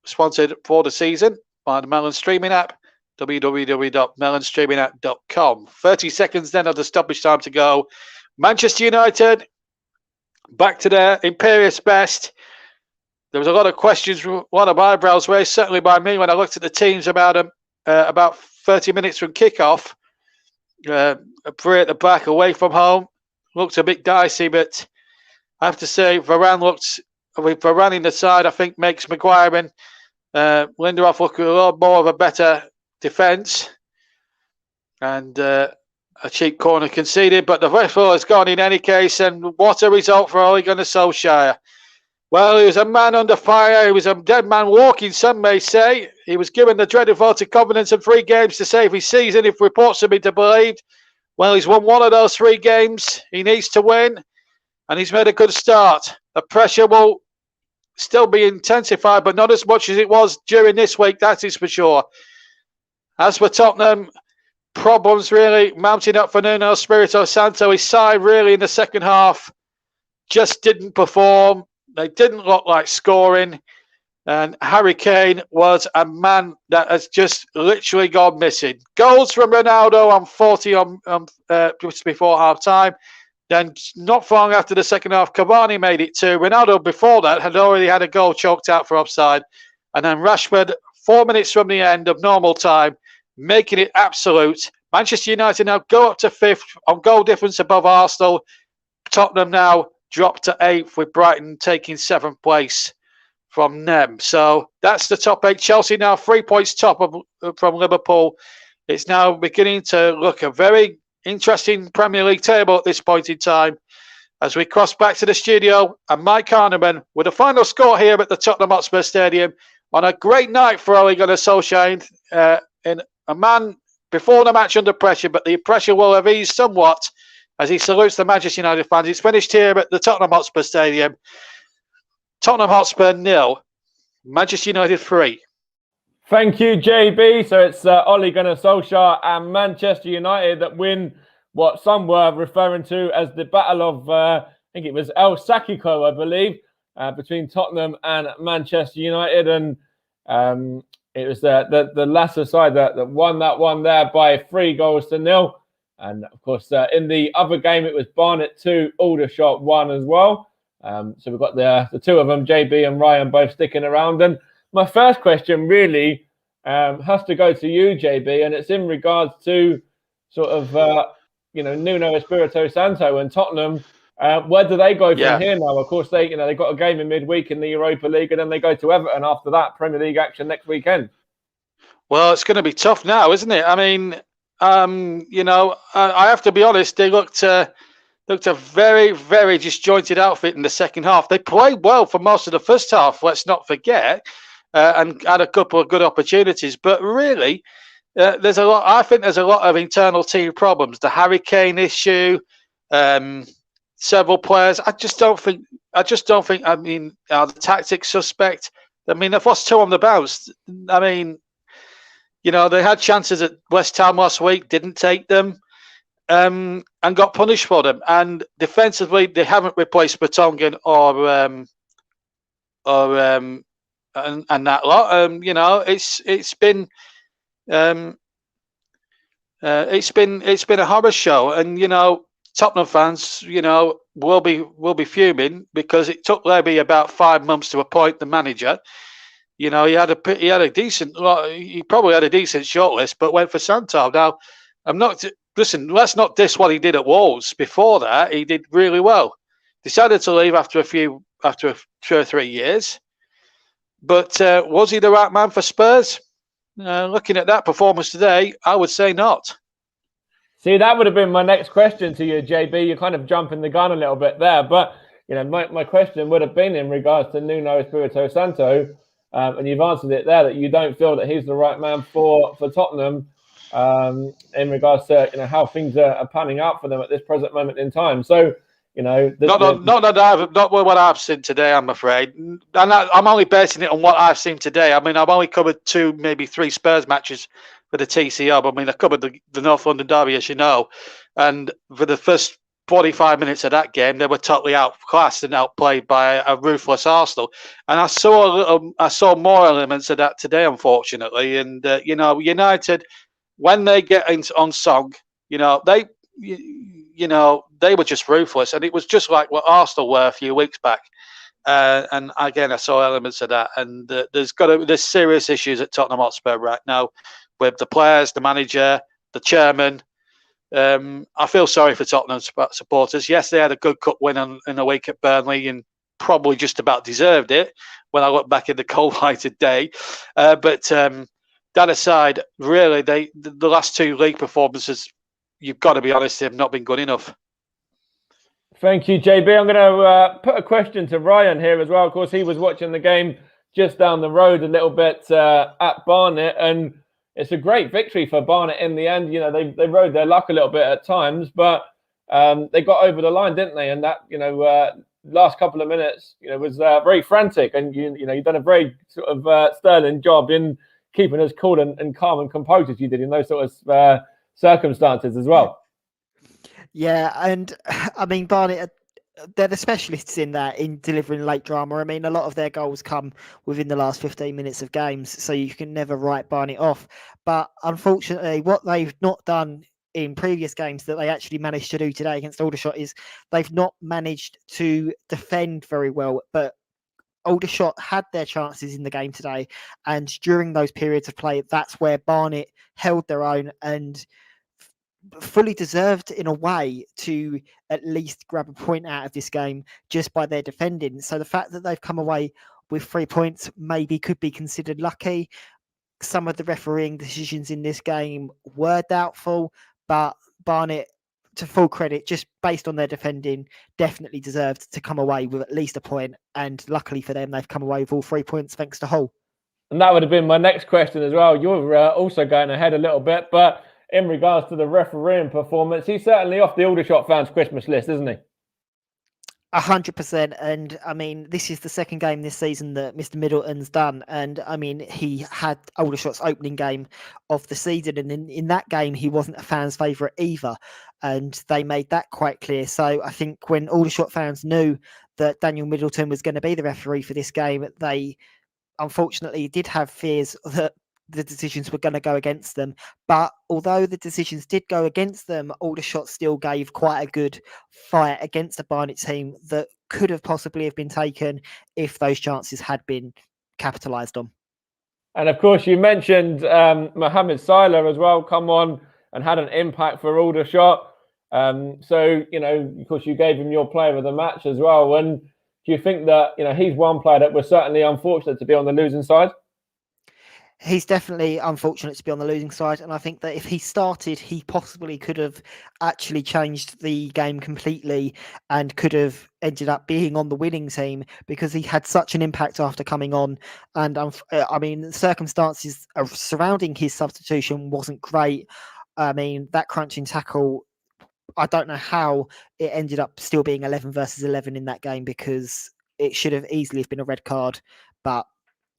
sponsored for the season by the Melon Streaming app, www.melonstreamingapp.com. 30 seconds then of the stoppage time to go. Manchester United back to their imperious best. There was a lot of questions, a lot of eyebrows raised, certainly by me when I looked at the teams about 30 minutes from kickoff. Three at the back, away from home, looked a bit dicey, but I have to say Varane in the side, I think makes Maguire and Lindelof look a lot more of a better defence, and a cheap corner conceded, but the referee has gone in any case, and what a result for Ole Gunnar Solskjaer. Well, he was a man under fire. He was a dead man walking, some may say. He was given the dreaded vote of confidence and 3 games to save his season, if reports are to be believed. Well, he's won one of those 3 games. He needs to win, and he's made a good start. The pressure will still be intensified, but not as much as it was during this week, that is for sure. As for Tottenham, problems really mounting up for Nuno Espirito Santo. His side really in the second half just didn't perform. They didn't look like scoring, and Harry Kane was a man that has just literally gone missing. Goals from Ronaldo on 40 just before half time. Then not long after the second half, Cavani made it 2. Ronaldo before that had already had a goal choked out for offside. And then Rashford, 4 minutes from the end of normal time, making it absolute. Manchester United now go up to 5th on goal difference above Arsenal. Tottenham now drop to 8th, with Brighton taking 7th place from them. So that's the top 8. Chelsea now 3 points top from Liverpool. It's now beginning to look a very interesting Premier League table at this point in time. As we cross back to the studio, and Mike Harneman with a final score here at the Tottenham Hotspur Stadium on a great night for Ole Gunnar Solskjaer, in a man before the match under pressure, but the pressure will have eased somewhat as he salutes the Manchester United fans. It's finished here at the Tottenham Hotspur Stadium. Tottenham Hotspur 0, Manchester United 3. Thank you, JB. So it's Ole Gunnar Solskjaer and Manchester United that win what some were referring to as the battle of, I think it was El Sakiko, I believe, between Tottenham and Manchester United. And it was the latter side that won that one there by 3-0. And of course, in the other game, it was Barnet 2, Aldershot 1 as well. So we've got the two of them, JB and Ryan, both sticking around. And my first question really has to go to you, JB, and it's in regards to sort of, Nuno Espirito Santo and Tottenham. Where do they go from here now? Of course, they got a game in midweek in the Europa League, and then they go to Everton after that Premier League action next weekend. Well, it's going to be tough now, isn't it? I mean, I have to be honest. They looked a very, very disjointed outfit in the second half. They played well for most of the first half, let's not forget, and had a couple of good opportunities. But really, there's a lot. I think there's a lot of internal team problems. The Harry Kane issue, several players. I just don't think. I mean, the tactics suspect. I mean, they've lost 2 on the bounce. I mean, they had chances at West Ham last week, didn't take them. And got punished for them. And defensively, they haven't replaced Vertonghen or and that lot. It's been a horror show. And Tottenham fans, will be fuming because it took Levy about 5 months to appoint the manager. He probably had a decent shortlist, but went for Santo. Now, listen, let's not diss what he did at Wolves. Before that, he did really well. Decided to leave after 2 or 3 years. But was he the right man for Spurs? Looking at that performance today, I would say not. See, that would have been my next question to you, JB. You're kind of jumping the gun a little bit there. But, my question would have been in regards to Nuno Espirito Santo. And you've answered it there, that you don't feel that he's the right man for Tottenham in regards to how things are panning out for them at this present moment in time. So, Not what I've seen today, I'm afraid. And I'm only basing it on what I've seen today. I mean, I've only covered 2, maybe 3 Spurs matches for the TCO. I mean, I covered the North London derby, as you know, and for the first 45 minutes of that game, they were totally outclassed and outplayed by a ruthless Arsenal. And I saw more elements of that today, unfortunately. And United, when they get on song, they were just ruthless, and it was just like what Arsenal were a few weeks back. And again, I saw elements of that. And there's serious issues at Tottenham Hotspur right now with the players, the manager, the chairman. I feel sorry for Tottenham supporters. Yes, they had a good cup win in a week at Burnley and probably just about deserved it when I look back in the cold lighted day. But that aside, really, the last 2 league performances, you've got to be honest, they've not been good enough. Thank you, JB. I'm going to put a question to Ryan here as well. Of course, he was watching the game just down the road a little bit at Barnet, and it's a great victory for Barnet in the end. They rode their luck a little bit at times, but they got over the line, didn't they? And that, last couple of minutes, was very frantic, and you've done a very sort of sterling job in keeping us cool and calm and composed as you did in those sort of circumstances as well. Yeah, and I mean, Barnet, they're the specialists in that, in delivering late drama. I mean, a lot of their goals come within the last 15 minutes of games, so you can never write Barnet off. But unfortunately, what they've not done in previous games that they actually managed to do today against Aldershot is they've not managed to defend very well. But Aldershot had their chances in the game today, and during those periods of play, that's where Barnet held their own and fully deserved in a way to at least grab a point out of this game just by their defending. So the fact that they've come away with 3 points maybe could be considered lucky. Some of the refereeing decisions in this game were doubtful, but Barnet, to full credit, just based on their defending, definitely deserved to come away with at least a point. And luckily for them, they've come away with all 3 points thanks to Hull. And that would have been my next question as well. You're also going ahead a little bit, but in regards to the refereeing performance, he's certainly off the Aldershot fans' Christmas list, isn't he? 100%. And I mean, this is the second game this season that Mr. Middleton's done. And I mean, he had Aldershot's opening game of the season. And in that game, he wasn't a fan's favourite either. And they made that quite clear. So I think when Aldershot fans knew that Daniel Middleton was going to be the referee for this game, they unfortunately did have fears that the decisions were going to go against them. But although the decisions did go against them, Aldershot still gave quite a good fight against the Barnet team that could have possibly have been taken if those chances had been capitalised on. And of course, you mentioned Mohamed Salah as well, come on and had an impact for Aldershot. So, of course, you gave him your player of the match as well. And do you think that, he's one player that was certainly unfortunate to be on the losing side? He's definitely unfortunate to be on the losing side, and I think that if he started, he possibly could have actually changed the game completely and could have ended up being on the winning team because he had such an impact after coming on. And I mean, the circumstances surrounding his substitution wasn't great. I mean, that crunching tackle, I don't know how it ended up still being 11 versus 11 in that game because it should have easily have been a red card, but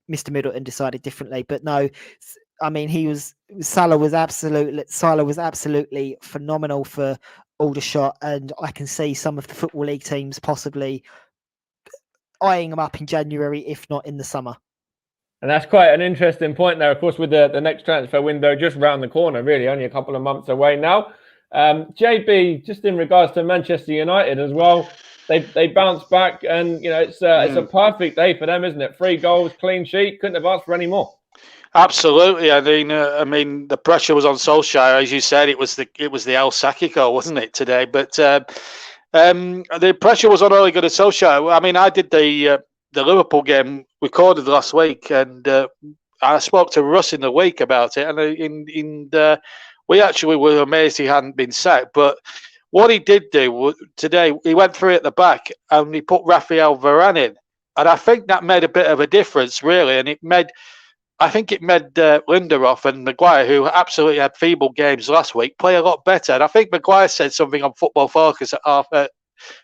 Mr. Middleton decided differently. But no, I mean, Salah was absolutely phenomenal for Aldershot, and I can see some of the Football League teams possibly eyeing him up in January, if not in the summer. And that's quite an interesting point there, of course, with the next transfer window just round the corner, really, only a couple of months away now. JB, just in regards to Manchester United as well, they bounced back, and it's a perfect day for them, isn't it? 3 goals, clean sheet. Couldn't have asked for any more. Absolutely. I mean, the pressure was on Solskjaer, as you said. It was the El Saki goal, wasn't it, today? But the pressure was on Ole Gunnar Solskjaer. I mean, I did the Liverpool game recorded last week, and I spoke to Russ in the week about it, and we actually were amazed he hadn't been sacked, but. What he did do today, he went through at the back and he put Rafael Varane in. And I think that made a bit of a difference, really. And I think it made Lindelof and Maguire, who absolutely had feeble games last week, play a lot better. And I think Maguire said something on Football Focus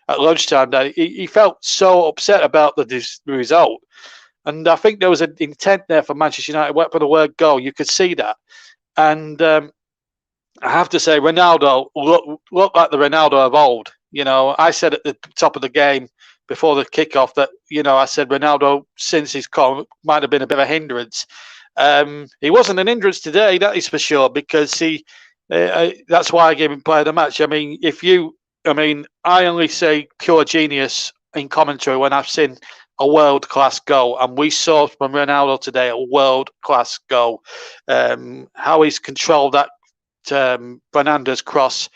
at lunchtime that he felt so upset about the result. And I think there was an intent there for Manchester United. Went for the word goal. You could see that. And I have to say, Ronaldo looked like the Ronaldo of old. I said at the top of the game before the kickoff that, I said Ronaldo, since he's come, might have been a bit of a hindrance. He wasn't an hindrance today, that is for sure, because that's why I gave him player of the match. I only say pure genius in commentary when I've seen a world-class goal, and we saw from Ronaldo today a world-class goal. How he's controlled that Fernandes cross,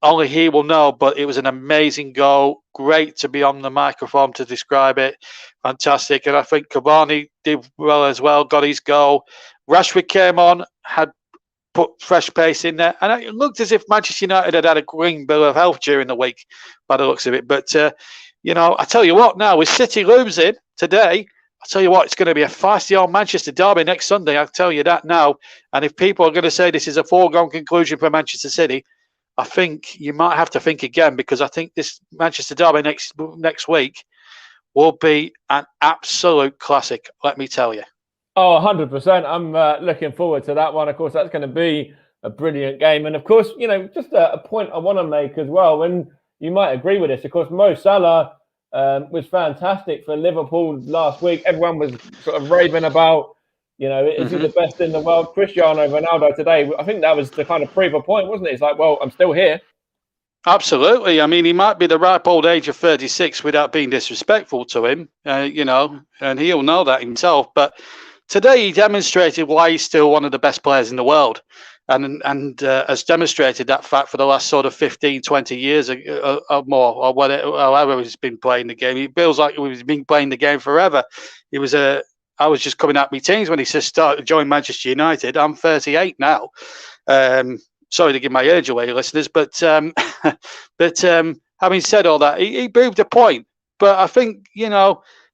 only he will know, but it was an amazing goal. Great to be on the microphone to describe it. Fantastic. And I think Cavani did well as well, got his goal. Rashford came on, had put fresh pace in there, and it looked as if Manchester United had a green bill of health during the week by the looks of it. But I tell you what, now with City losing today, I tell you what, it's going to be a feisty old Manchester derby next Sunday. I'll tell you that now. And if people are going to say this is a foregone conclusion for Manchester City, I think you might have to think again, because I think this Manchester derby next week will be an absolute classic, let me tell you. Oh, 100%. I'm looking forward to that one. Of course, that's going to be a brilliant game. And of course, just a point I want to make as well, and you might agree with this, of course, Mo Salah was fantastic for Liverpool last week. Everyone was sort of raving about, is he the best in the world? Cristiano Ronaldo today, I think that was the kind of prove a point, wasn't it? It's like, well, I'm still here. Absolutely. He might be the ripe old age of 36 without being disrespectful to him, and he'll know that himself. But today he demonstrated why he's still one of the best players in the world, and has demonstrated that fact for the last sort of 15, 20 years or more, or whatever, however he's been playing the game. It feels like he's been playing the game forever. I was just coming out of my teens when he just started joining Manchester United. I'm 38 now. Sorry to give my age away, listeners, but having said all that, he proved a point. But I think, he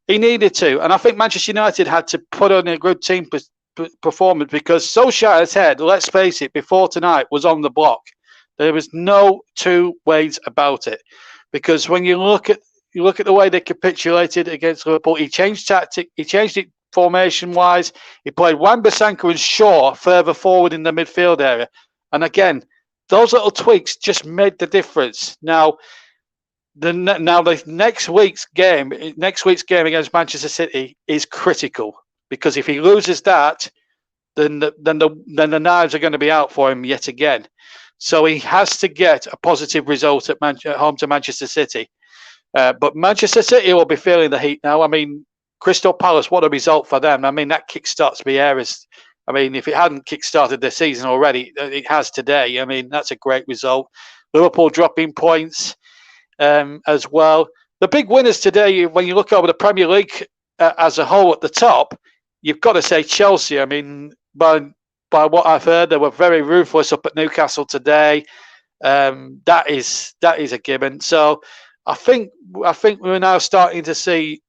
needed to. And I think Manchester United had to put on a good team performance, because Solskjaer's head, let's face it, before tonight was on the block. There was no two ways about it. Because when you look at the way they capitulated against Liverpool, he changed tactic, he changed it formation-wise. He played Wan-Bissaka and Shaw further forward in the midfield area. And again, those little tweaks just made the difference. Now, the next week's game against Manchester City is critical, because if he loses that, then the knives are going to be out for him yet again. So he has to get a positive result at home to Manchester City. But Manchester City will be feeling the heat now. Crystal Palace, what a result for them. That kickstarts the areas. If it hadn't kickstarted their season already, it has today. That's a great result. Liverpool dropping points as well. The big winners today, when you look over the Premier League as a whole at the top, you've got to say Chelsea. By what I've heard, they were very ruthless up at Newcastle today. That is a given. So I think we're now starting to see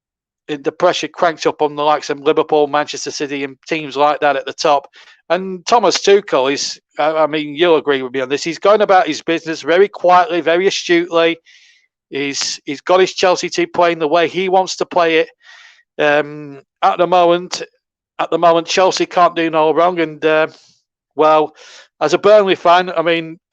the pressure cranked up on the likes of Liverpool, Manchester City, and teams like that at the top. And Thomas Tuchel is, you'll agree with me on this, he's going about his business very quietly, very astutely. He's got his Chelsea team playing the way he wants to play it. At the moment, Chelsea can't do no wrong. And, as a Burnley fan, I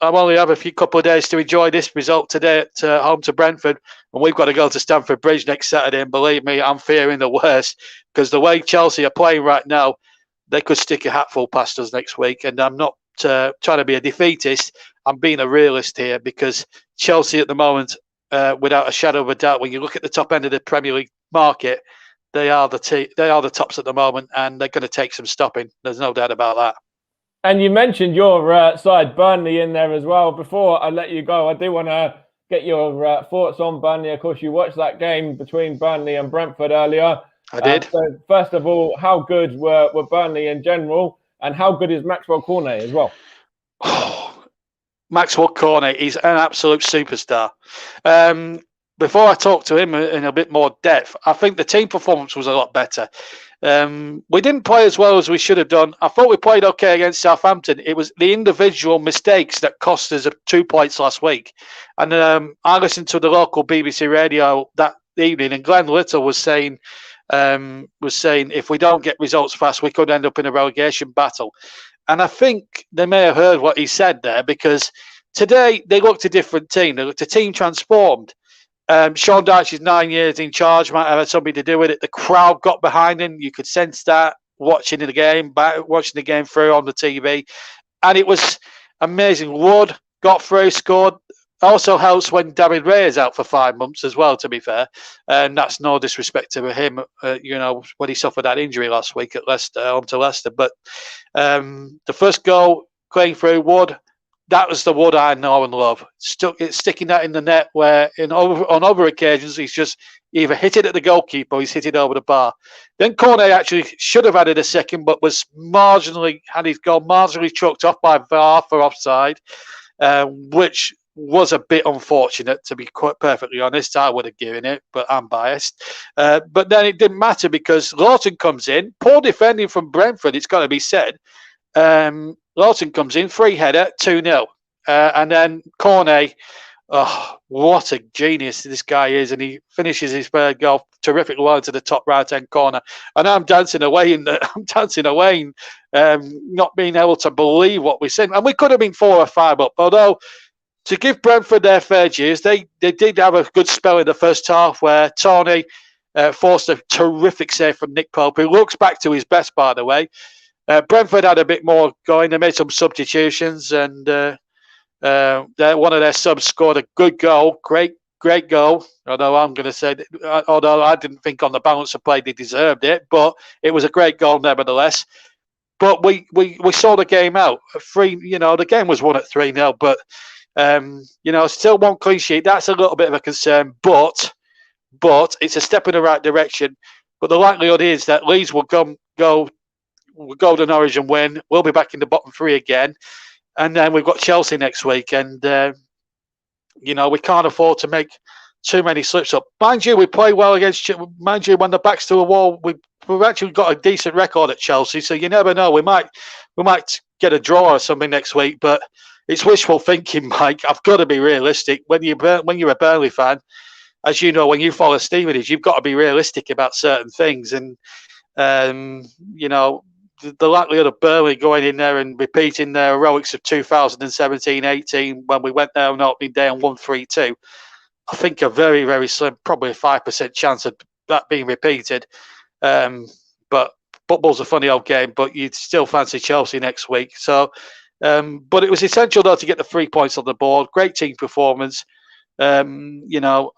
only have a couple of days to enjoy this result today at home to Brentford. And we've got to go to Stamford Bridge next Saturday. And believe me, I'm fearing the worst, because the way Chelsea are playing right now, they could stick a hatful past us next week. And I'm not trying to be a defeatist. I'm being a realist here, because Chelsea at the moment, without a shadow of a doubt, when you look at the top end of the Premier League market, they are the tops at the moment, and they're going to take some stopping. There's no doubt about that. And you mentioned your side, Burnley, in there as well. Before I let you go, I do want to get your thoughts on Burnley. Of course, you watched that game between Burnley and Brentford earlier. I did. So first of all, how good were Burnley in general, and how good is Maxwell Cornet as well? Maxwell Cornet is an absolute superstar. before I talk to him in a bit more depth, I think the team performance was a lot better. We didn't play as well as we should have done. I thought we played okay against Southampton. It was the individual mistakes that cost us 2 points last week. And I listened to the local BBC radio that evening, and Glenn Little was saying if we don't get results fast, we could end up in a relegation battle. And I think they may have heard what he said there, because today they looked a different team. They looked a team transformed. Sean Dyche's 9 years in charge might have had something to do with it. The crowd got behind him. You could sense that watching the game through on the TV. And it was amazing. Wood got through, scored. Also helps when David Ray is out for 5 months as well, to be fair. And that's no disrespect to him, when he suffered that injury last week at Leicester, onto Leicester. But the first goal, going through Wood, that was the Wood I know and love. It's sticking that in the net where on other occasions he's just either hit it at the goalkeeper or he's hit it over the bar. Then Cornet actually should have added a second, but was had his goal marginally choked off by VAR for offside, which was a bit unfortunate, to be quite perfectly honest. I would have given it, but I'm biased. But then it didn't matter because Lawton comes in, poor defending from Brentford, it's got to be said. Lawton comes in, free header, 2-0. And then Cornet, what a genius this guy is. And he finishes his third goal terrific well into the top right-hand corner. And I'm dancing away, not being able to believe what we're seeing. And we could have been 4 or 5 up, although to give Brentford their fair dues, they did have a good spell in the first half where Tony forced a terrific save from Nick Pope, who looks back to his best, by the way. Brentford had a bit more going. They made some substitutions, and one of their subs scored a good goal, great goal. Although I'm going to say, although I didn't think on the balance of play they deserved it, but it was a great goal nevertheless. But we saw the game out. The game was won at 3-0, but still one clean sheet. That's a little bit of a concern, but it's a step in the right direction. But the likelihood is that Leeds will go to Norwich and win. We'll be back in the bottom 3 again. And then we've got Chelsea next week. And, we can't afford to make too many slips up. Mind you, we play well against, when the back's to a wall, we've actually got a decent record at Chelsea. So you never know. We might get a draw or something next week. But it's wishful thinking, Mike. I've got to be realistic. When you're a Burnley fan, as you know, when you follow Stevenage, you've got to be realistic about certain things. And, the likelihood of Burnley going in there and repeating their heroics of 2017-18 when we went there on opening day and won 3-2, I think a very, very slim, probably a 5% chance of that being repeated. But football's a funny old game, but you'd still fancy Chelsea next week. So, but it was essential, though, to get the 3 points on the board. Great team performance. I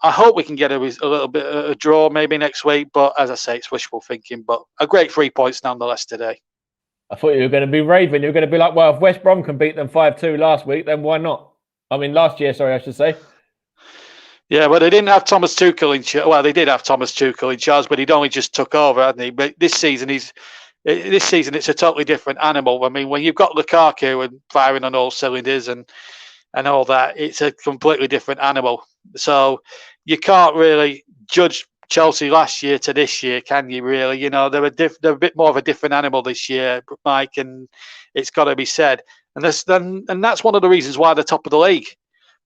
hope we can get a little bit of a draw maybe next week, but as I say, it's wishful thinking. But a great 3 points nonetheless today. I thought you were going to be raving. You were going to be like, well, if West Brom can beat them 5-2 last week, then why not? Last year, sorry, I should say. Yeah, but they didn't have Thomas Tuchel in charge. Well, they did have Thomas Tuchel in charge, but he'd only just took over, hadn't he? But this season, it's a totally different animal. When you've got Lukaku and firing on all cylinders and all that, it's a completely different animal. So you can't really judge Chelsea last year to this year, can you really? They're a bit more of a different animal this year, Mike, and it's got to be said. And that's one of the reasons why they're top of the league,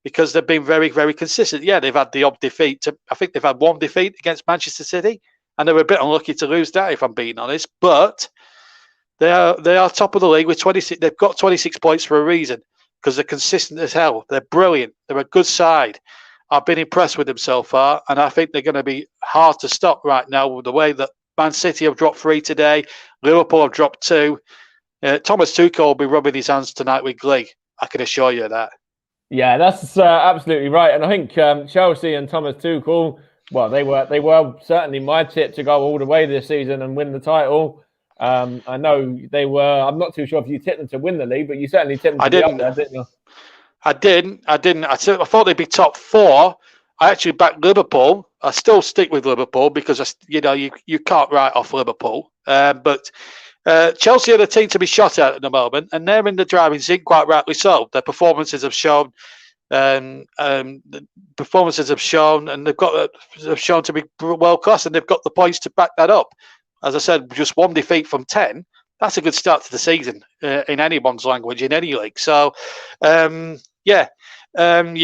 because they've been very, very consistent. Yeah, they've had the odd defeat. I think they've had one defeat against Manchester City, and they were a bit unlucky to lose that, if I'm being honest. But they are top of the league with 26. They've got 26 points for a reason, because they're consistent as hell. They're brilliant. They're a good side. I've been impressed with them so far, and I think they're going to be hard to stop right now with the way that Man City have dropped 3 today, Liverpool have dropped 2. Thomas Tuchel will be rubbing his hands tonight with glee. I can assure you that. Yeah, that's absolutely right. And I think Chelsea and Thomas Tuchel, well, they were certainly my tip to go all the way this season and win the title. I know they were. I'm not too sure if you tipped them to win the league, but you certainly tipped them to be up there, didn't you? I didn't. I thought they'd be top 4. I actually backed Liverpool. I still stick with Liverpool because you can't write off Liverpool. But Chelsea are the team to be shot at the moment, and they're in the driving seat, quite rightly so. Their performances have shown The performances have shown, and have shown to be world class, and they've got the points to back that up. As I said, just 1 defeat from 10. That's a good start to the season in anyone's language in any league. So, you've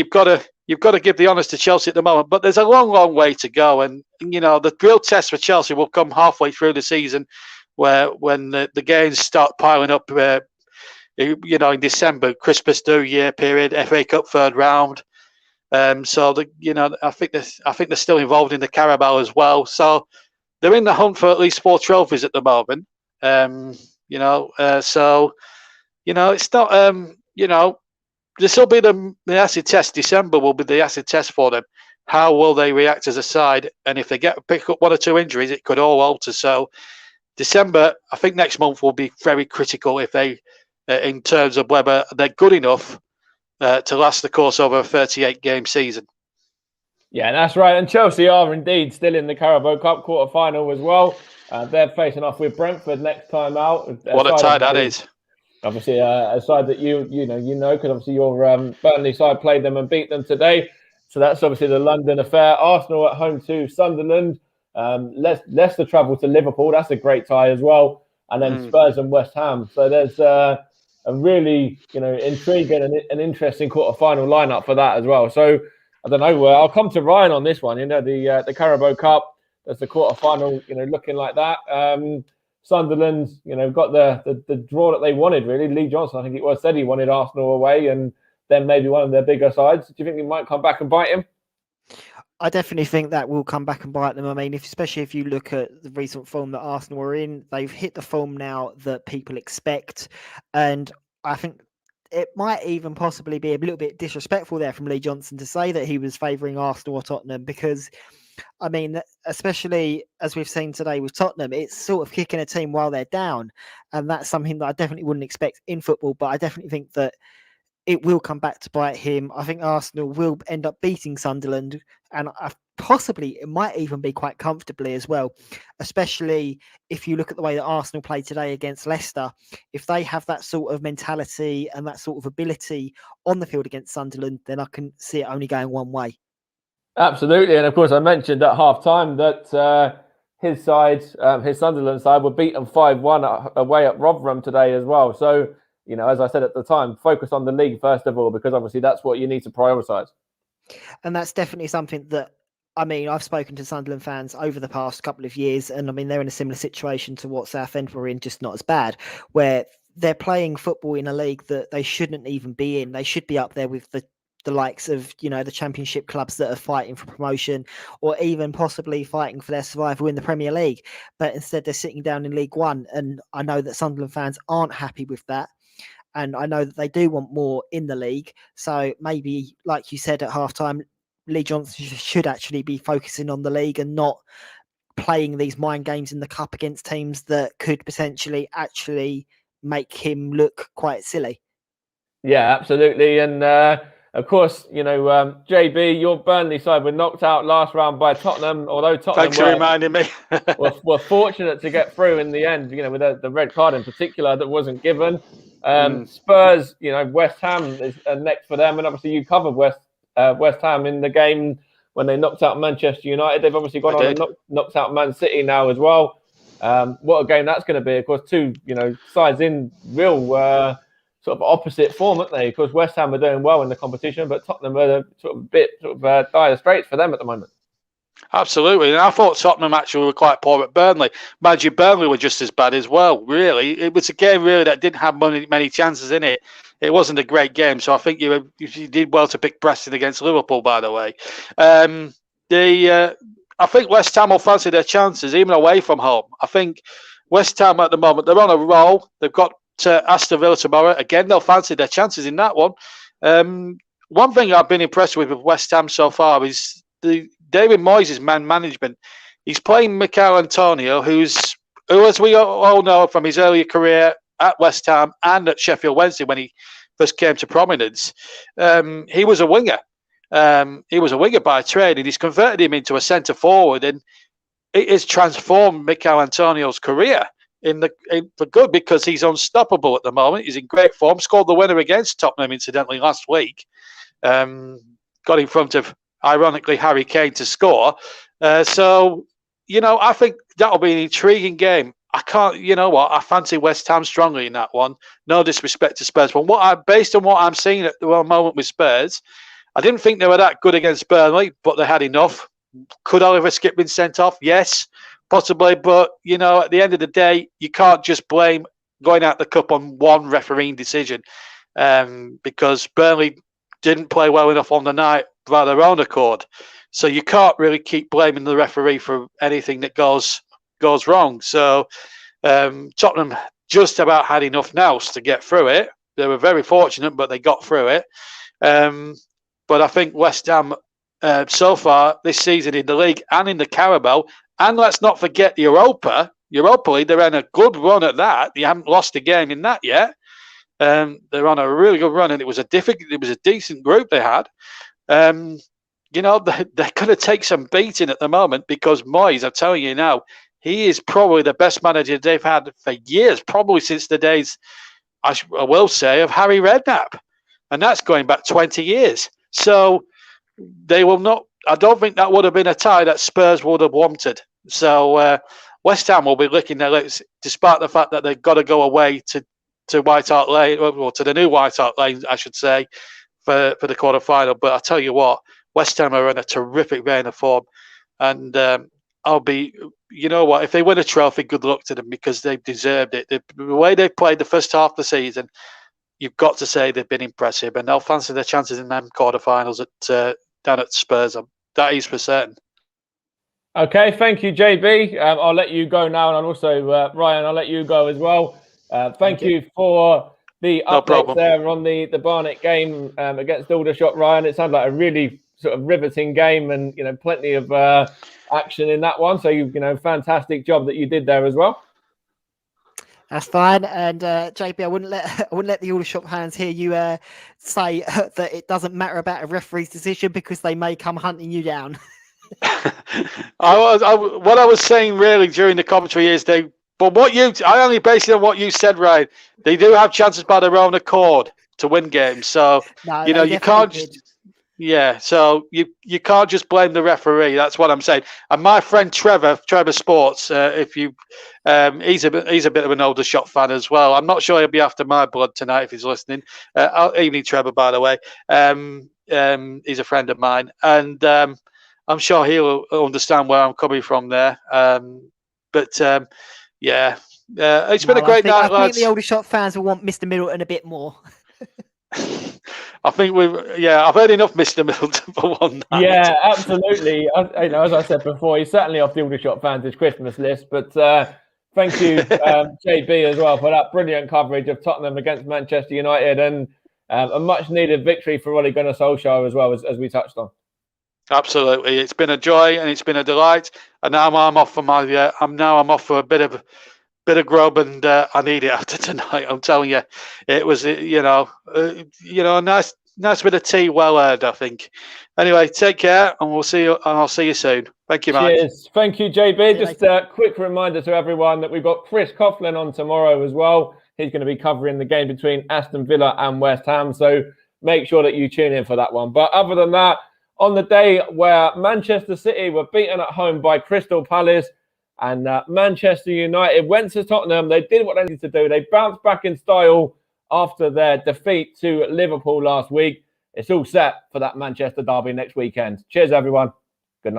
got to give the honours to Chelsea at the moment, but there's a long, long way to go. And the real test for Chelsea will come halfway through the season, when the games start piling up. In December, Christmas, New Year period, FA Cup third round. I think they're still involved in the Carabao as well. So they're in the hunt for at least 4 trophies at the moment. It's not. This will be the acid test. December will be the acid test for them. How will they react as a side? And if they pick up 1 or 2 injuries, it could all alter. So December, I think next month will be very critical if they. In terms of whether they're good enough to last the course over a 38-game season. Yeah, that's right. And Chelsea are indeed still in the Carabao Cup quarter-final as well. They're facing off with Brentford next time out. What a tie that is. Obviously, a side that you know, because obviously your Burnley side played them and beat them today. So that's obviously the London affair. Arsenal at home to Sunderland. Leicester travel to Liverpool. That's a great tie as well. And then Spurs and West Ham. So there's a really, intriguing and interesting quarter-final lineup for that as well. So I don't know. I'll come to Ryan on this one. The Carabao Cup. That's the quarter-final. Looking like that. Sunderland, got the draw that they wanted. Really, Lee Johnson, I think it was, said he wanted Arsenal away, and then maybe one of their bigger sides. Do you think he might come back and bite him? I definitely think that will come back and bite them. I mean, especially if you look at the recent form that Arsenal are in, they've hit the form now that people expect. And I think it might even possibly be a little bit disrespectful there from Lee Johnson to say that he was favouring Arsenal or Tottenham, because, I mean, especially as we've seen today with Tottenham, it's sort of kicking a team while they're down. And that's something that I definitely wouldn't expect in football. But I definitely think that it will come back to bite him. I think Arsenal will end up beating Sunderland, and possibly it might even be quite comfortably as well, especially if you look at the way that Arsenal played today against Leicester. If they have that sort of mentality and that sort of ability on the field against Sunderland, then I can see it only going one way. Absolutely. And of course, I mentioned at half-time that his Sunderland side, were beaten 5-1 away at Rotherham today as well. So, as I said at the time, focus on the league first of all, because obviously that's what you need to prioritise. And that's definitely something that, I mean, I've spoken to Sunderland fans over the past couple of years, and I mean, they're in a similar situation to what Southend were in, just not as bad, where they're playing football in a league that they shouldn't even be in. They should be up there with the likes of, the championship clubs that are fighting for promotion, or even possibly fighting for their survival in the Premier League. But instead, they're sitting down in League One. And I know that Sunderland fans aren't happy with that. And I know that they do want more in the league. So maybe, like you said at halftime, Lee Johnson should actually be focusing on the league and not playing these mind games in the cup against teams that could potentially actually make him look quite silly. Yeah, absolutely. And of course, JB, your Burnley side were knocked out last round by Tottenham, although Tottenham Thanks for reminding me. were fortunate to get through in the end, with the red card in particular that wasn't given. Spurs, West Ham is next for them, and obviously you covered West Ham in the game when they knocked out Manchester United. They've obviously gone on and knocked out Man City now as well. What a game that's going to be. Of course, two sides in real sort of opposite form, aren't they? Of course, West Ham are doing well in the competition, but Tottenham are sort of dire straits for them at the moment. Absolutely, and I thought Tottenham actually were quite poor at Burnley. Mind you, Burnley were just as bad as well, really. It was a game, really, that didn't have many chances in it. It wasn't a great game, so I think you did well to pick Preston against Liverpool, by the way. I think West Ham will fancy their chances, even away from home. I think West Ham, at the moment, they're on a roll. They've got Aston Villa tomorrow. Again, they'll fancy their chances in that one. One thing I've been impressed with West Ham so far is David Moyes' man management. He's playing Mikel Antonio, who, as we all know from his earlier career at West Ham and at Sheffield Wednesday when he first came to prominence, he was a winger. He was a winger by trade, and he's converted him into a centre forward, and it has transformed Mikel Antonio's career for good, because he's unstoppable at the moment. He's in great form. Scored the winner against Tottenham, incidentally, last week. got in front of, ironically, Harry Kane to score. So, I think that'll be an intriguing game. I can't, you know what? I fancy West Ham strongly in that one. No disrespect to Spurs, but based on what I'm seeing at the moment with Spurs, I didn't think they were that good against Burnley, but they had enough. Could Oliver Skip been sent off? Yes, possibly. But, at the end of the day, you can't just blame going out the cup on one refereeing decision, because Burnley didn't play well enough on the night by their own accord. So you can't really keep blaming the referee for anything that goes wrong. So Tottenham just about had enough nous to get through it. They were very fortunate, but they got through it. But I think West Ham, so far this season in the league and in the Carabao, and let's not forget the Europa League, they're on a good run at that. They haven't lost a game in that yet. They're on a really good run, and it was a decent group they had. They're going to take some beating at the moment, because Moyes, I'm telling you now, he is probably the best manager they've had for years, probably since the days, I will say, of Harry Redknapp. And that's going back 20 years. So they will not, I don't think that would have been a tie that Spurs would have wanted. So West Ham will be licking their lips, despite the fact that they've got to go away to White Hart Lane, or to the new White Hart Lane, I should say, for the quarter-final. But I'll tell you what, West Ham are in a terrific vein of form. And if they win a trophy, good luck to them, because they've deserved it. The way they've played the first half of the season, you've got to say they've been impressive, and they'll fancy their chances in them quarterfinals down at Spurs. That is for certain. Okay, thank you, JB. I'll let you go now, and I'll also, Ryan, I'll let you go as well. Thank you for the updates there on the Barnet game against Aldershot, Ryan. It sounds like a really sort of riveting game, and plenty of action in that one. So fantastic job that you did there as well. That's fine. And JB, I wouldn't let the Aldershot fans hear you say that it doesn't matter about a referee's decision, because they may come hunting you down. What I was saying really during the commentary is I only based it on what you said, Ryan. They do have chances by their own accord to win games. So you can't. Yeah, so you can't just blame the referee. That's what I'm saying. And my friend Trevor Sports, he's a bit of an Aldershot fan as well. I'm not sure he'll be after my blood tonight if he's listening. Evening, Trevor, by the way. He's a friend of mine, and I'm sure he'll understand where I'm coming from there. It's been a great night, lads. I think the Aldershot fans will want Mr. Middleton a bit more. I think I've heard enough Mr. Middleton for one night. Yeah, absolutely. As I said before, he's certainly off the Aldershot fans' Christmas list. But thank you, JB, as well, for that brilliant coverage of Tottenham against Manchester United, and a much-needed victory for Ole Gunnar Solskjaer as well, as we touched on. Absolutely, it's been a joy and it's been a delight. And now I'm off for I'm off for a bit of grub, and I need it after tonight. I'm telling you, it was a nice bit of tea, well earned, I think. Anyway, take care, and I'll see you soon. Thank you, Mike. Cheers. Thank you, JB. Just a quick reminder to everyone that we've got Chris Coughlin on tomorrow as well. He's going to be covering the game between Aston Villa and West Ham, so make sure that you tune in for that one. But other than that, on the day where Manchester City were beaten at home by Crystal Palace, and Manchester United went to Tottenham, they did what they needed to do. They bounced back in style after their defeat to Liverpool last week. It's all set for that Manchester derby next weekend. Cheers, everyone.